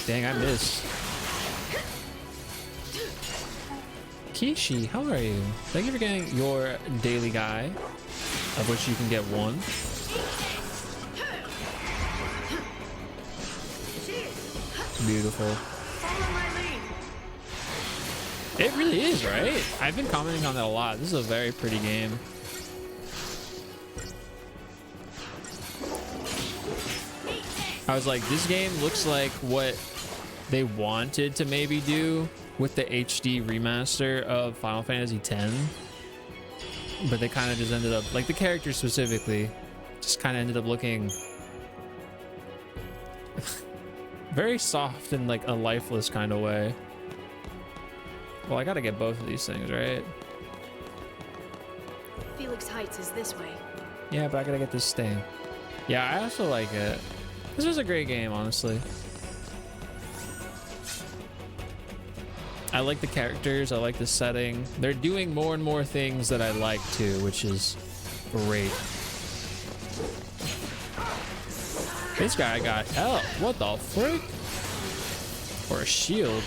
Dang, I missed. Kishi, how are you? Thank you for getting your daily guy, of which you can get one. Beautiful. It really is, right? I've been commenting on that a lot. This is a very pretty game. I was like, this game looks like what they wanted to maybe do with the HD remaster of Final Fantasy X, but they kind of just ended up, like the characters specifically, just kind of ended up looking very soft in like a lifeless kind of way. Well, I gotta get both of these things, right? Felix Heights is this way. Yeah, but I gotta get this thing. Yeah, I also like it. This was a great game, honestly. I like the characters. I like the setting. They're doing more and more things that I like too, which is great. This guy got help. What the frick? Or a shield.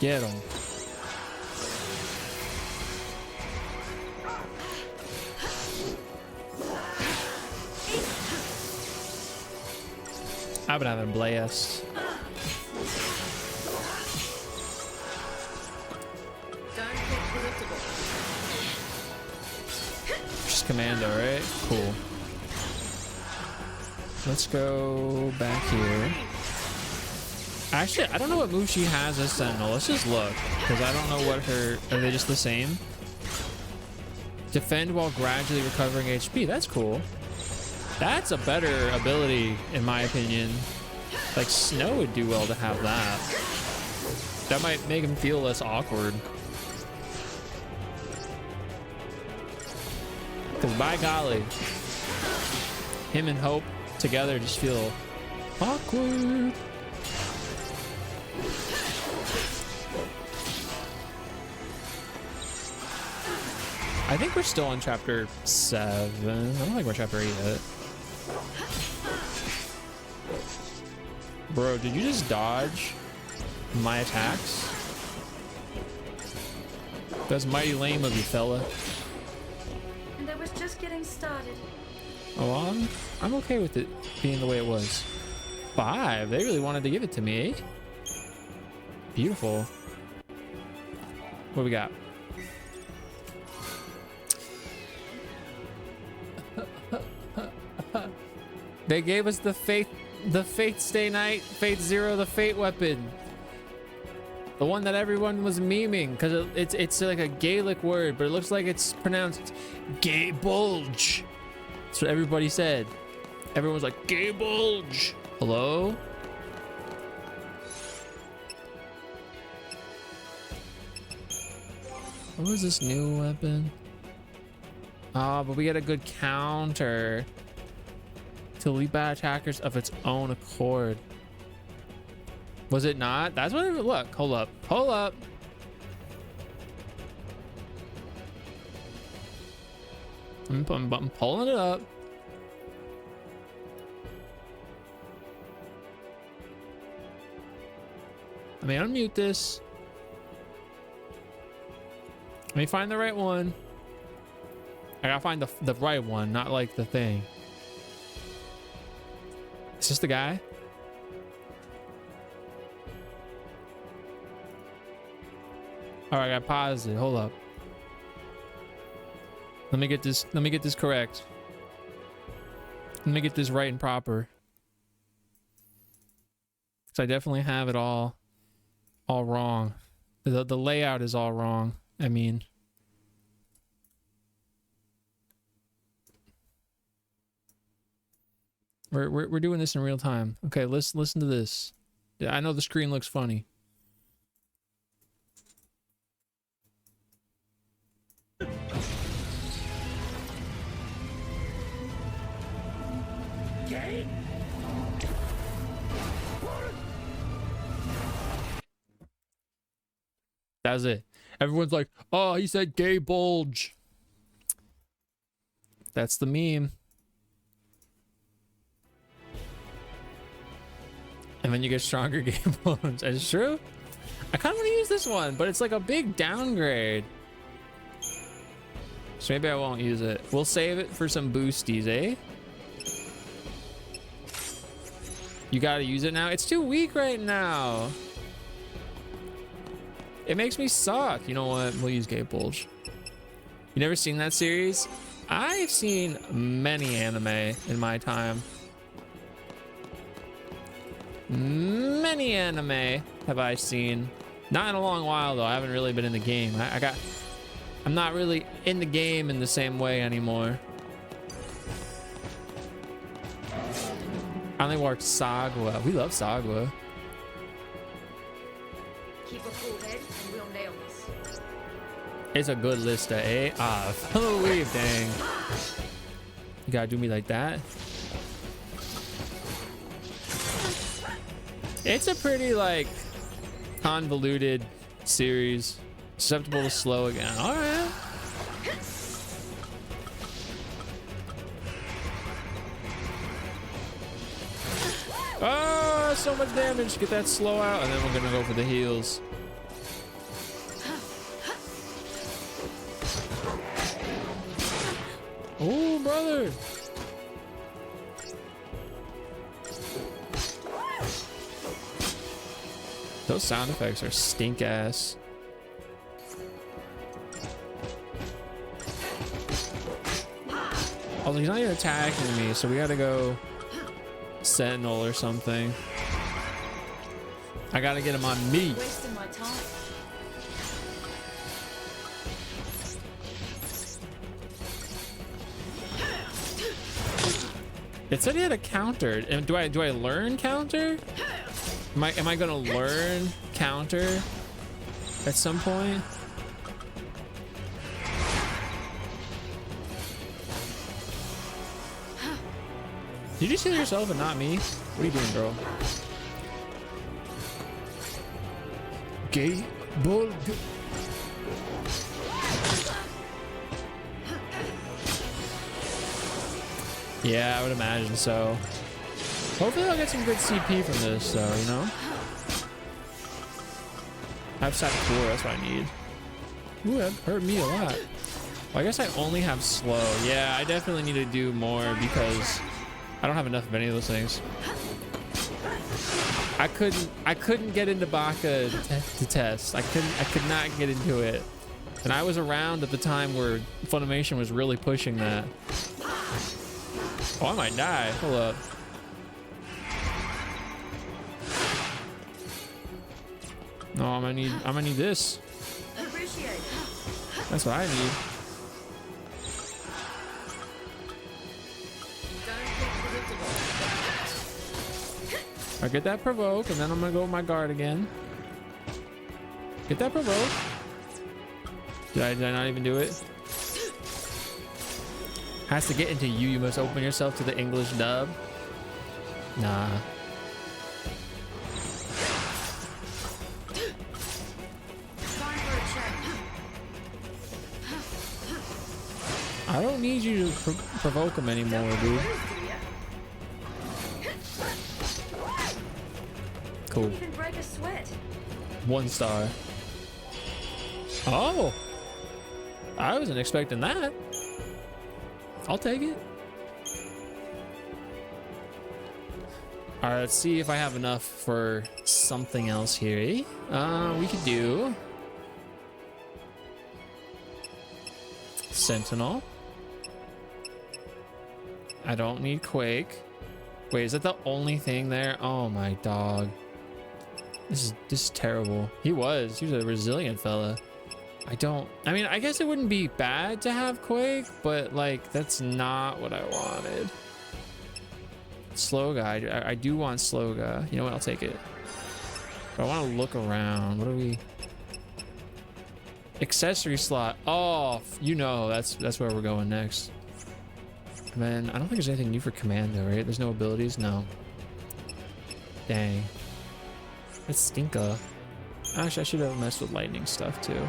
Get him. I've been having a blast. Just commando, right? Cool. Let's go back here. Actually, I don't know what move she has as Sentinel. Let's just look, because I don't know what her... Are they just the same? Defend while gradually recovering HP. That's cool. That's a better ability, in my opinion. Like, Snow would do well to have that. That might make him feel less awkward. Because by golly, him and Hope together just feel awkward. I think we're still on chapter 7. I don't think we're chapter 8 yet. Bro, did you just dodge my attacks? That's mighty lame of you, fella. And I was just getting started. Oh, I'm okay with it being the way it was. 5. They really wanted to give it to me, eh? Beautiful. What we got? They gave us the Fate Stay Night, Fate Zero, the Fate weapon. The one that everyone was memeing, because it's like a Gaelic word, but it looks like it's pronounced Gay Bulge. That's what everybody said. Everyone was like, Gay Bulge. Hello? What was this new weapon? Oh, but we get a good counter to leap at attackers of its own accord. Was it not? That's what it look. Hold up. Hold up. I'm pulling it up. Let me unmute this. Let me find the right one. I gotta find the right one, not like the thing. Is this the guy? All right, I gotta pause it. Hold up. Let me get this correct. Let me get this right and proper. So I definitely have it all wrong. The layout is all wrong. I mean, we're doing this in real time. Okay, listen to this. Yeah, I know the screen looks funny. That's it. Everyone's like, oh, he said gay bulge. That's the meme. And then you get stronger gay bones. It's true. I kind of want to use this one, but it's like a big downgrade. So maybe I won't use it. We'll save it for some boosties, eh? You gotta use it now? It's too weak right now. It makes me suck. You know what? We'll use Gay Bulge. You never seen that series? I've seen many anime in my time. Many anime have I seen. Not in a long while though. I haven't really been in the game. I'm not really in the game in the same way anymore. I only watched Sagwa. We love Sagwa. Keep a cool head and we'll nail this. It's a good list, eh? Ah, fellow weave, dang. You gotta do me like that. It's a pretty, like, convoluted series. Susceptible to slow again. All right. Oh, so much damage. Get that slow out, and then we're gonna go for the heals. Oh, brother. Those sound effects are stink ass. Also, he's not even attacking me, so we gotta go Sentinel or something. I gotta get him on me. Wasting my time. It said he had a counter. And do I learn counter? Am I gonna learn counter at some point? Did you just heal yourself and not me? What are you doing, bro? Gay bull. Yeah, I would imagine so. Hopefully I'll get some good CP from this, though, you know? I have Sakura, that's what I need. Ooh, that hurt me a lot. Well, I guess I only have slow. Yeah, I definitely need to do more because I don't have enough of any of those things. I couldn't get into Baka to test. I could not get into it. And I was around at the time where Funimation was really pushing that. Oh, I might die. Hold up. No, I'm gonna need this. That's what I need. I get that provoke, and then I'm gonna go with my guard again. Get that provoke. Did I not even do it? Has to get into you. You must open yourself to the English dub. Nah. I don't need you to provoke him anymore, dude. Cool. 1 star. Oh, I wasn't expecting that. I'll take it. All right, let's see if I have enough for something else here. We could do Sentinel. I don't need Quake. Wait, is that the only thing there? Oh my dog. This is terrible. He was a resilient fella. I mean, I guess it wouldn't be bad to have Quake, but like, that's not what I wanted. Slow guy. I do want slow guy. You know what? I'll take it. But I want to look around. What do we... Accessory slot. Oh, you know, that's where we're going next. And then, I don't think there's anything new for Commando, right? There's no abilities? No. Dang. That's stinker. Actually, I should have messed with lightning stuff, too.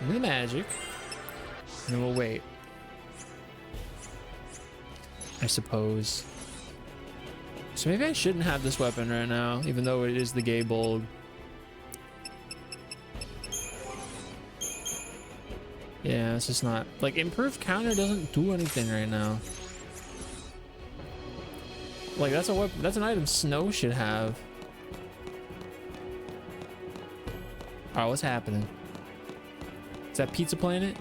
The magic, and then we'll wait. I suppose. So maybe I shouldn't have this weapon right now, even though it is the gay bold. Yeah, it's just not like improved counter doesn't do anything right now. Like that's an item Snow should have. Oh, what's happening? Is that Pizza Planet?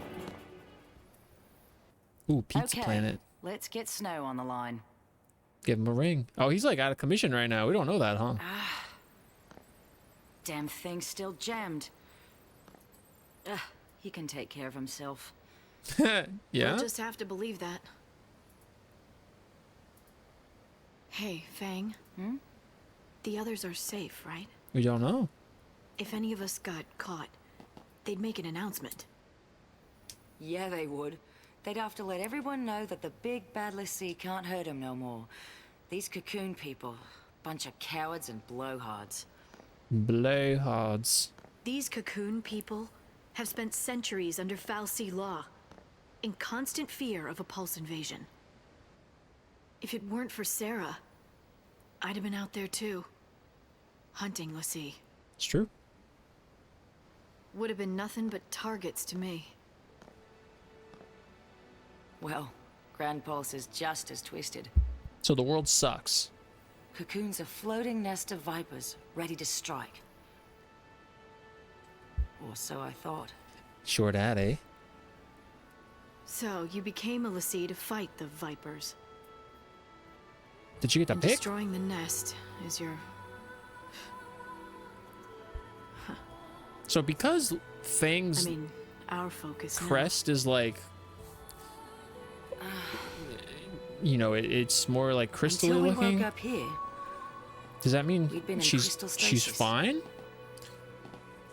Ooh, Pizza Planet. Let's get Snow on the line. Give him a ring. Oh, he's like out of commission right now. We don't know that, huh? Damn thing's still jammed. He can take care of himself. Yeah? We'll just have to believe that. Hey, Fang. Hmm? The others are safe, right? We don't know. If any of us got caught, they'd make an announcement. Yeah, they would. They'd have to let everyone know that the big bad Lassie can't hurt him no more. These Cocoon people, bunch of cowards and blowhards. Blowhards. These Cocoon people have spent centuries under Fal'Cie law, in constant fear of a Pulse invasion. If it weren't for Sarah, I'd have been out there too, hunting Lassie. It's true. Would have been nothing but targets to me. Well, Grand Pulse is just as twisted. So the world sucks. Cocoon's a floating nest of vipers, ready to strike. Or so I thought. Short ad, eh? So, you became a Lassie to fight the Vipers. Did you get to And pick? destroying the nest is your... So because Fang's our focus crest is like... You know, it's more like crystal Until we looking. woke up here, Does that mean we've been in she's crystal stasis. fine?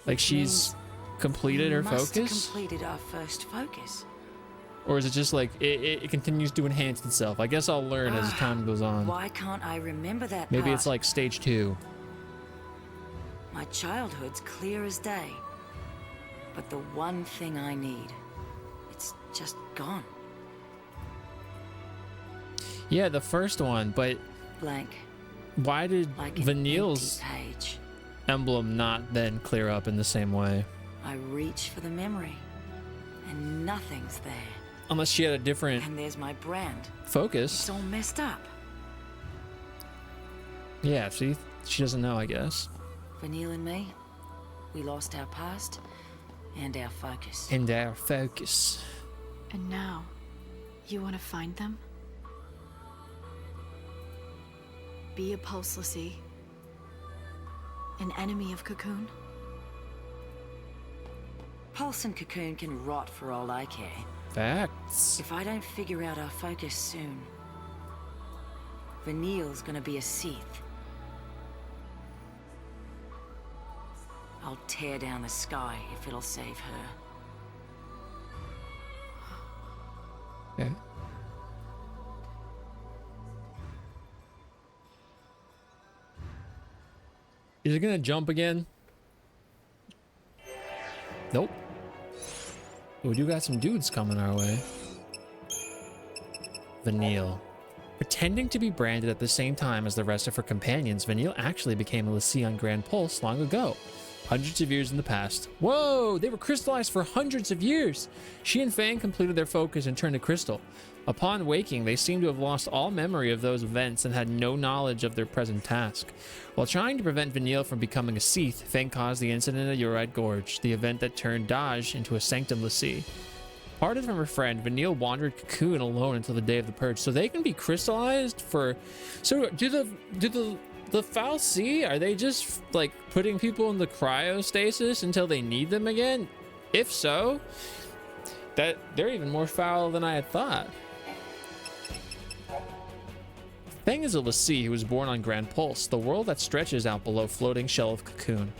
Like she's completed her must have focus? completed our first focus. Or is it just like it continues to enhance itself? I guess I'll learn as time goes on. Why can't I remember that Maybe part? it's like stage 2. My childhood's clear as day. But the one thing I need, it's just gone. Yeah, the first one, but Blank. why did Like an Vanille's empty page. emblem not then clear up in the same way? I reach for the memory, and nothing's there. Unless she had a different And there's my brand. focus. It's all messed up. Yeah, see? She doesn't know, I guess. Vanille and me, we lost our past and our focus. And our focus. And now, you want to find them? Be a Pulse Lassie? An enemy of Cocoon? Pulse and Cocoon can rot for all I care. Facts. If I don't figure out our focus soon, Vanille's gonna be a Seath. I'll tear down the sky if it'll save her. Yeah. Is it gonna jump again? Nope. We do got some dudes coming our way. Vanille. Pretending to be branded at the same time as the rest of her companions, Vanille actually became a Lassie on Grand Pulse long ago. Hundreds of years in the past. Whoa! They were crystallized for hundreds of years! She and Fang completed their focus and turned to crystal. Upon waking, they seem to have lost all memory of those events and had no knowledge of their present task. While trying to prevent Vanille from becoming a Seath, Fang caused the incident at Uride Gorge, the event that turned Daj into a Sanctum Lassie. Parted from her friend, Vanille wandered Cocoon alone until the day of the purge, so they can be crystallized for... So do the Foul Sea, are they just like putting people in the cryostasis until they need them again? If so, that they're even more foul than I had thought. Fang is a Lassie who was born on Grand Pulse, the world that stretches out below floating shell of Cocoon.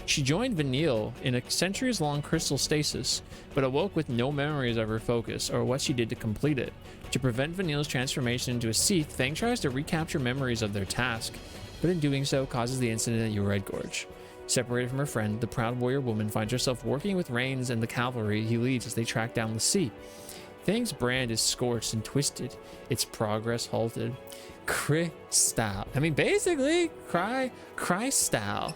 She joined Vanille in a centuries-long crystal stasis, but awoke with no memories of her focus or what she did to complete it. To prevent Vanille's transformation into a Seath, Fang tries to recapture memories of their task, but in doing so causes the incident at Uride Gorge. Separated from her friend, the proud warrior woman finds herself working with Rains and the cavalry he leads as they track down Lassie. Fang's brand is scorched and twisted, its progress halted. Crystal. I mean, basically, cry style.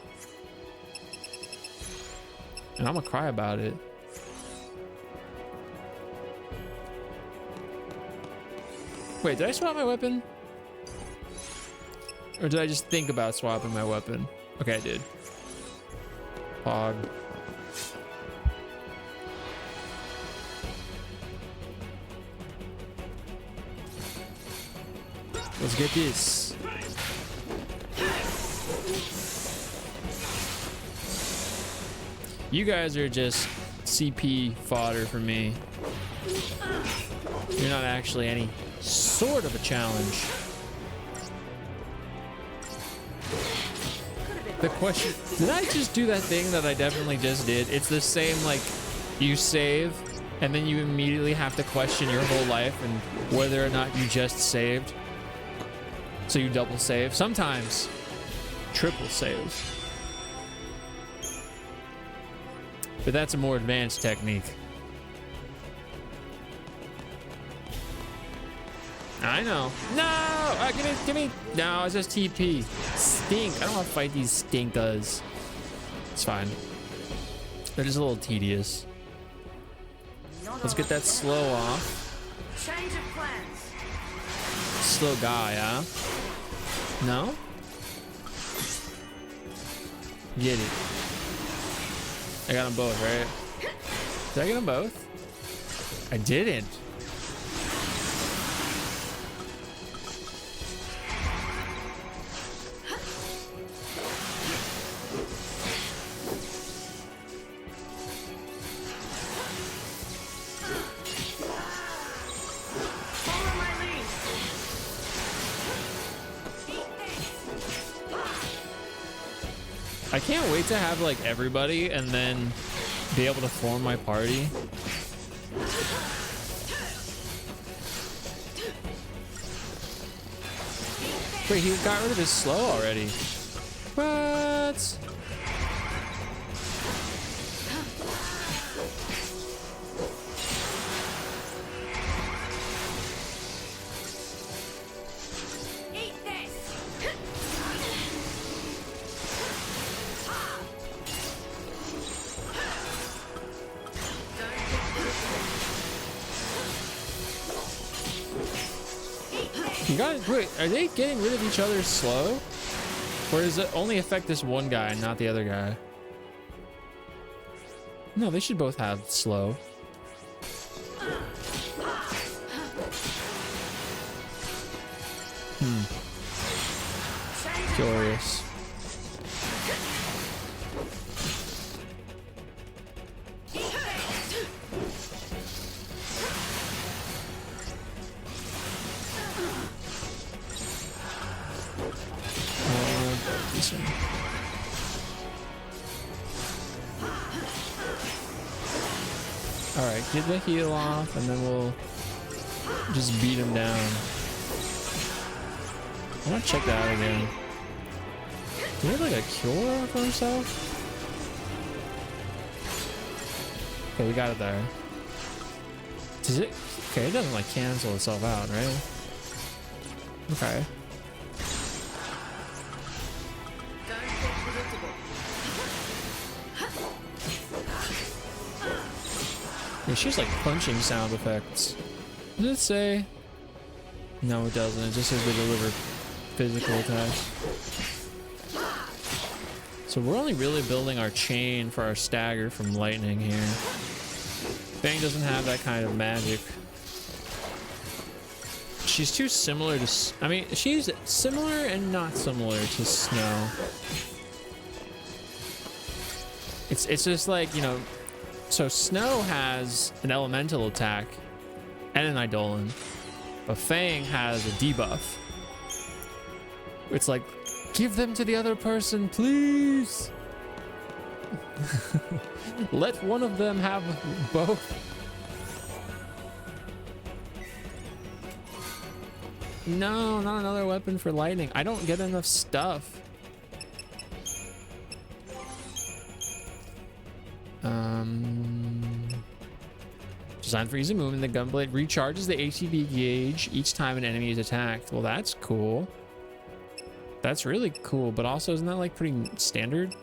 And I'm gonna cry about it. Wait, did I swap my weapon? Or did I just think about swapping my weapon? Okay, I did. Pog. Let's get this. You guys are just CP fodder for me. You're not actually any sort of a challenge. The question, did I just do that thing that I definitely just did? It's the same, like, you save and then you immediately have to question your whole life and whether or not you just saved. So you double save, sometimes triple save. But that's a more advanced technique. I know. No! Give me. No, it's just TP. Stink. I don't want to fight these stinkas. It's fine. They're just a little tedious. Let's get that slow off. Change of plans. Slow guy, huh? No? Get it. I got them both, right? Did I get them both? I didn't. I can't wait to have like everybody and then be able to form my party. Wait, he got rid of his slow already. What? Wait, are they getting rid of each other's slow? Or does it only affect this one guy and not the other guy? No, they should both have slow. Curious. Alright, get the heal off and then we'll just beat him down. I want to check that out again. Do he have like a cure for himself? Okay, we got it there. Does it? Okay, it doesn't like cancel itself out, right? Okay. Yeah, she's like punching sound effects. Does it say? No, it doesn't. It just says they deliver physical attacks. So we're only really building our chain for our stagger from lightning here. Fang doesn't have that kind of magic. She's too similar to... I mean, she's similar and not similar to Snow. It's just like, you know... So Snow has an elemental attack and an Eidolon. But Fang has a debuff. It's like, give them to the other person, please. Let one of them have both. No, not another weapon for lightning. I don't get enough stuff. Designed for easy movement, the gunblade recharges the ATB gauge each time an enemy is attacked. Well, that's cool. That's really cool, but also isn't that like pretty standard?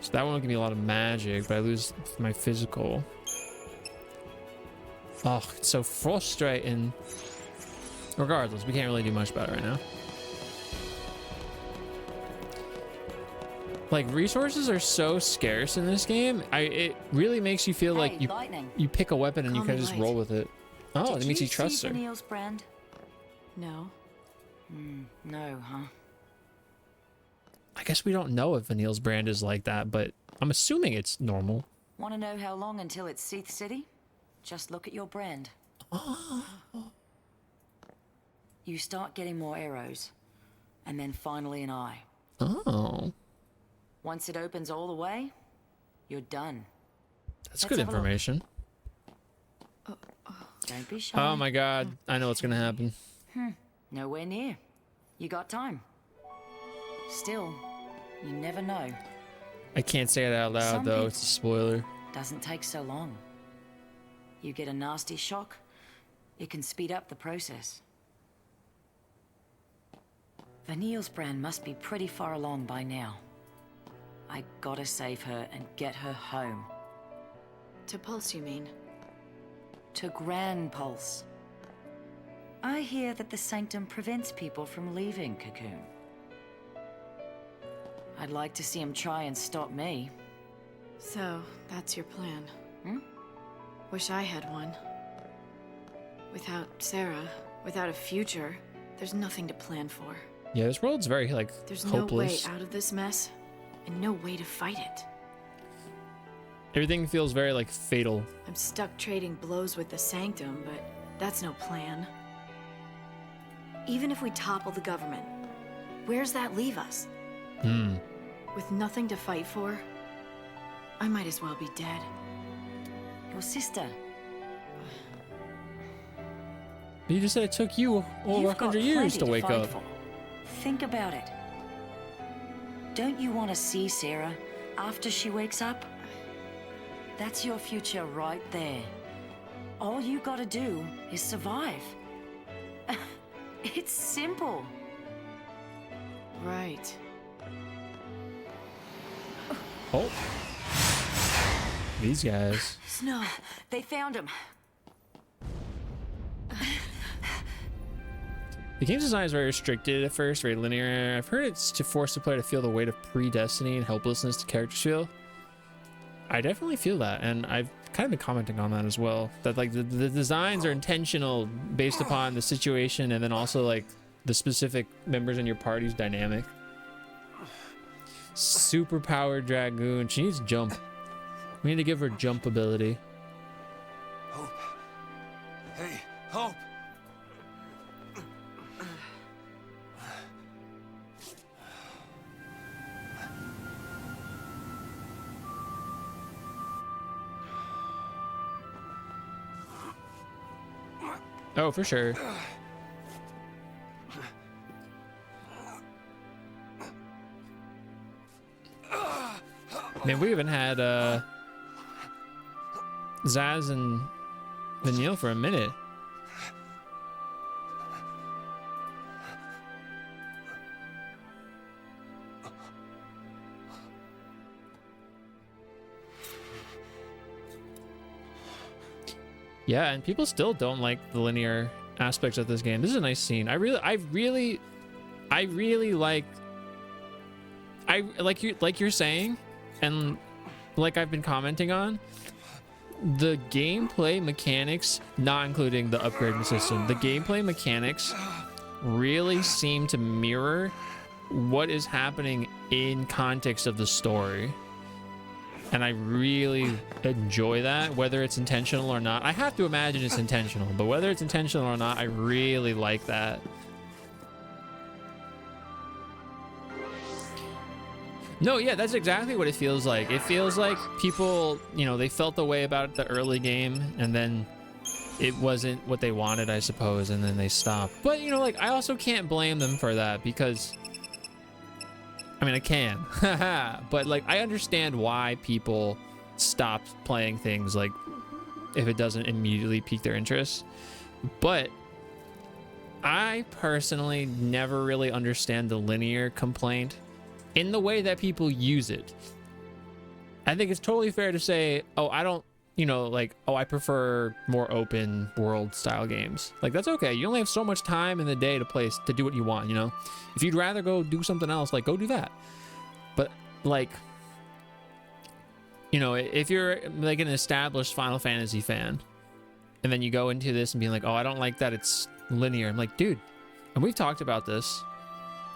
So that one will give me a lot of magic, but I lose my physical. Oh, it's so frustrating. Regardless, we can't really do much about it right now. Like, resources are so scarce in this game. It really makes you feel like you pick a weapon and you can just roll with it. Oh, it makes you trust her. Did you see Vanille's brand? No. No, huh? I guess we don't know if Vanille's brand is like that, but I'm assuming it's normal. Want to know how long until it's Seath City? Just look at your brand. You start getting more arrows, and then finally an eye. Oh. Once it opens all the way, you're done. That's good information. Don't be shy. Oh my god, I know what's gonna happen. Nowhere near. You got time. Still, you never know. I can't say it out loud though, it's a spoiler. Doesn't take so long. You get a nasty shock, it can speed up the process. Vanille's brand must be pretty far along by now. I gotta save her and get her home. To Pulse, you mean? To Grand Pulse. I hear that the Sanctum prevents people from leaving Cocoon. I'd like to see him try and stop me. So, that's your plan. Wish I had one. Without Sarah, without a future, there's nothing to plan for. Yeah, this world's very, like, There's hopeless. no way out of this mess, and no way to fight it. Everything feels very, like, fatal. I'm stuck trading blows with the Sanctum, but that's no plan. Even if we topple the government, where's that leave us? With nothing to fight for, I might as well be dead. Your sister. You just said it took you over 100 years to wake up. Think about it. Don't you want to see Sarah after she wakes up? That's your future right there. All you gotta do is survive. It's simple. Right. Oh. These guys. Snow, they found him. The game's design is very restricted at first, very linear. I've heard it's to force the player to feel the weight of predestiny and helplessness to characters feel. I definitely feel that, and I've kind of been commenting on that as well. That like the designs are intentional based upon the situation and then also like the specific members in your party's dynamic. Super powered Dragoon. She needs jump. We need to give her jump ability. Hope. Hey, Hope. Oh, for sure. Man, we haven't had Zaz and Vanille for a minute. Yeah, and people still don't like the linear aspects of this game. This is a nice scene. I really like you're saying, and like I've been commenting on, the gameplay mechanics, not including the upgrading system, the gameplay mechanics really seem to mirror what is happening in context of the story. And I really enjoy that, whether it's intentional or not. I have to imagine it's intentional, but whether it's intentional or not, I really like that. No, yeah, that's exactly what it feels like. It feels like people, you know, they felt the way about the early game, and then it wasn't what they wanted, I suppose, and then they stopped. But, you know, like, I also can't blame them for that, because, I mean, I can. But, like, I understand why people stop playing things, like, if it doesn't immediately pique their interest. But I personally never really understand the linear complaint in the way that people use it. I think it's totally fair to say, oh, I don't, you know, like, oh, I prefer more open world style games. Like, that's okay. You only have so much time in the day to do what you want, you know? If you'd rather go do something else, like, go do that. But, like, you know, if you're like an established Final Fantasy fan, and then you go into this and be like, oh, I don't like that it's linear. I'm like, dude, and we've talked about this.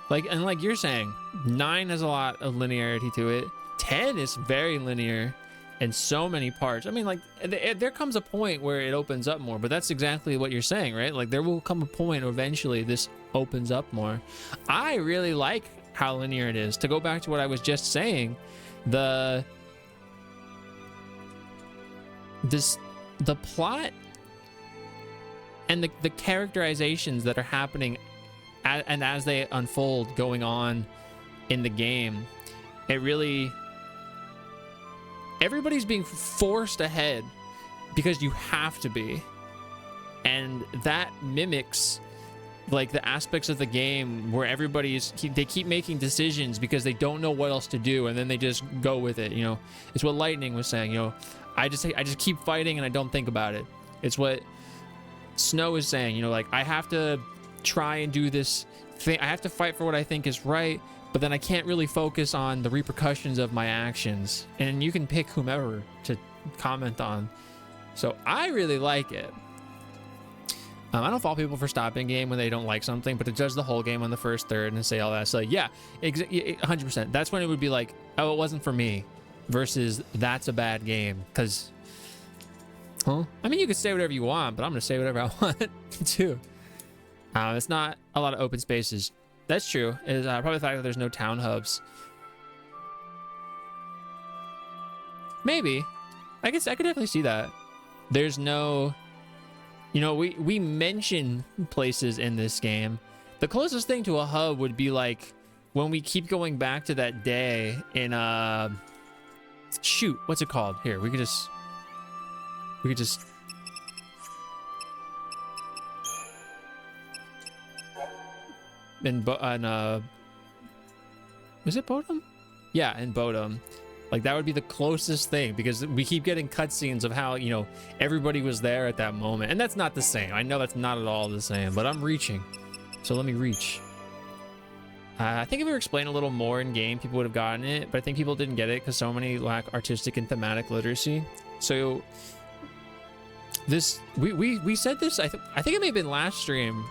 Like, and like you're saying, 9 has a lot of linearity to it. 10 is very linear and so many parts. I mean, like, there comes a point where it opens up more, but that's exactly what you're saying, right? Like, there will come a point eventually this opens up more. I really like how linear it is. To go back to what I was just saying, the plot and the characterizations that are happening and as they unfold going on in the game, it really, everybody's being forced ahead because you have to be, and that mimics like the aspects of the game where they keep making decisions because they don't know what else to do, and then they just go with it. You know, it's what Lightning was saying, you know, I just keep fighting and I don't think about it. It's what Snow is saying, you know, like, I have to try and do this thing, I have to fight for what I think is right, but then I can't really focus on the repercussions of my actions. And you can pick whomever to comment on. So I really like it. I don't fault people for stopping game when they don't like something, but to judge the whole game on the first third and say all that, so yeah, 100%. That's when it would be like, oh, it wasn't for me, versus that's a bad game. Because, I mean, you could say whatever you want, but I'm gonna say whatever I want too. It's not a lot of open spaces. That's true. Is probably the fact that there's no town hubs. Maybe. I guess I could definitely see that. There's no, you know, we mention places in this game. The closest thing to a hub would be like when we keep going back to that day in shoot, what's it called? Here, we could just was it Bodum? Yeah, in Bodum. Like, that would be the closest thing, because we keep getting cutscenes of how, you know, everybody was there at that moment, and that's not the same. I know that's not at all the same, but I'm reaching, so let me reach. I think if we were explained a little more in game, people would have gotten it, but I think people didn't get it because so many lack artistic and thematic literacy. So this, we said this, I think it may have been last stream.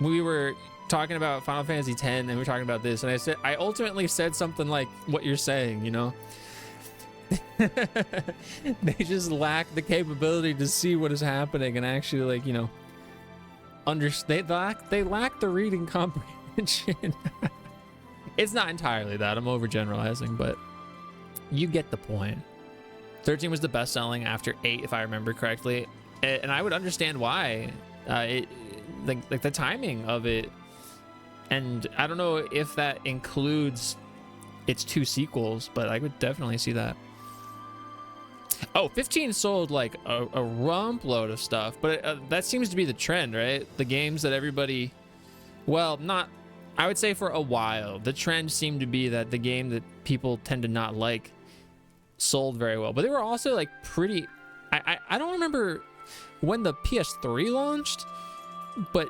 We were talking about Final Fantasy X and we were talking about this, and I ultimately said something like what you're saying, you know. They just lack the capability to see what is happening and actually, like, you know, understand. They lack the reading comprehension. It's not entirely that, I'm overgeneralizing, but you get the point. 13 was the best selling after 8, if I remember correctly, and I would understand why. Like the timing of it, and I don't know if that includes its 2 sequels, but I would definitely see that. Oh, 15 sold like a rump load of stuff, but that seems to be the trend, right? The games that everybody, well, not, I would say for a while, the trend seemed to be that the game that people tend to not like sold very well, but they were also like pretty, I don't remember when the PS3 launched. But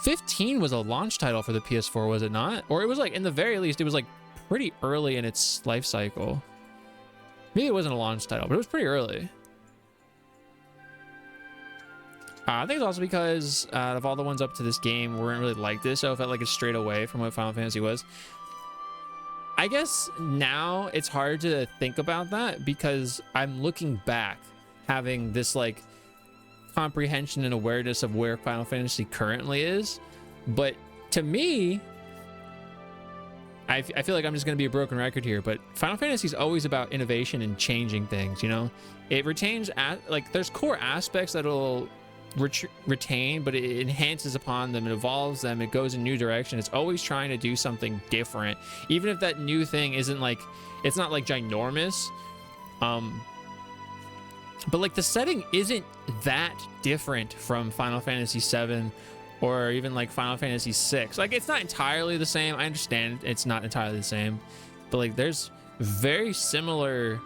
15 was a launch title for the PS4, was it not? Or it was like, in the very least, it was like pretty early in its life cycle. Maybe it wasn't a launch title, but it was pretty early. I think it's also because of all the ones up to this game weren't really like this, so it felt like it's straight away from what Final Fantasy was. I guess now it's hard to think about that because I'm looking back, having this like comprehension and awareness of where Final Fantasy currently is. But to me, I feel like I'm just going to be a broken record here, but Final Fantasy is always about innovation and changing things, you know? It retains, like, there's core aspects that it'll retain, but it enhances upon them, it evolves them, it goes in new direction. It's always trying to do something different, even if that new thing isn't like, it's not like ginormous, but like the setting isn't that different from Final Fantasy 7 or even like Final Fantasy 6. Like, it's not entirely the same. I understand it's not entirely the same, but like there's very similar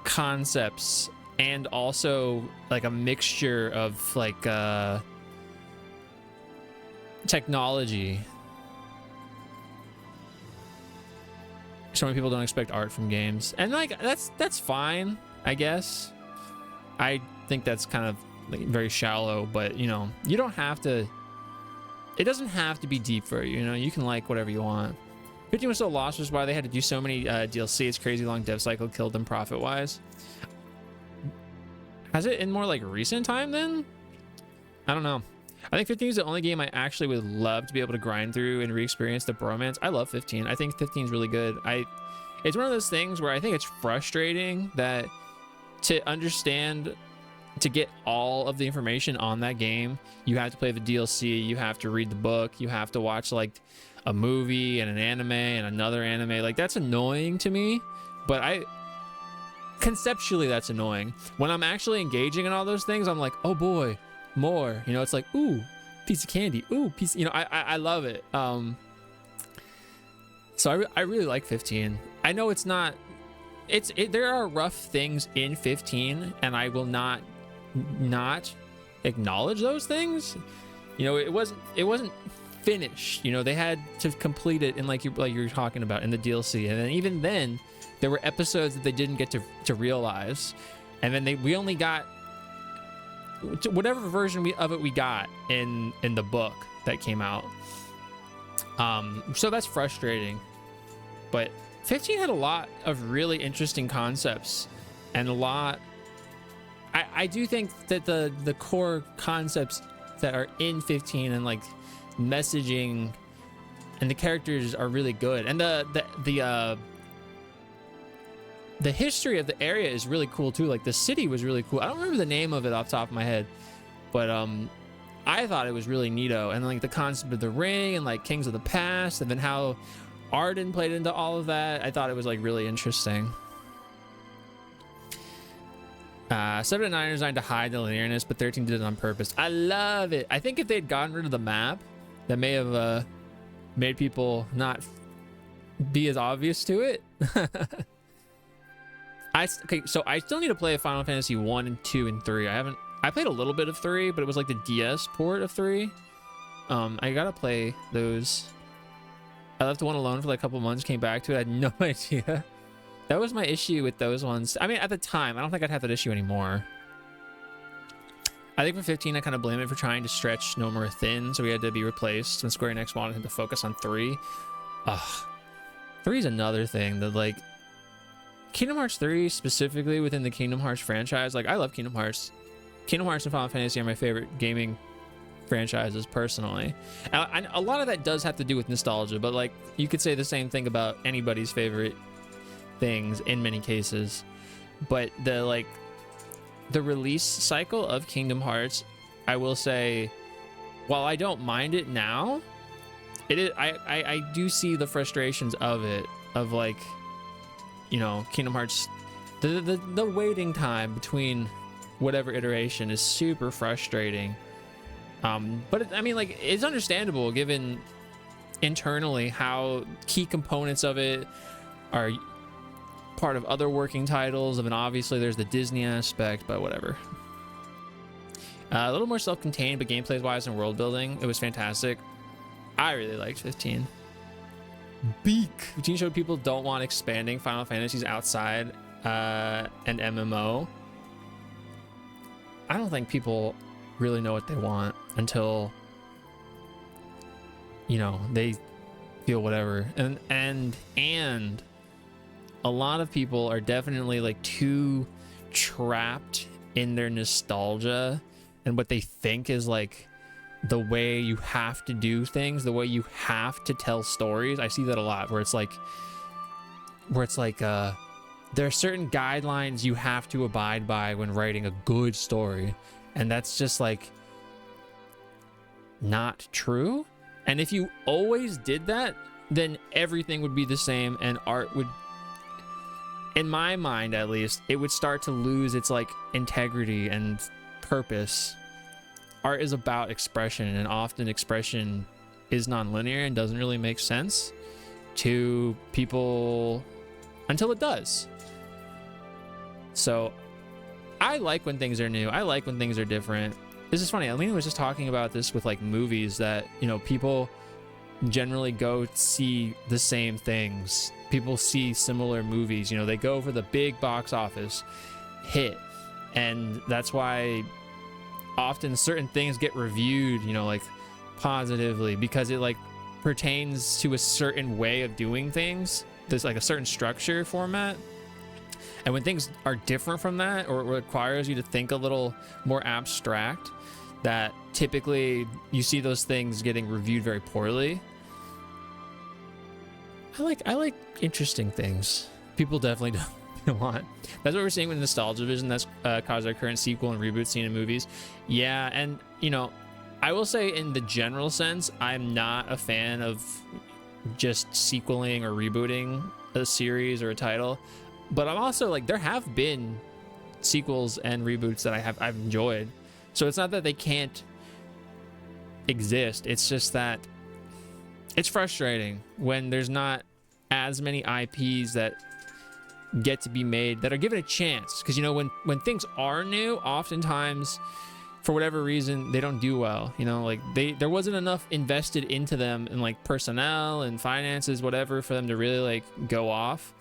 concepts and also like a mixture of like technology. So many people don't expect art from games, and like that's fine, I guess. I think that's kind of like very shallow, but you know, you don't have to, it doesn't have to be deep for you, you know, you can like whatever you want. 15 was so lost was why they had to do so many DLC. It's crazy long dev cycle, killed them profit wise. Has it in more like recent time then? I don't know. I think 15 is the only game I actually would love to be able to grind through and re-experience the bromance. I love 15. I think 15 is really good. It's one of those things where I think it's frustrating that to understand, to get all of the information on that game, you have to play the DLC, you have to read the book, you have to watch like a movie and an anime and another anime. Like, that's annoying to me, but conceptually that's annoying. When I'm actually engaging in all those things, I'm like, oh boy, more, you know, it's like, ooh, piece of candy, ooh, piece, you know, I love it. So I really like 15. I know it's not, there are rough things in 15, and I will not acknowledge those things. You know, it wasn't finished. You know, they had to complete it in like you were talking about in the DLC, and then even then there were episodes that they didn't get to realize, and then we only got whatever version of it we got in the book that came out. So that's frustrating, but 15 had a lot of really interesting concepts, and a lot, I do think that the core concepts that are in 15 and like messaging and the characters are really good, and the history of the area is really cool too. Like, the city was really cool. I don't remember the name of it off the top of my head, but I thought it was really neato. And like the concept of the ring and like Kings of the Past, and then how Arden played into all of that, I thought it was like really interesting. 7 and 9 are designed to hide the linearness, but 13 did it on purpose. I love it. I think if they'd gotten rid of the map, that may have made people not be as obvious to it. Okay, so I still need to play Final Fantasy 1 and 2 and 3. I played a little bit of 3, but it was like the DS port of 3. I gotta play those. I left 1 alone for like a couple months, came back to it. I had no idea. That was my issue with those ones. I mean, at the time, I don't think I'd have that issue anymore. I think for 15, I kind of blame it for trying to stretch No More thin, so we had to be replaced, and Square Enix wanted him to focus on 3. Ugh. 3 is another thing that, like, Kingdom Hearts 3 specifically within the Kingdom Hearts franchise, like, I love Kingdom Hearts. Kingdom Hearts and Final Fantasy are my favorite gaming franchises personally. And a lot of that does have to do with nostalgia, but like, you could say the same thing about anybody's favorite things in many cases. But the release cycle of Kingdom Hearts, I will say, while I don't mind it now, it is, I do see the frustrations of it, of like, you know, Kingdom Hearts, the waiting time between whatever iteration is super frustrating. But I mean, like, it's understandable given internally how key components of it are part of other working titles. I mean, obviously there's the Disney aspect, but whatever. A little more self-contained, but gameplay wise and world building, it was fantastic. I really liked 15. Beak. 15 showed people don't want expanding Final Fantasies outside an MMO. I don't think people really know what they want until, you know, they feel whatever. And a lot of people are definitely like too trapped in their nostalgia and what they think is like the way you have to do things, the way you have to tell stories. I see that a lot where it's like there are certain guidelines you have to abide by when writing a good story, and that's just like not true. And if you always did that, then everything would be the same, and art would, in my mind at least, it would start to lose its like integrity and purpose. Art is about expression, and often expression is non-linear and doesn't really make sense to people until it does. So I like when things are new. I like when things are different. This is funny. Alina was just talking about this with like movies that, you know, people generally go see the same things. People see similar movies, you know, they go for the big box office hit. And that's why often certain things get reviewed, you know, like positively, because it like pertains to a certain way of doing things. There's like a certain structure format. And when things are different from that, or it requires you to think a little more abstract, that typically you see those things getting reviewed very poorly. I like interesting things. People definitely don't want. That's what we're seeing with Nostalgia Vision. That's caused our current sequel and reboot scene in movies. Yeah, and you know, I will say in the general sense, I'm not a fan of just sequeling or rebooting a series or a title. But I'm also like, there have been sequels and reboots that I've enjoyed. So it's not that they can't exist. It's just that it's frustrating when there's not as many IPs that get to be made that are given a chance. Because, you know, when things are new, oftentimes for whatever reason they don't do well. You know, like there wasn't enough invested into them in like personnel and finances, whatever, for them to really like go off.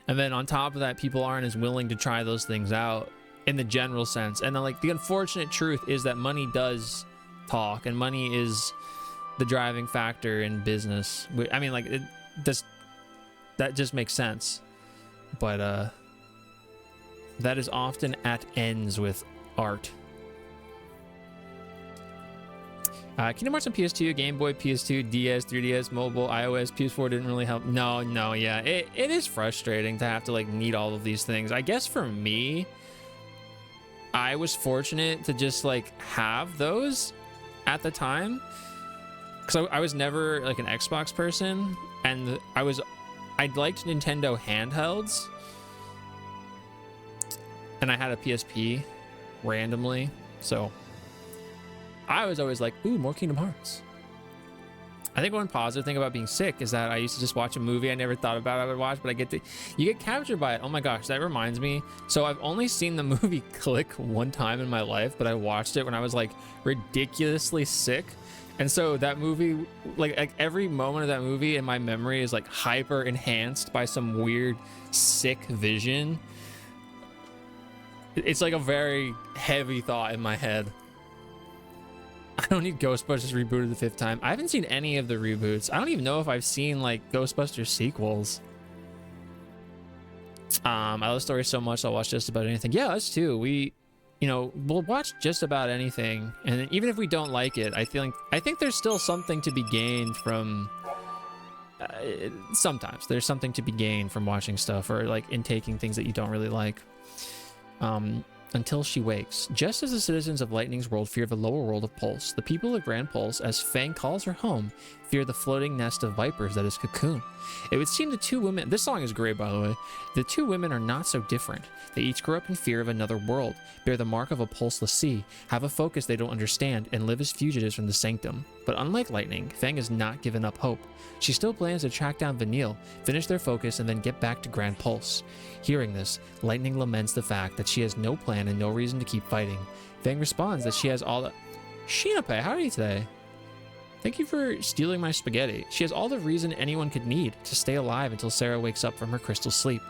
And then on top of that, people aren't as willing to try those things out in the general sense. And then like the unfortunate truth is that money does talk, and money is the driving factor in business. I mean, like that just makes sense. But that is often at ends with art. Kingdom Hearts on PS2, Game Boy, PS2, DS, 3DS, mobile, iOS, PS4 didn't really help. No, yeah. It is frustrating to have to like need all of these things. I guess for me, I was fortunate to just like have those at the time. Because I was never like an Xbox person, and I liked Nintendo handhelds. And I had a PSP randomly, so I was always like, ooh, more Kingdom Hearts. I think one positive thing about being sick is that I used to just watch a movie I never thought about I would watch, but you get captured by it. Oh my gosh, that reminds me. So I've only seen the movie Click one time in my life, but I watched it when I was like ridiculously sick. And so that movie, like every moment of that movie in my memory is like hyper enhanced by some weird sick vision. It's like a very heavy thought in my head. I don't need Ghostbusters rebooted the 5th time. I haven't seen any of the reboots. I don't even know if I've seen like Ghostbusters sequels. I love the story so much I'll watch just about anything. Yeah, us too. We'll watch just about anything, and even if we don't like it, I think there's still something to be gained from. Sometimes there's something to be gained from watching stuff or like intaking things that you don't really like. Until she wakes. Just as the citizens of Lightning's world fear the lower world of Pulse, the people of Grand Pulse, as Fang calls her home, fear the floating nest of vipers that is Cocoon. It would seem the two women... This song is great, by the way. The two women are not so different. They each grew up in fear of another world, bear the mark of a pulseless sea, have a focus they don't understand, and live as fugitives from the Sanctum. But unlike Lightning, Fang has not given up hope. She still plans to track down Vanille, finish their focus, and then get back to Grand Pulse. Hearing this, Lightning laments the fact that she has no plan and no reason to keep fighting. Fang responds that she has all the... Shinape, how are you today? Thank you for stealing my spaghetti. She has all the reason anyone could need to stay alive until Sarah wakes up from her crystal sleep.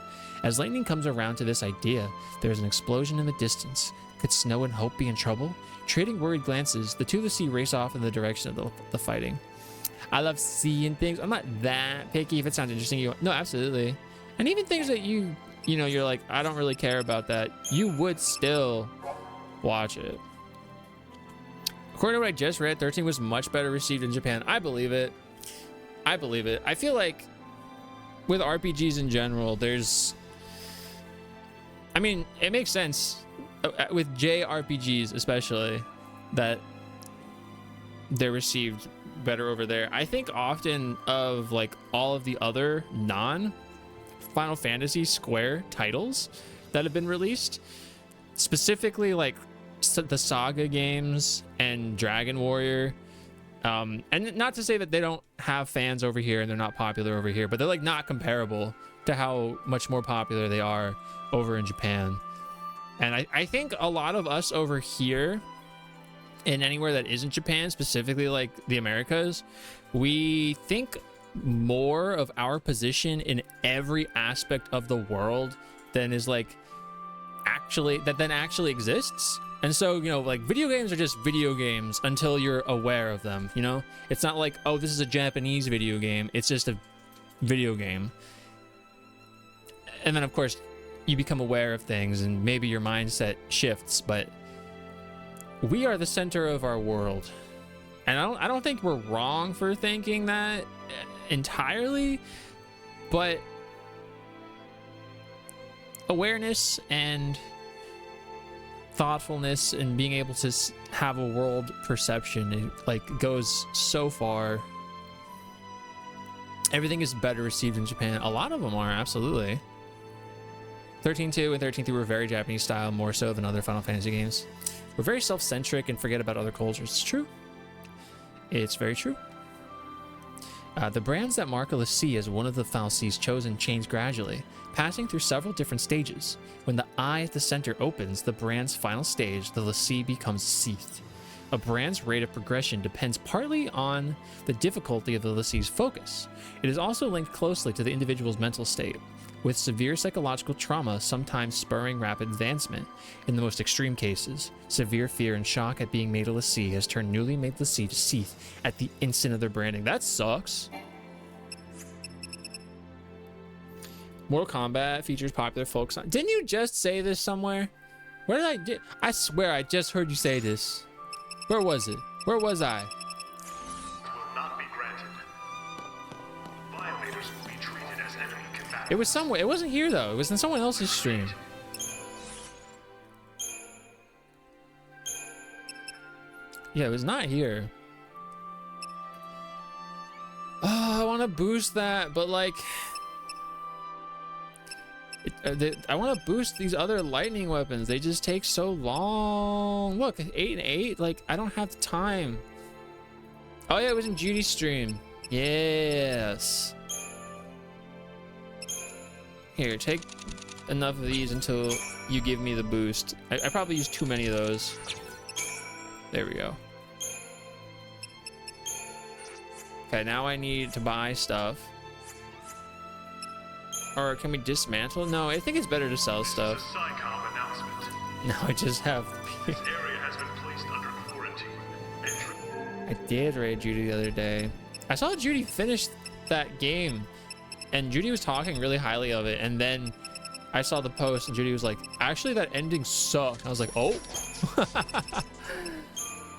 As Lightning comes around to this idea, there's an explosion in the distance. Could Snow and Hope be in trouble? Trading worried glances, the two of the sea race off in the direction of the fighting. I love seeing things. I'm not that picky. If it sounds interesting, no, absolutely. And even things that you know, you're like, I don't really care about that, you would still watch it. According to what I just read, 13 was much better received in Japan. I believe it. I believe it. I feel like with RPGs in general, there's... I mean, it makes sense with JRPGs especially that they're received better over there. I think often of like all of the other non-Final Fantasy Square titles that have been released, specifically like the Saga games and Dragon Warrior, and not to say that they don't have fans over here and they're not popular over here, but they're like not comparable to how much more popular they are over in Japan. And I think a lot of us over here and anywhere that isn't Japan, specifically like the Americas, we think more of our position in every aspect of the world than is like actually exists. And so, you know, like video games are just video games until you're aware of them, you know? It's not like, oh, this is a Japanese video game. It's just a video game. And then of course you become aware of things and maybe your mindset shifts, but we are the center of our world. And I don't think we're wrong for thinking that entirely, but awareness and thoughtfulness and being able to have a world perception, it like goes so far. Everything is better received in Japan. A lot of them are, absolutely. 13.2 and 13.3 were very Japanese style, more so than other Final Fantasy games. We're very self-centric and forget about other cultures. It's true. It's very true. The brands that mark a lessee as one of the fal'Cies chosen change gradually, passing through several different stages. When the eye at the center opens, the brand's final stage, the lessee becomes seethed. A brand's rate of progression depends partly on the difficulty of the lessee's focus. It is also linked closely to the individual's mental state, with severe psychological trauma sometimes spurring rapid advancement. In the most extreme cases, severe fear and shock at being made a lessee has turned newly made lessee to seethe at the instant of their branding. That sucks. Mortal Kombat features popular folk songs. Didn't you just say this somewhere? Where did I swear I just heard you say this. Where was it? Where was I? Will not be granted. Violators will be treated as enemy combatants. It was somewhere. It wasn't here though. It was in someone else's stream. Yeah, it was not here. Oh, I want to boost that, but like, I want to boost these other lightning weapons. They just take so long. Look, 8 and 8. Like, I don't have the time. Oh yeah, it was in Judy's stream. Yes. Here, take enough of these until you give me the boost. I probably used too many of those. There we go. Okay, now I need to buy stuff. Or can we dismantle? No, I think it's better to sell stuff. This is a SciComm announcement. No, I just have... This area has been placed under quarantine. I did raid Judy the other day. I saw Judy finish that game, and Judy was talking really highly of it, and then I saw the post, and Judy was like, actually, that ending sucked. I was like, oh? I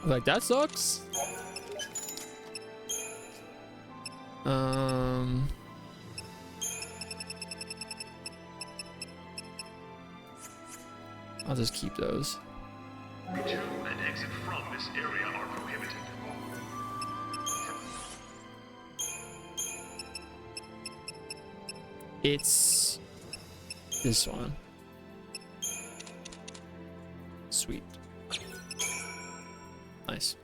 was like, that sucks? I'll just keep those. Entry and exit from this area are prohibited. It's this one. Sweet. Nice.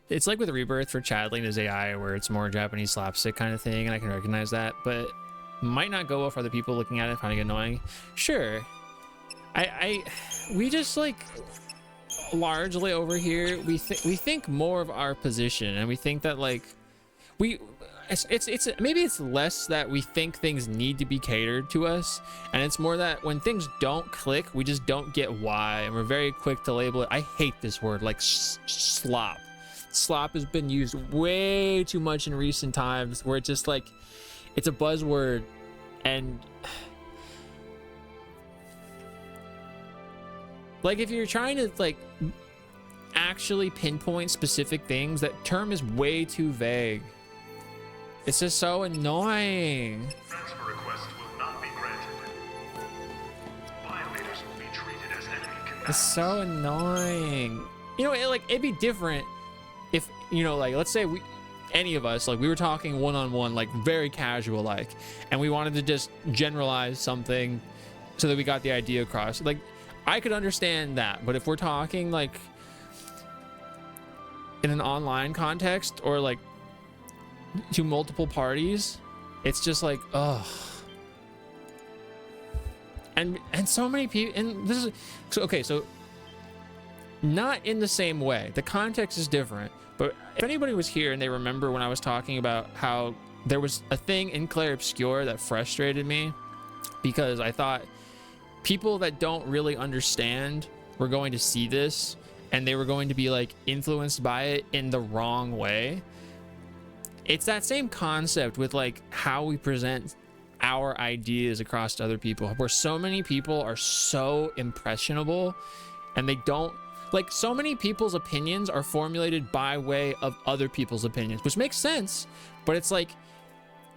It's like with Rebirth for Chadling as AI, where it's more Japanese slapstick kind of thing, and I can recognize that, but might not go well for other people looking at it, finding it annoying. Sure. We just like largely over here we think more of our position, and we think that like it's maybe it's less that we think things need to be catered to us, and it's more that when things don't click, we just don't get why, and we're very quick to label it. I hate this word, like slop. Slop has been used way too much in recent times, where it's just like it's a buzzword, and like if you're trying to like actually pinpoint specific things, that term is way too vague. It's just so annoying. Transfer requests will not be granted. Violators will be treated as enemy combatants. It's so annoying. You know, it'd be different if, you know, like, let's say any of us, like, we were talking one-on-one, like, very casual, like, and we wanted to just generalize something so that we got the idea across. Like, I could understand that, but if we're talking, like, in an online context, or, like, to multiple parties, it's just like, ugh. And so many people, and this is so, okay, so not in the same way, the context is different, but if anybody was here and they remember when I was talking about how there was a thing in Clair Obscur that frustrated me, because I thought people that don't really understand were going to see this and they were going to be like influenced by it in the wrong way. It's that same concept with like how we present our ideas across to other people, where so many people are so impressionable, and they don't, like, so many people's opinions are formulated by way of other people's opinions, which makes sense, but it's like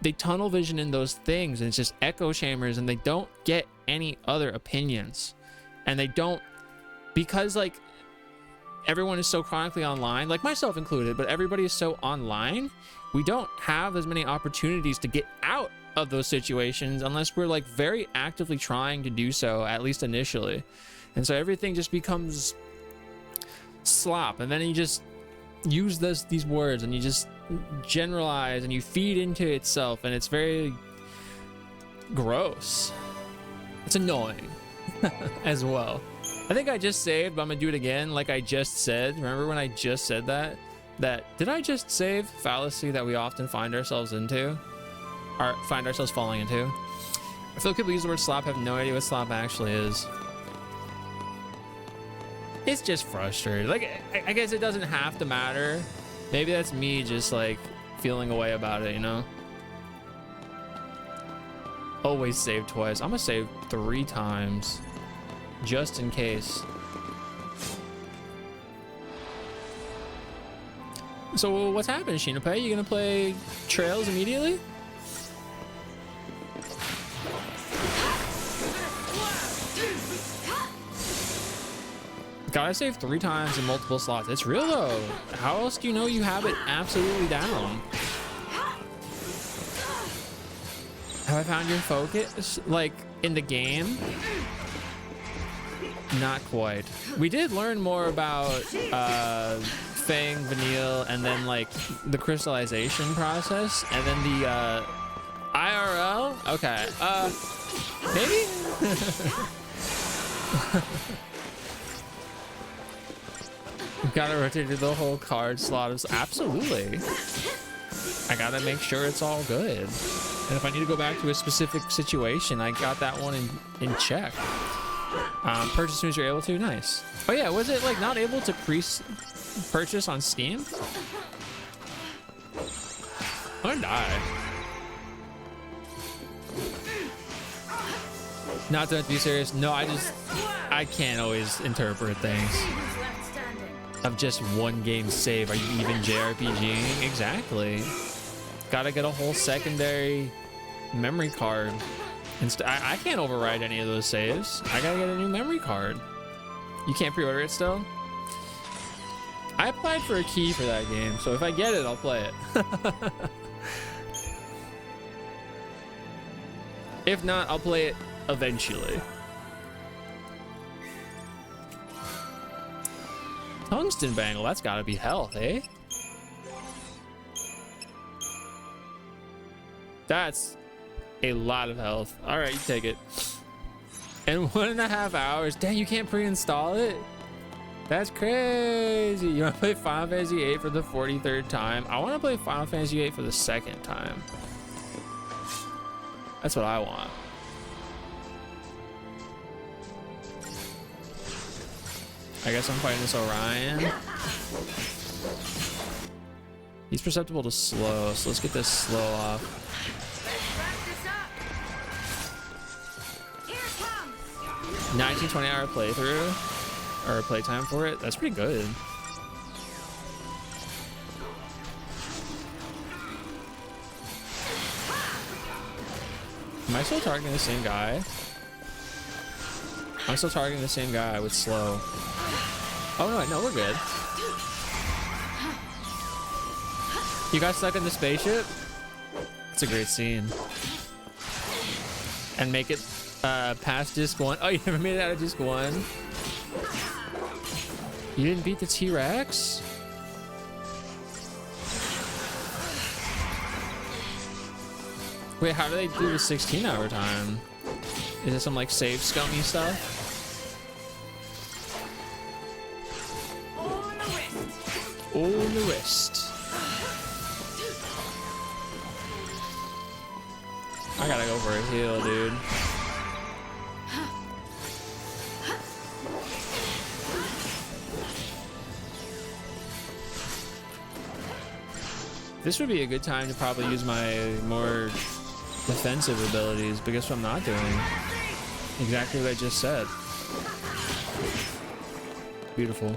they tunnel vision in those things, and it's just echo chambers, and they don't get any other opinions, and they don't, because like everyone is so chronically online, like myself included, but everybody is so online, we don't have as many opportunities to get out of those situations unless we're like very actively trying to do so, at least initially. And so everything just becomes slop, and then you just use these words and you just generalize and you feed into itself, and it's very gross. It's annoying as well. I think I just saved, but I'm gonna do it again like I just said. Remember when I just said that did I just save fallacy that we often find ourselves into, or find ourselves falling into? I feel like people use the word slop, have no idea what slop actually is. It's just frustrating. Like, I guess it doesn't have to matter. Maybe that's me just like feeling a way about it, you know? Always save twice. I'm gonna save 3 times just in case. So what's happening, Shinope? You gonna play Trails immediately? Gotta save 3 times in multiple slots. It's real though. How else do you know you have it absolutely down? Have I found your focus, like, in the game? Not quite. We did learn more about Fang, Vanille, and then like the crystallization process, and then the IRL. Okay, maybe. Gotta rotate through the whole card slot. Absolutely. I gotta make sure it's all good, and if I need to go back to a specific situation, I got that one in check. Purchase as soon as you're able to. Nice. Oh yeah, was it like not able to purchase on Steam? I'm gonna die. Not to be serious. No, I can't always interpret things of just one game save. Are you even JRPGing? Exactly. Gotta get a whole secondary memory card. I can't override any of those saves. I gotta get a new memory card. You can't pre-order it still? I applied for a key for that game, so if I get it, I'll play it. If not, I'll play it eventually. Tungsten bangle, that's gotta be health, eh? That's a lot of health. All right, you take it. In 1.5 hours. Dang, you can't pre-install it? That's crazy. You want to play Final Fantasy VIII for the 43rd time? I want to play Final Fantasy VIII for the 2nd time. That's what I want. I guess I'm fighting this Orion. He's perceptible to slow, so let's get this slow off. 19-20 hour playthrough or playtime for it. That's pretty good. Am I still targeting the same guy? I'm still targeting the same guy with slow. Oh no, we're good. You got stuck in the spaceship? It's a great scene. And make it past disc 1. Oh, you never made it out of disc 1? You didn't beat the T-Rex? Wait, how do they do the 16-hour time? Is it some like save scummy stuff? On the wrist. I gotta go for a heal, dude. This would be a good time to probably use my more defensive abilities, but guess what I'm not doing? Exactly what I just said. Beautiful.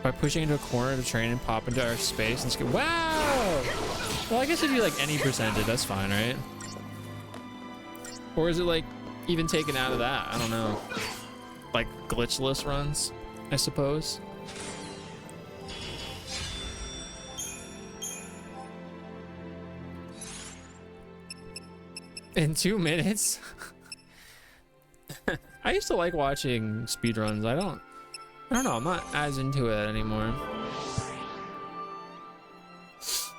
By pushing into a corner of the train and pop into our space and skip. Wow! Well, I guess if you like any percentage, that's fine, right? Or is it like even taken out of that? I don't know. Like glitchless runs, I suppose. In 2 minutes? I used to like watching speedruns. I don't know, I'm not as into it anymore.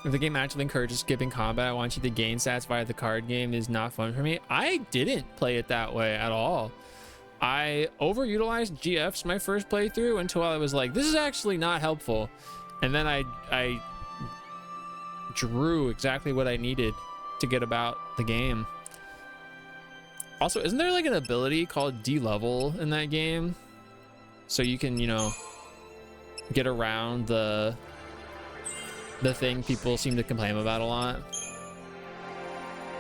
If the game actively encourages skipping combat, I want you to gain stats via the card game is not fun for me. I didn't play it that way at all. I overutilized GFs my first playthrough until I was like, this is actually not helpful. And then I drew exactly what I needed to get about the game. Also, isn't there like an ability called D-level in that game? So you can, you know, get around the thing people seem to complain about a lot.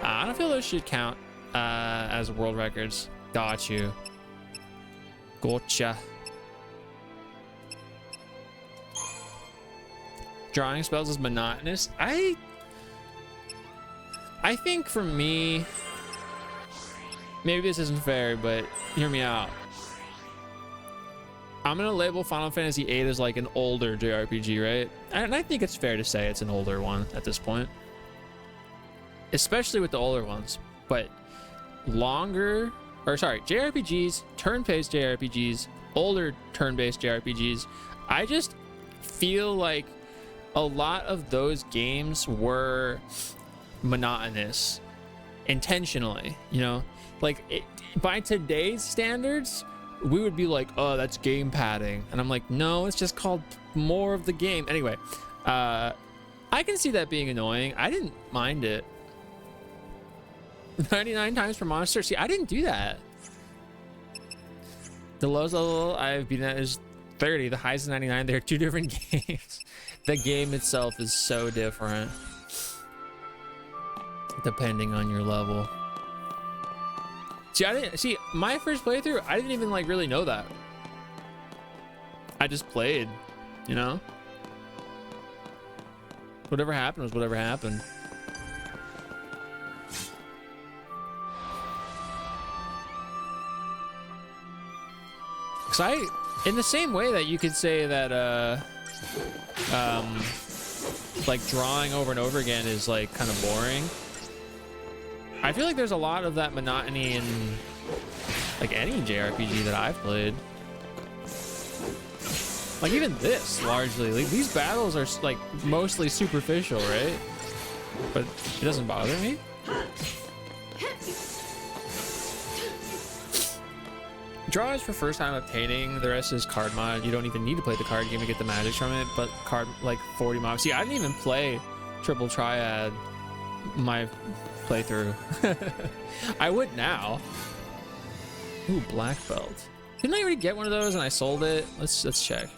I don't feel those should count as world records. Got you. Gotcha. Drawing spells is monotonous. I think for me, maybe this isn't fair, but hear me out. I'm gonna label Final Fantasy VIII as like an older JRPG, right? And I think it's fair to say it's an older one at this point, especially with the older ones. But longer, or sorry, JRPGs, turn-based JRPGs, older turn-based JRPGs. I just feel like a lot of those games were monotonous intentionally, you know, like by today's standards, we would be like, oh, that's game padding. And I'm like, no, it's just called more of the game. Anyway, I can see that being annoying. I didn't mind it. 99 times per monster. See, I didn't do that. The lowest level I've been at is 30. The highest is 99. They're two different games. The game itself is so different depending on your level. See, my first playthrough, I didn't even like really know that. I just played, you know? Whatever happened was whatever happened. Cause in the same way that you could say that, like drawing over and over again is like kind of boring. I feel like there's a lot of that monotony in like any JRPG that I've played. Like even this, largely. Like, these battles are like mostly superficial, right? But it doesn't bother me. Draw is for first time obtaining. The rest is card mod. You don't even need to play the card game to get the magic from it, but card like 40 mobs. See, I didn't even play Triple Triad my playthrough. I would now. Ooh, black belt. Didn't I already get one of those and I sold it? Let's check.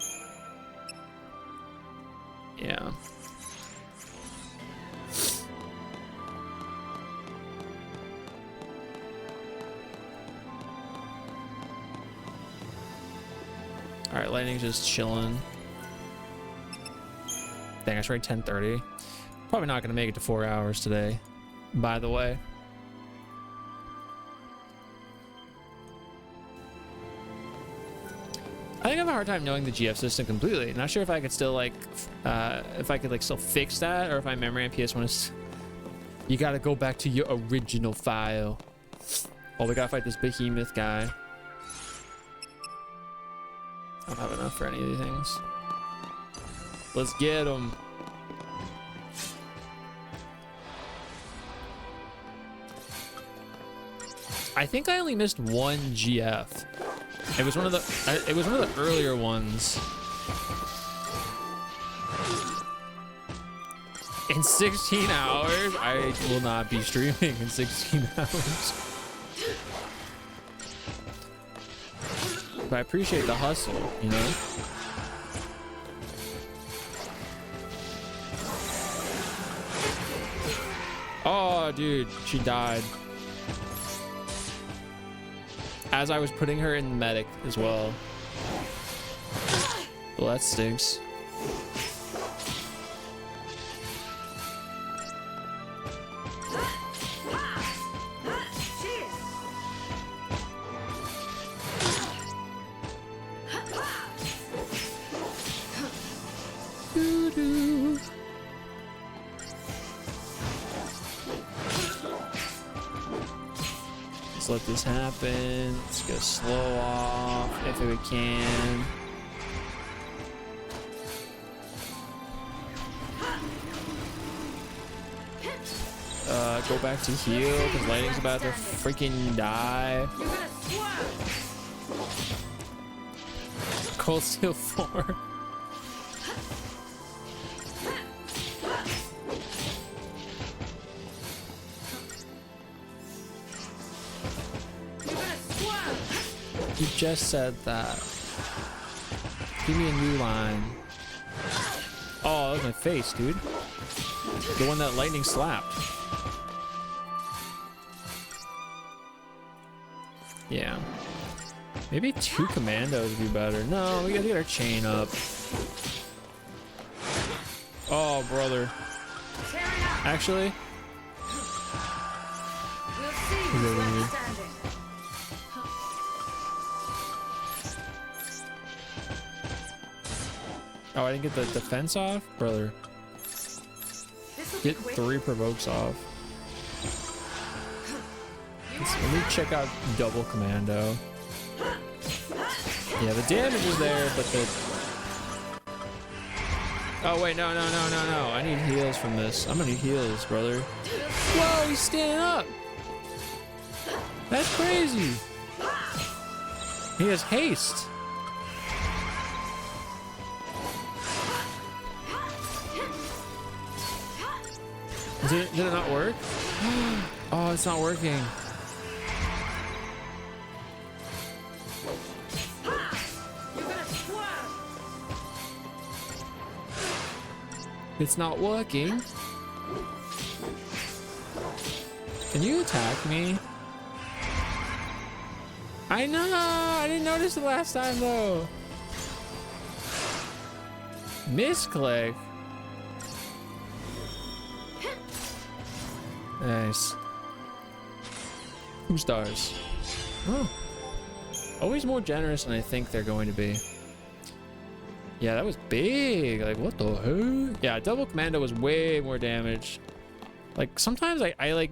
Yeah. All right, lightning's just chilling. Dang, I tried 10:30. Probably not gonna make it to 4 hours today, by the way. I think I have a hard time knowing the GF system completely. Not sure if I could still like, if I could like still fix that, or if my memory on PS1 is. You gotta go back to your original file. Oh, we gotta fight this behemoth guy. I don't have enough for any of these things. Let's get him. I think I only missed one GF. It was one of the earlier ones. In 16 hours? I will not be streaming in 16 hours. But I appreciate the hustle, you know? Oh, dude, she died. As I was putting her in medic as well. Well, that stinks. Let's let this happen. Let's go slow off if we can. Go back to heal because lightning's about to freaking die. Cold Steel 4. You just said that. Give me a new line. Oh, that was my face, dude. The one that lightning slapped. Yeah. Maybe 2 commandos would be better. No, we gotta get our chain up. Oh, brother. Actually. Oh, I didn't get the defense off? Brother. Get 3 provokes off. Let me check out double commando. Yeah, the damage is there, but the... Oh, wait, no. I need heals from this. I'm gonna need heals, brother. Whoa, he's standing up. That's crazy. He has haste. Did it not work? Oh, it's not working. It's not working. Can you attack me? I know. I didn't notice the last time though. Misclick. Nice. Tues Thurs. Oh. Always more generous than I think they're going to be. Yeah, that was big. Like, what the heck? Yeah, double commando was way more damage. Like, sometimes I like,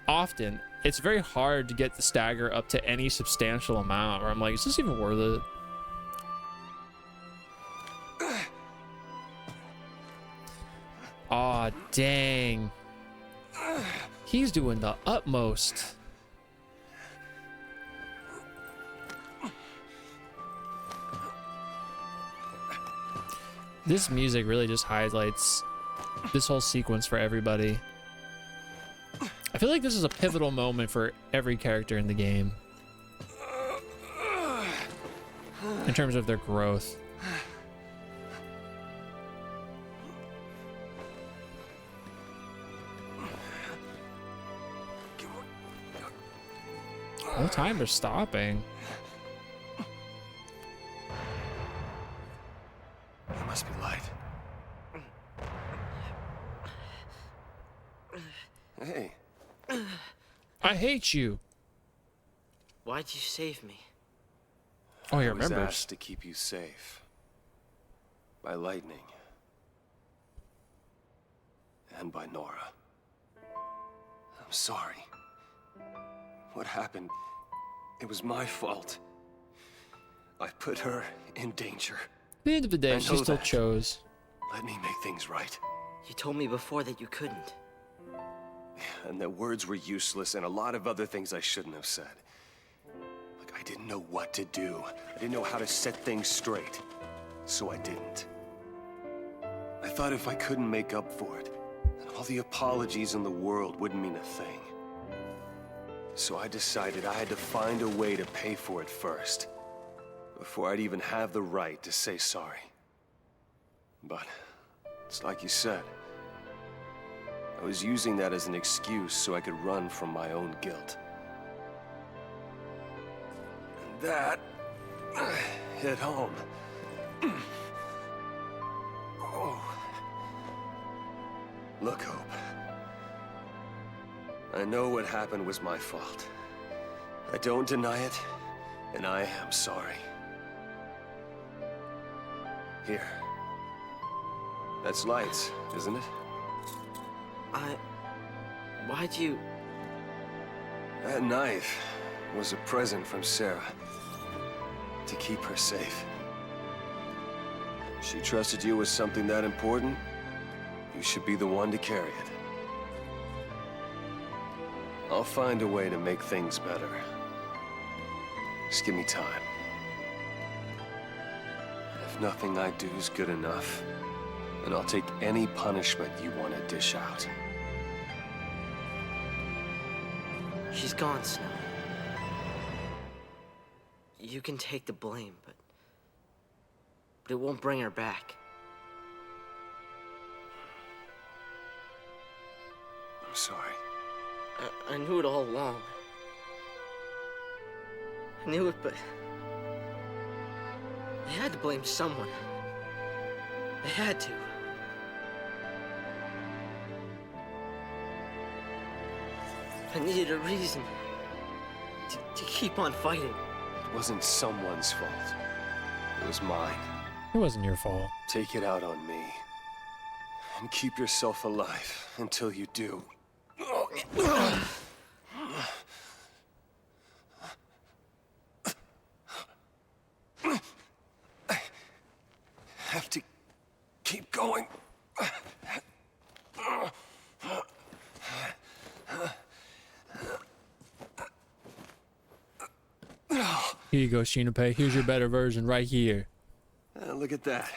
often, it's very hard to get the stagger up to any substantial amount where I'm like, is this even worth it? Aw, dang. He's doing the utmost. This music really just highlights this whole sequence for everybody. I feel like this is a pivotal moment for every character in the game in terms of their growth. No time for stopping. It must be light. Hey. I hate you. Why'd you save me? Oh, he I was remembers. asked to keep you safe. By lightning. And by Nora. I'm sorry. What happened? It was my fault. I put her in danger. At the end of the day, I she know still that. chose. Let me make things right. You told me before that you couldn't. And that words were useless and a lot of other things I shouldn't have said. Like, I didn't know what to do. I didn't know how to set things straight. So I didn't. I thought if I couldn't make up for it, then all the apologies in the world wouldn't mean a thing. So I decided I had to find a way to pay for it first, before I'd even have the right to say sorry. But it's like you said. I was using that as an excuse so I could run from my own guilt. And that hit home. Oh. Look, Hope. I know what happened was my fault. I don't deny it, and I am sorry. Here. That's lights, isn't it? Why'd you... That knife was a present from Sarah. To keep her safe. She trusted you with something that important. You should be the one to carry it. I'll find a way to make things better. Just give me time. If nothing I do is good enough, then I'll take any punishment you want to dish out. She's gone, Snow. You can take the blame, but it won't bring her back. I'm sorry. I knew it all along. I knew it, but I had to blame someone. I had to. I needed a reason to keep on fighting. It wasn't someone's fault. It was mine. It wasn't your fault. Take it out on me. And keep yourself alive until you do. I have to keep going. Here you go, Shinope. Here's your better version right here. Look at that.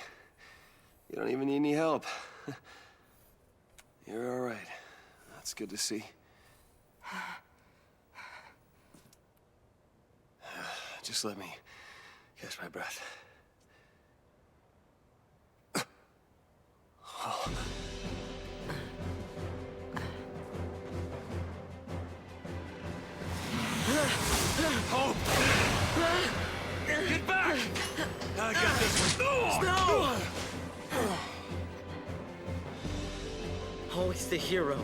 You don't even need any help. You're all right. That's good to see. Just let me catch my breath. Hope! Get back! I got this one. No! Always the hero.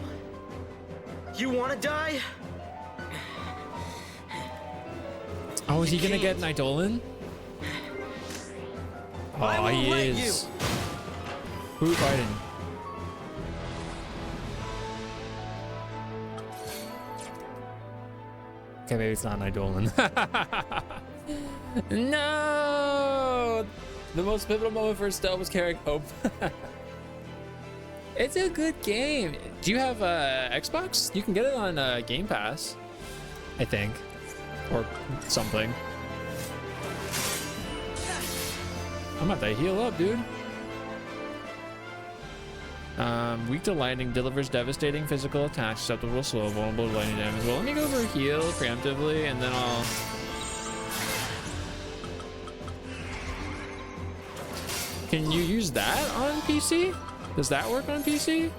You want to die? Oh, is he gonna get Nidolan? I Oh, won't he let is. Who are we fighting? Okay, maybe it's not Nidolan. No! The most pivotal moment for Estelle was carrying Hope. It's a good game. Do you have Xbox? You can get it on Game Pass, I think, or something. I'm about to heal up, dude. Weak to lightning, delivers devastating physical attacks, susceptible to slow, vulnerable to lightning damage. Well, let me go for heal preemptively, and then I'll... Can you use that on PC? Does that work on PC?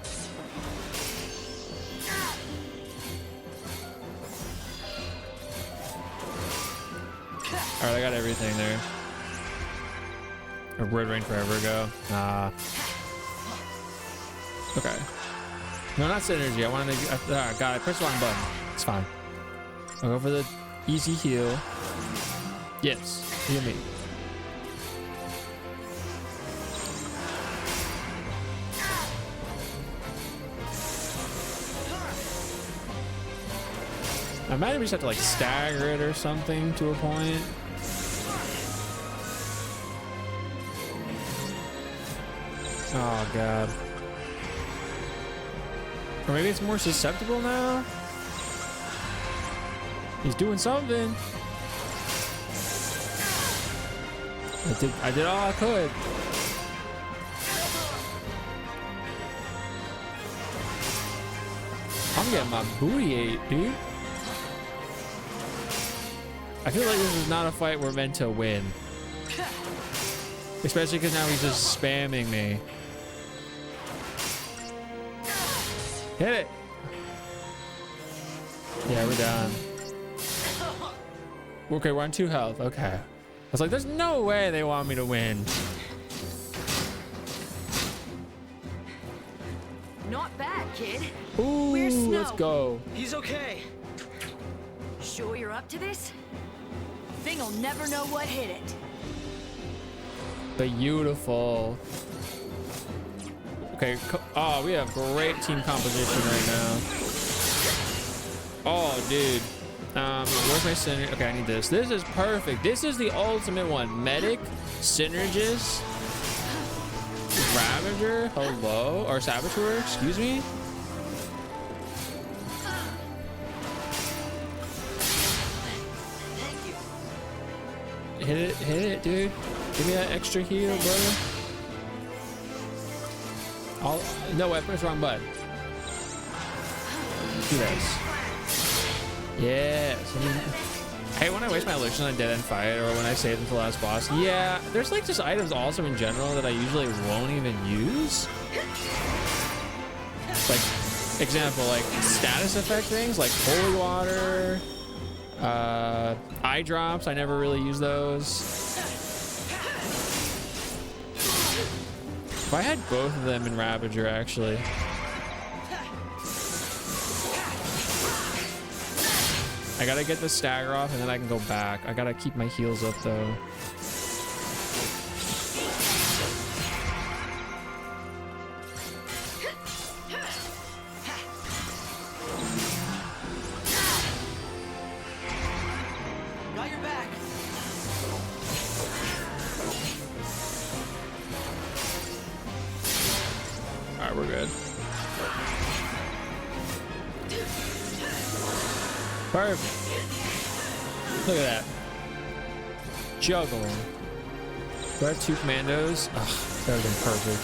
Alright, I got everything there. Or word rain forever ago. Okay. No, not synergy. I wanted to... God, I pressed the wrong button. It's fine. I'll go for the easy heal. Yes, heal me. I might just have to like stagger it or something to a point. Oh god. Or maybe it's more susceptible now? He's doing something. I did all I could. I'm getting my booty ate, dude. I feel like this is not a fight we're meant to win. Especially because now he's just spamming me. Hit it. Yeah, we're done. Okay, we're on 2 health. Okay. I was like, there's no way they want me to win. Not bad, kid. Ooh, Where's Snow? let's go. He's okay. Sure you're up to this? Thing'll never know what hit it. Beautiful. Okay. Oh, we have great team composition right now. Oh, dude. Where's my synergy? Okay, I need this. This is perfect. This is the ultimate one. Medic, synergist, Ravager, hello, or Saboteur, excuse me. Hit it, dude. Give me that extra heal, brother. No, I pressed wrong button. Do this. Yes. Hey, when I waste my elixir on a dead end fight, or when I save them to the last boss, yeah, there's like just items also in general that I usually won't even use. Like, example, like status effect things, like holy water, eye drops. I never really use those. If I had both of them in Ravager, actually. I gotta get the stagger off and then I can go back. I gotta keep my heals up though. Got your back. Alright, we're good. Perfect. Look at that. Juggle. Do I have 2 commandos? Ugh, that would have been perfect.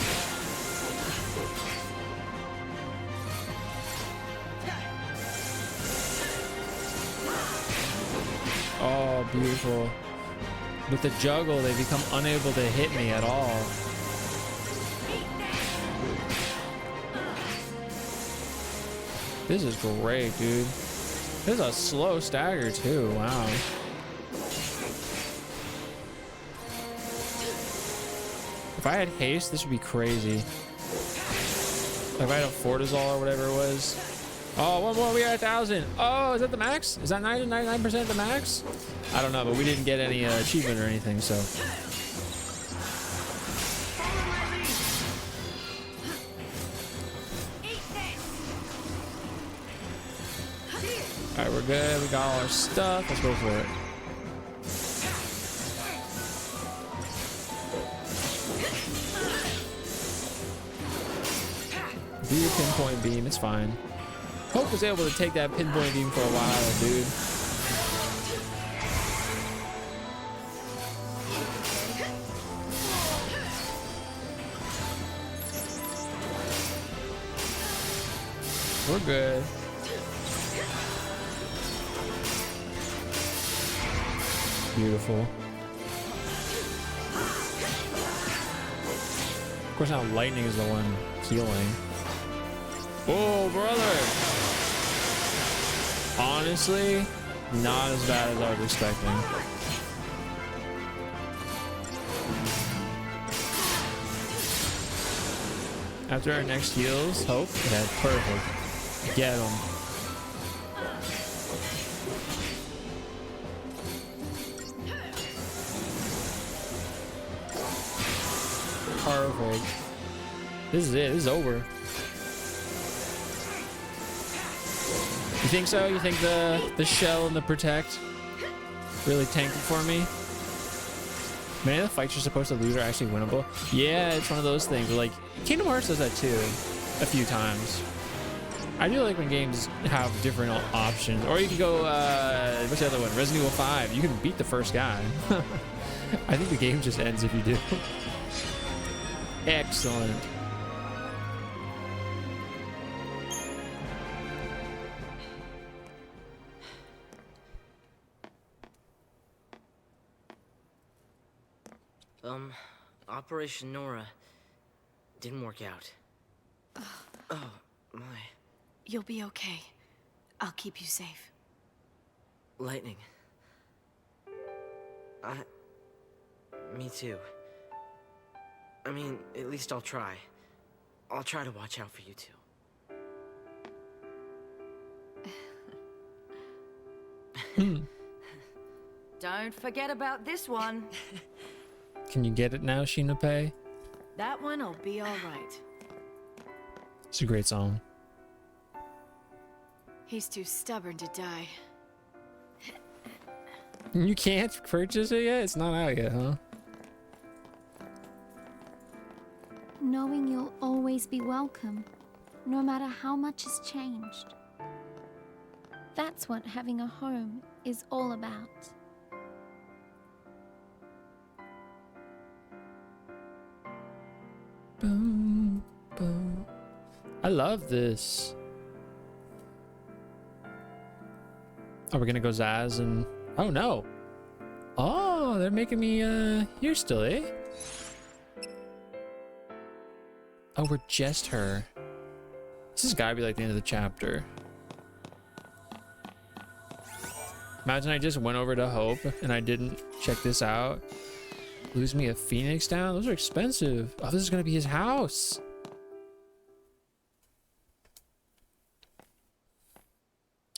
Oh, beautiful. With the juggle, they become unable to hit me at all. This is great, dude. This is a slow stagger too. Wow. If I had haste, this would be crazy. If I had a Fortizol or whatever it was. Oh, one more. We are at 1,000. Oh, is that the max? Is that 99% the max? I don't know, but we didn't get any achievement or anything, so. Alright, we're good. We got all our stuff. Let's go for it. Do your pinpoint beam. It's fine. Hope was able to take that pinpoint beam for a while, dude. We're good. Beautiful. Of course, now lightning is the one healing. Oh, brother! Honestly, not as bad as I was expecting. After our next heals, hope. Yeah, perfect. Get him. Perfect. This is it. This is over. You think so? You think the shell and the protect really tanked it for me? Many of the fights you're supposed to lose are actually winnable. Yeah, it's one of those things. Like Kingdom Hearts does that too, a few times. I do like when games have different options. Or you can go, what's the other one? Resident Evil 5. You can beat the first guy. I think the game just ends if you do. Excellent. Operation Nora didn't work out. Oh, my. You'll be okay. I'll keep you safe. Lightning. Me too. I mean, at least I'll try. I'll try to watch out for you two. Don't forget about this one. Can you get it now, Shinope? That one'll be all right. It's a great song. He's too stubborn to die. You can't purchase it yet? It's not out yet, huh? Knowing you'll always be welcome, no matter how much has changed. That's what having a home is all about. Boom, boom. I love this. Oh, we're gonna go Zaz and... Oh, no. Oh, they're making me, here still, eh? Oh, we're just her. This has gotta be like the end of the chapter. Imagine I just went over to Hope and I didn't check this out. Lose me a Phoenix down? Those are expensive. Oh, this is gonna be his house.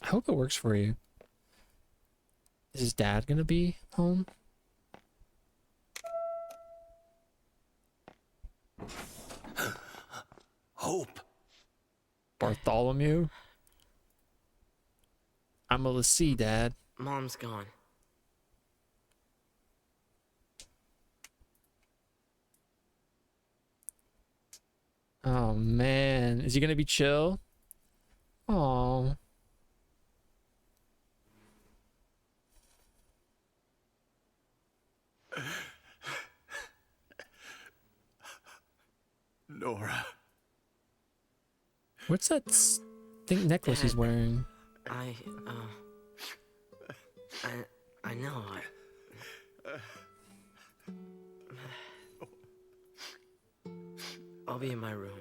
I hope it works for you. Is his dad gonna be home? Hope. Bartholomew? I'm a Lassie, Dad. Mom's gone. Oh man, is he gonna be chill? Oh. Nora. What's that necklace he's wearing? I know. I'll be in my room.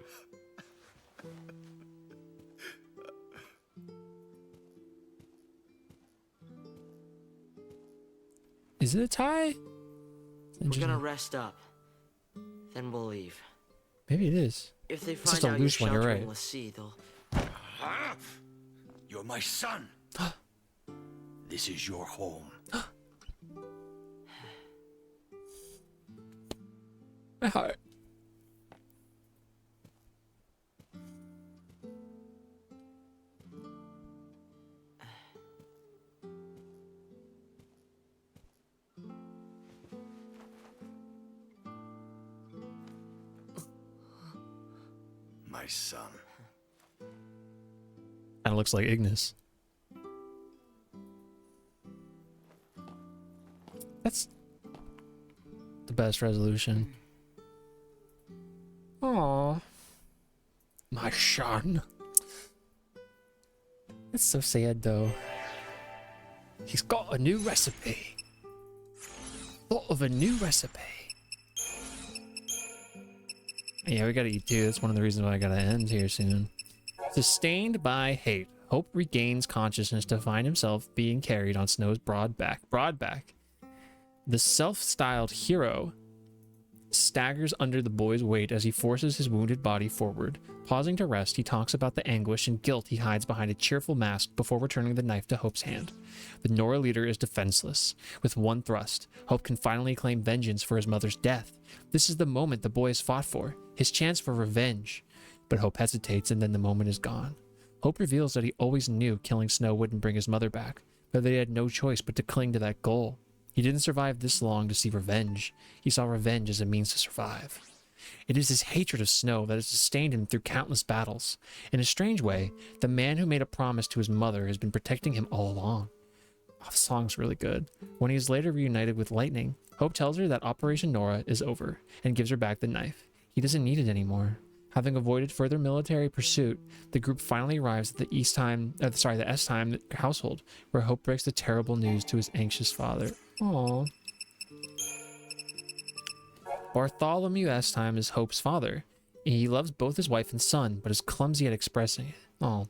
Is it a tie? We're gonna rest up. Then we'll leave. Maybe it is. If they It's find just a out you're loose one, you're sheltering right. Lassie, they'll... Huh? You're my son. This is your home. My heart. My son. Kind of looks like Ignis. That's the best resolution. Aww. My son. That's so sad though. He's got a new recipe. Thought of a new recipe. Yeah, we gotta eat too. That's one of the reasons why I gotta end here soon. Sustained by hate, Hope regains consciousness to find himself being carried on Snow's broad back. The self-styled hero staggers under the boy's weight as he forces his wounded body forward. Pausing to rest, he talks about the anguish and guilt he hides behind a cheerful mask before returning the knife to Hope's hand. The Nora leader is defenseless. With one thrust, Hope can finally claim vengeance for his mother's death. This is the moment the boy has fought for, his chance for revenge. But Hope hesitates, and then the moment is gone. Hope reveals that he always knew killing Snow wouldn't bring his mother back, but that he had no choice but to cling to that goal. He didn't survive this long to see revenge. He saw revenge as a means to survive. It is his hatred of Snow that has sustained him through countless battles. In a strange way, the man who made a promise to his mother has been protecting him all along. Oh, the song's really good. When he is later reunited with Lightning, Hope tells her that Operation Nora is over and gives her back the knife. He doesn't need it anymore. Having avoided further military pursuit, the group finally arrives at the S-Time household, where Hope breaks the terrible news to his anxious father. Aww. Bartholomew S-Time is Hope's father. He loves both his wife and son, but is clumsy at expressing it. Oh.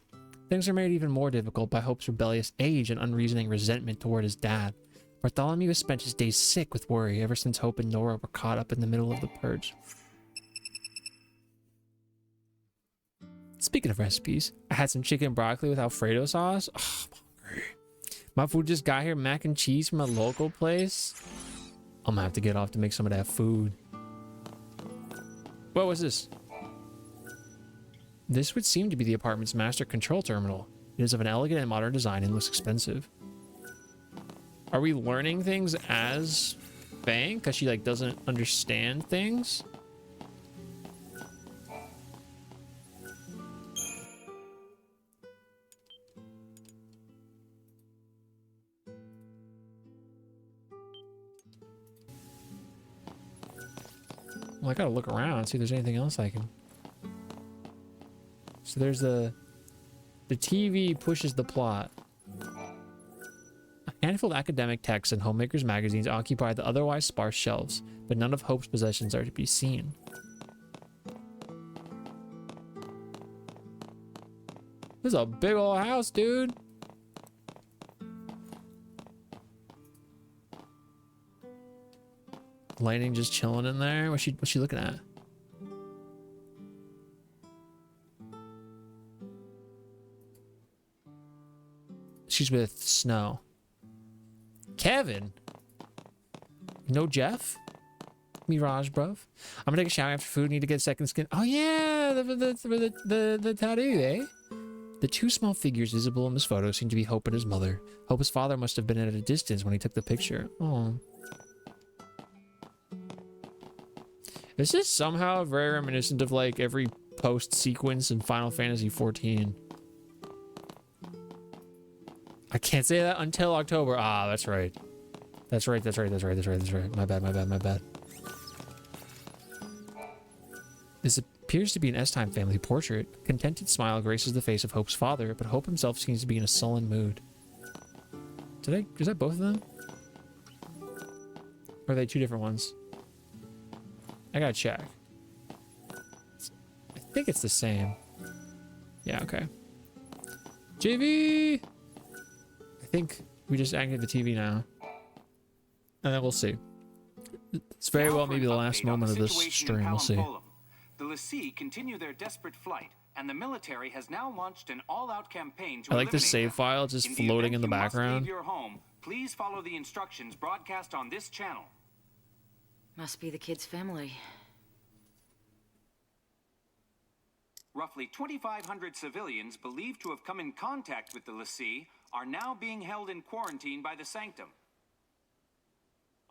Things are made even more difficult by Hope's rebellious age and unreasoning resentment toward his dad. Bartholomew has spent his days sick with worry ever since Hope and Nora were caught up in the middle of the purge. Speaking of recipes, I had some chicken broccoli with Alfredo sauce. Oh, I'm hungry. My food just got here, mac and cheese from a local place. I'm gonna have to get off to make some of that food. What was this? This would seem to be the apartment's master control terminal. It is of an elegant and modern design and looks expensive. Are we learning things as Fang? Because she like doesn't understand things? Well, I gotta look around and see if there's anything else I can. So there's the TV pushes the plot. A handful of academic texts and homemakers magazines occupy the otherwise sparse shelves, but none of Hope's possessions are to be seen. This is a big old house, dude. Lightning just chilling in there. What's she looking at? She's with Snow. Kevin? No Jeff? Mirage, bruv. I'm gonna take a shower after food. Need to get a second skin. Oh yeah, the tattoo, eh? The two small figures visible in this photo seem to be Hope and his mother. Hope's father must have been at a distance when he took the picture. Oh. This is somehow very reminiscent of like every post sequence in Final Fantasy XIV. I can't say that until October. Ah, that's right. That's right. My bad. This appears to be an S-Time family portrait. Contented smile graces the face of Hope's father, but Hope himself seems to be in a sullen mood. Is that both of them? Or are they two different ones? I gotta check. I think it's the same. Yeah, okay. JV! I think we just activate the TV now. And then we'll see. It's very well maybe the last moment of this stream. We'll see. The Lassie continue their desperate flight, and the military has now launched an all-out campaign to I like the save file just floating in the background. Leave your home, please follow the instructions broadcast on this channel. Must be the kid's family. Roughly 2,500 civilians believed to have come in contact with the Lassie are now being held in quarantine by the Sanctum.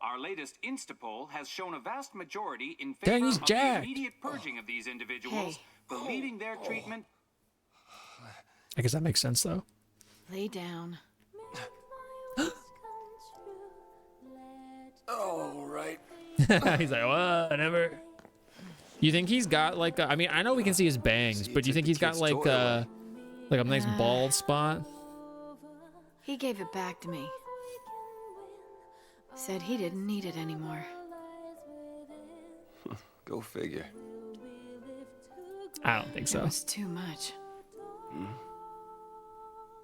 Our latest Instapoll has shown a vast majority in favor of the immediate purging of these individuals, believing their treatment. I guess that makes sense, though. Lay down. Oh, right. He's like, whatever. You think he's got like I mean, I know we can see his bangs, but do you think he's got like a nice bald spot? He gave it back to me. Said he didn't need it anymore. Go figure. I don't think It so. was too much.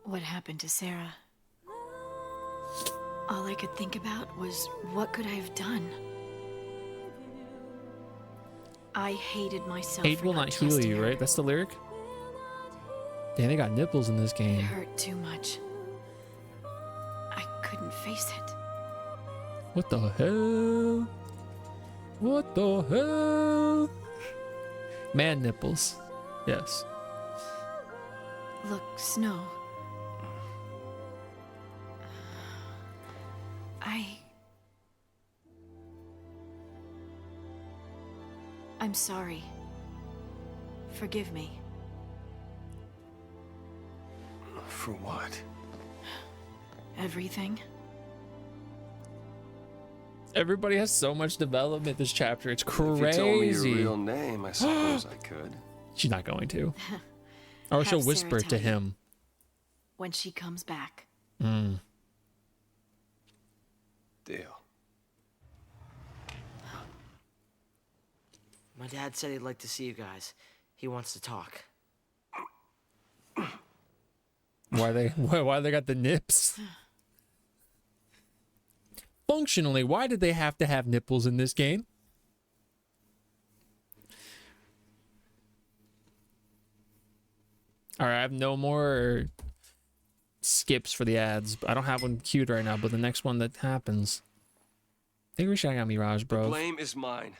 What happened to Sarah? All I could think about was, what could I have done? I hated myself. Hate for will not heal trusting you, her. right? That's the lyric? Damn, they got nipples in this It game. hurt too much. I couldn't face it. What the hell? What the hell? Man nipples. Yes. Look, Snow. I'm sorry. Forgive me. For what? Everything. Everybody has so much development this chapter. It's crazy. If you told me your real name, I suppose I could. She's not going to. Or she'll Have whisper Sarah to tell you. him. When she comes back. Mm. Deal. My dad said he'd like to see you guys. He wants to talk. Why they got the nips? Functionally, why did they have to have nipples in this game? All right, I have no more skips for the ads. I don't have one queued right now, but the next one that happens, I think we should have Mirage, bro. The blame is mine.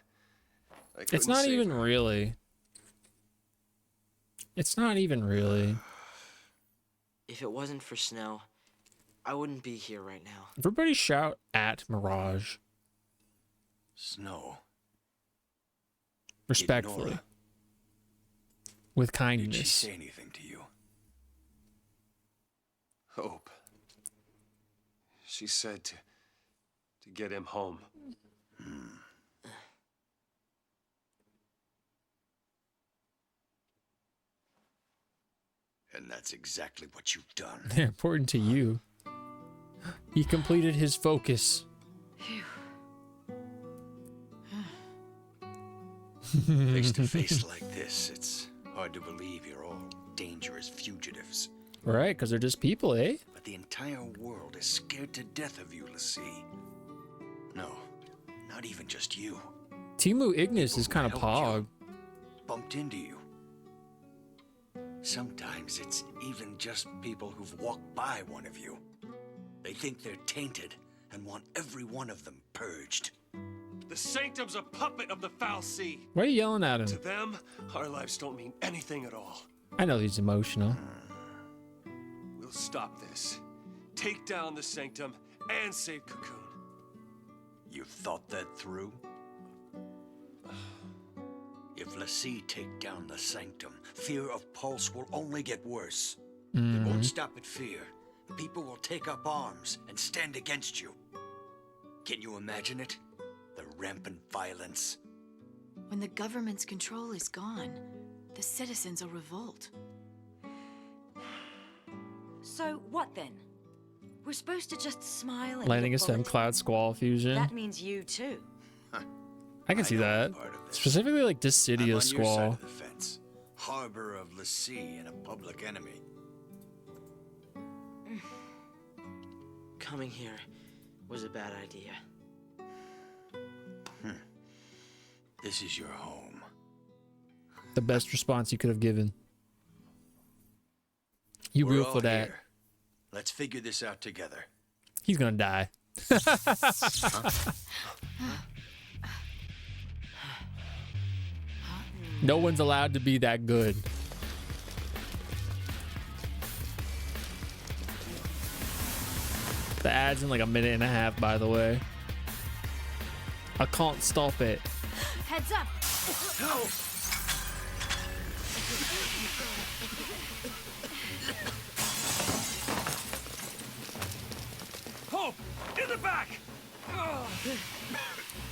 It's not even really. It's not even really. If it wasn't for Snow, I wouldn't be here right now. Everybody shout at Mirage. Snow. Respectfully. Nora. With Did she kindness. say anything to you? Hope. She said to get him home. And that's exactly what you've done. They're important to you. He completed his focus. Face to face like this, it's hard to believe you're all dangerous fugitives. Right, because they're just people, eh? But the entire world is scared to death of you, Lassie. No, not even just you. Timu Ignis is kind of Helped you. pog. Bumped into you. Sometimes it's even just people who've walked by one of you. They think they're tainted and want every one of them purged. The Sanctum's a puppet of the Foul Sea. Why are you yelling at To him? them, our lives don't mean anything at all. I know he's emotional. We'll stop this. Take down the Sanctum and save Cocoon. You've thought that through? If Lassie take down the Sanctum, fear of Pulse will only get worse. It won't stop at fear. People will take up arms and stand against you. Can you imagine it? The rampant violence. When the government's control is gone, the citizens will revolt. So what then? We're supposed to just smile and Landing a get Stem bulleted? Cloud Squall fusion. That means you too. I can see know that. part of this. Specifically like I'm Dissidia on your side Squall. of the fence. Harbor of Lassie and a public enemy. Coming here was a bad idea. This is your home. The best response you could have given. You We're real all for that. here. Let's figure this out together. He's gonna die. No one's allowed to be that good. The ad's in like a minute and a half, by the way. I can't stop it. Heads up! Hope! In the back!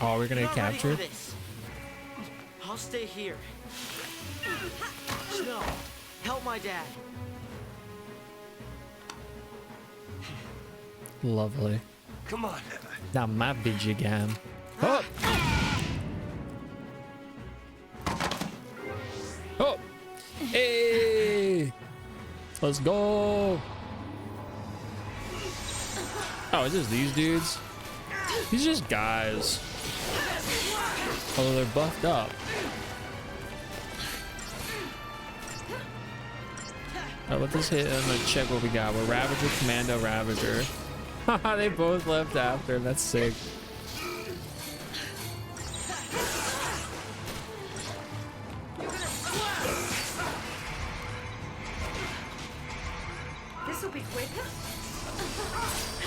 Oh, we're gonna Not get ready for captured? this. I'll stay here. Snow, help my dad. Lovely. Come on. Now my video game. Oh! Oh! Hey! Let's go! Oh, is this these dudes? These are just guys. Although they're buffed up. Alright, let this hit and then check what we got. We're Ravager, Commando, Ravager. Haha, they both left after. That's sick. This'll be quick.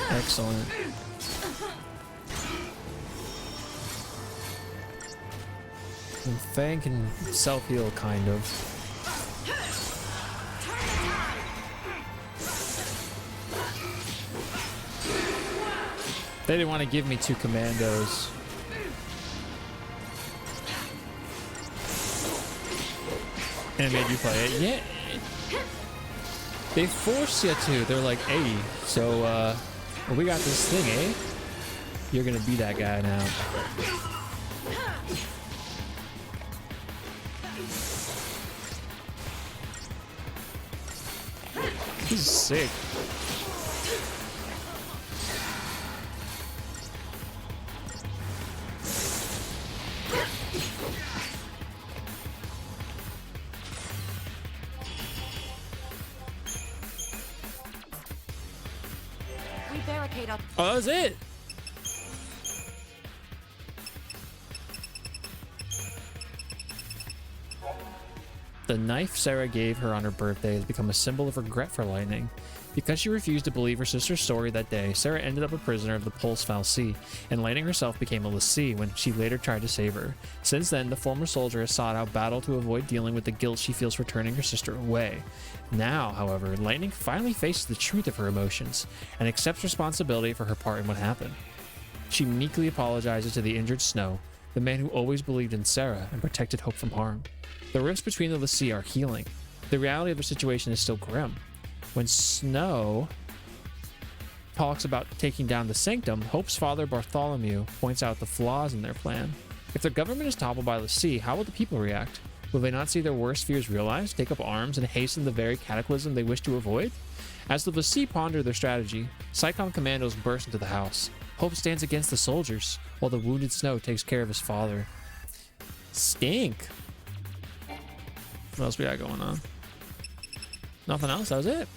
Excellent. And Fang can self-heal, kind of. They didn't want to give me 2 commandos. And it made you play it. Yeah. They force you to. They're like, hey, so, well, we got this thing, eh? You're gonna be that guy now. This is sick. We barricade up. Oh, that was it. The knife Sarah gave her on her birthday has become a symbol of regret for Lightning. Because she refused to believe her sister's story that day, Sarah ended up a prisoner of the Pulse Fal'Cie, and Lightning herself became a l'Cie when she later tried to save her. Since then, the former soldier has sought out battle to avoid dealing with the guilt she feels for turning her sister away. Now, however, Lightning finally faces the truth of her emotions, and accepts responsibility for her part in what happened. She meekly apologizes to the injured Snow, the man who always believed in Sarah and protected Hope from harm. The rifts between the l'Cie are healing. The reality of their situation is still grim. When Snow talks about taking down the Sanctum, Hope's father Bartholomew points out the flaws in their plan. If the government is toppled by l'Cie, how will the people react? Will they not see their worst fears realized, take up arms, and hasten the very cataclysm they wish to avoid? As the l'Cie ponder their strategy, Psychom commandos burst into the house. Hope stands against the soldiers, while the wounded Snow takes care of his father. Stink. What else we got going on? Nothing else, that was it.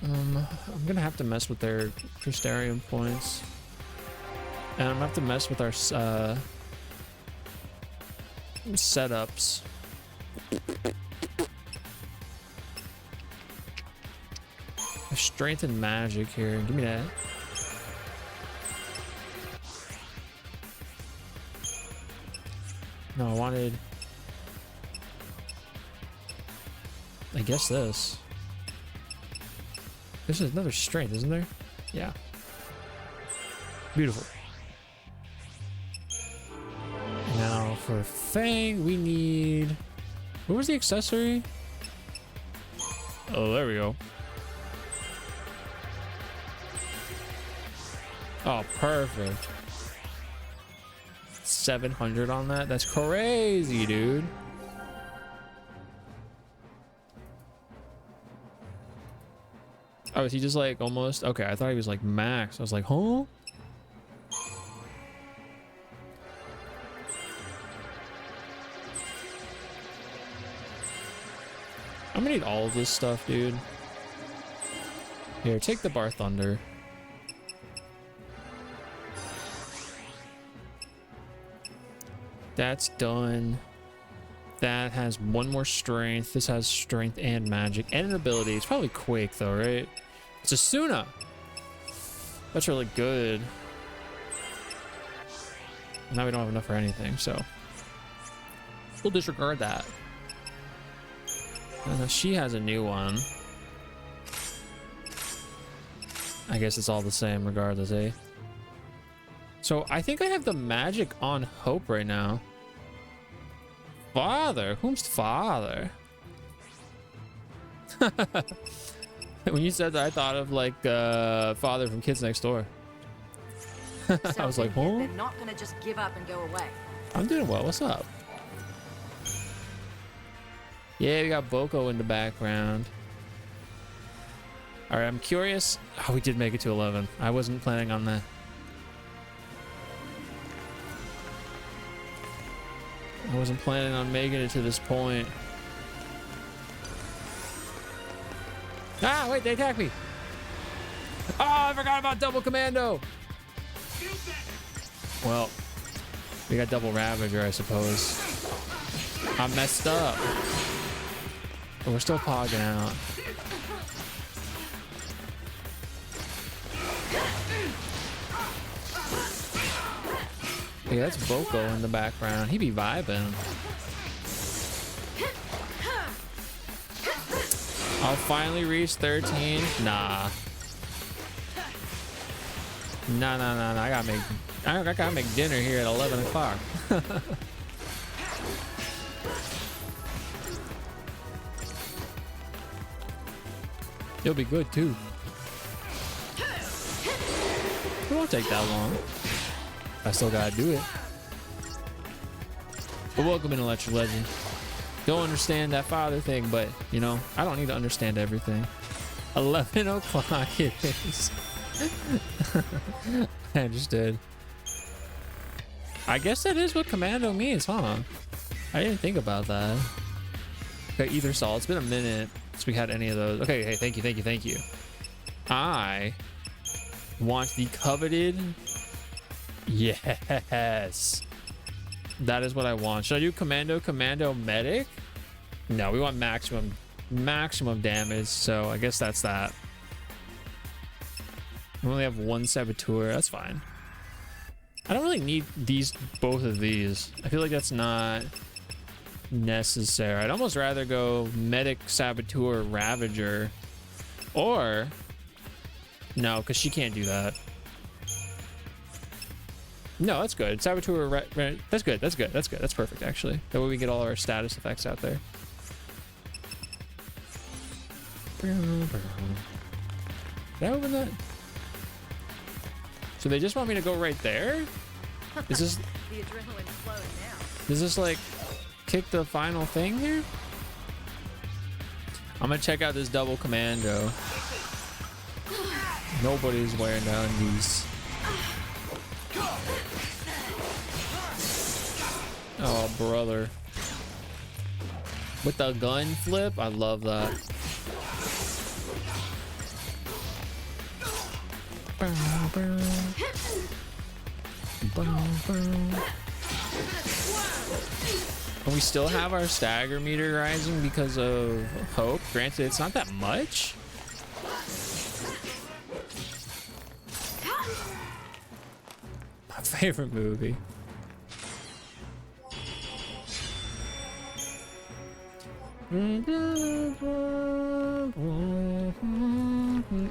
I'm gonna have to mess with their Crystarium points. And I'm gonna have to mess with our setups. Strength and magic here. Give me that. No, I wanted... I guess this. This is another strength, isn't there? Yeah. Beautiful. Now for Fang, we need... What was the accessory? Oh, there we go. Oh, perfect. 700 on that? That's crazy, dude. Oh, is he just like almost? Okay, I thought he was like max. I was like, huh? I'm gonna need all of this stuff, dude. Here, take the Bar Thunder. That's done. That has one more strength. This has strength and magic and an ability. It's probably Quake though, right? It's a Suna. That's really good. Now we don't have enough for anything, so we'll disregard that. And she has a new one. I guess it's all the same regardless, eh? So I think I have the magic on Hope right now. Father? Whom's father? When you said that, I thought of like father from Kids Next Door. I was like, huh? They're not gonna just give up and go away. I'm doing well. What's up? Yeah, we got Boko in the background. All right, I'm curious. Oh, we did make it to 11. I wasn't planning on that. I wasn't planning on making it to this point. Ah, wait, they attacked me. Oh, I forgot about double commando. Well, we got double Ravager, I suppose. I messed up. But we're still pogging out. Yeah, that's Boko in the background. He be vibing. I'll finally reach 13. Nah. Nah. I gotta make dinner here at 11 o'clock. It'll be good too. It won't take that long. I still gotta do it. But welcome in, Electric Legend. Don't understand that father thing, but you know, I don't need to understand everything. 11 o'clock it is. I understood. I guess that is what commando means, huh? I didn't think about that. Okay, either Sol. It's been a minute since we had any of those. Okay, hey, thank you. I want the coveted. Yes. That is what I want. Should I do commando, medic? No, we want maximum damage, so I guess that's that. We only have one saboteur. That's fine. I don't really need both of these. I feel like that's not necessary. I'd almost rather go medic, saboteur, ravager, or no, because she can't do that. No, that's good. Saboteur, that's good. That's perfect, actually. That way we get all our status effects out there. Did I open that? So they just want me to go right there? Is this... The adrenaline's flowing now. Does this, like, kick the final thing here? I'm gonna check out this double commando. Nobody's wearing down these. Oh, brother. With the gun flip? I love that. And we still have our stagger meter rising because of hope. Granted, it's not that much. My favorite movie.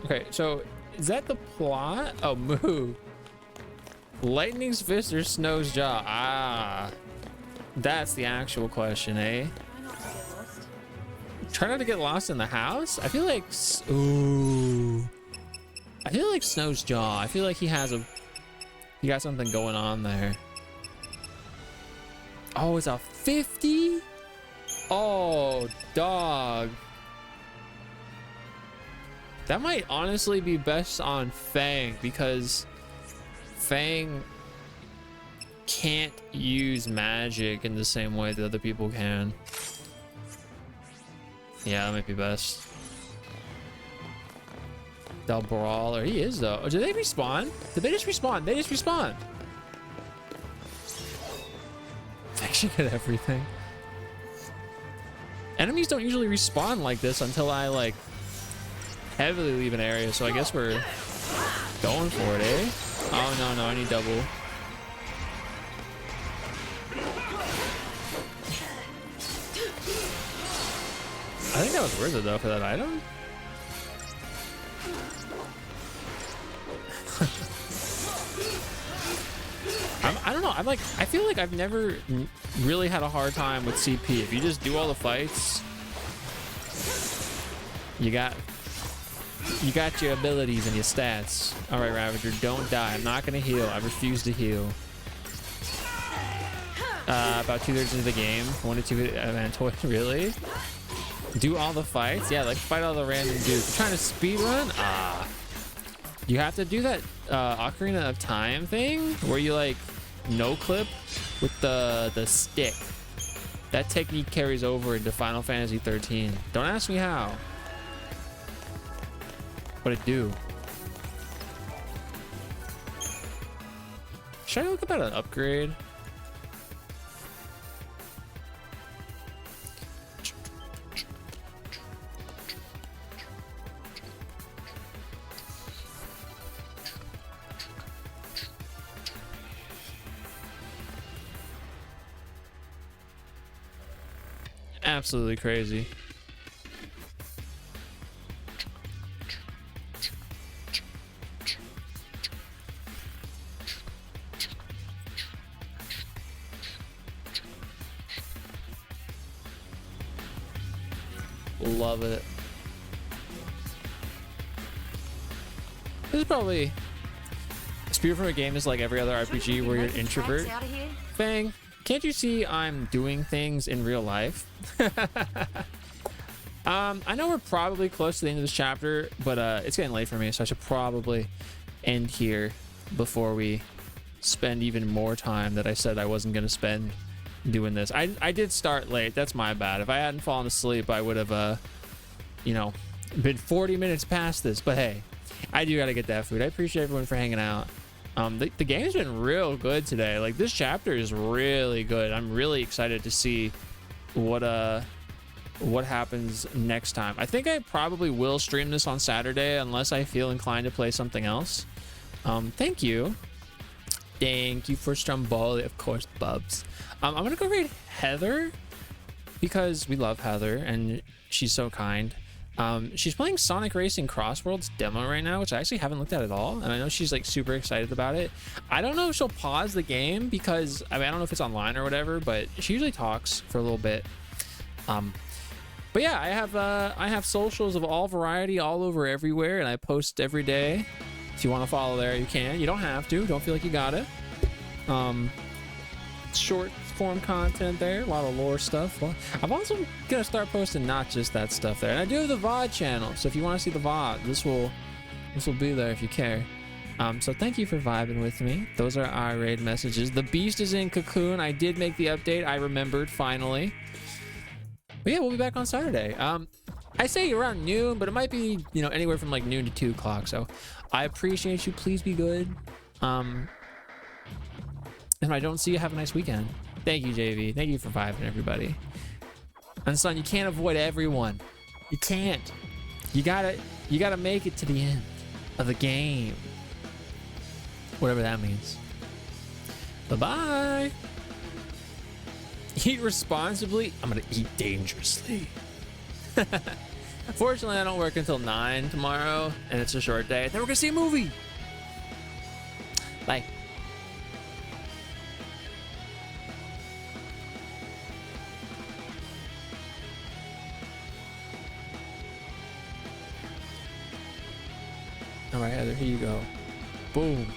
Okay, so is that the plot? Oh, move. Lightning's fist or Snow's jaw? Ah, that's the actual question, eh? Try not to get lost in the house. I feel like, ooh, I feel like Snow's jaw. I feel like he got something going on there. Oh, it's a 50. Oh, dog. That might honestly be best on Fang because Fang can't use magic in the same way that other people can. Yeah, that might be best. The Brawler. He is, though. Oh, did they respawn? Did they just respawn? They just respawned. I should get everything. Enemies don't usually respawn like this until I, like, heavily leave an area, so I guess we're going for it, eh? Oh, no, I need double. I think that was worth it, though, for that item. I don't know. I feel like I've never really had a hard time with CP. If you just do all the fights, you got your abilities and your stats. All right, Ravager, don't die. I'm not gonna heal. I refuse to heal. About 2/3 into the game, 1 to 2 man toy. Really? Do all the fights? Yeah, like fight all the random dudes. You're trying to speed run? You have to do that Ocarina of Time thing where you like no clip with the stick. That technique carries over into Final Fantasy 13. Don't ask me how, but it do. Should I look about an upgrade? Absolutely crazy. Love it. This is probably Spear from a game is like every other RPG where you're an introvert. Fang, can't you see I'm doing things in real life? I know we're probably close to the end of this chapter, but it's getting late for me, so I should probably end here before we spend even more time that I said I wasn't going to spend doing this. I did start late. That's my bad. If I hadn't fallen asleep, I would have, you know, been 40 minutes past this. But hey, I do got to get that food. I appreciate everyone for hanging out. The game's been real good today. Like, this chapter is really good. I'm really excited to see what happens next time. I think I probably will stream this on Saturday unless I feel inclined to play something else. Thank you. Thank you for Stromboli, of course, Bubs. I'm gonna go read Heather because we love Heather and she's so kind. She's playing Sonic Racing Crossworlds demo right now, which I actually haven't looked at all, and I know she's like super excited about it. I don't know if she'll pause the game because I don't know if it's online or whatever, but she usually talks for a little bit. But yeah, I have socials of all variety all over everywhere, and I post every day. If you want to follow there, you can. You don't have to. Don't feel like you got it. Short form content there, a lot of lore stuff. Well, I'm also gonna start posting not just that stuff there, and I do have the VOD channel, so if you want to see the VOD, this will be there if you care. So thank you for vibing with me. Those are our raid messages. The beast is in Cocoon. I did make the update. I remembered finally. But yeah, we'll be back on Saturday. I say around noon, but it might be, you know, anywhere from like noon to 2 o'clock. So I appreciate you. Please be good. If I don't see you, have a nice weekend. Thank you, JV. Thank you for vibing, everybody. And son, you can't avoid everyone. You can't. You gotta make it to the end of the game. Whatever that means. Bye-bye. Eat responsibly. I'm gonna eat dangerously. Fortunately, I don't work until 9 tomorrow, and it's a short day. Then we're gonna see a movie. Bye. All right, Heather, here you go. Boom.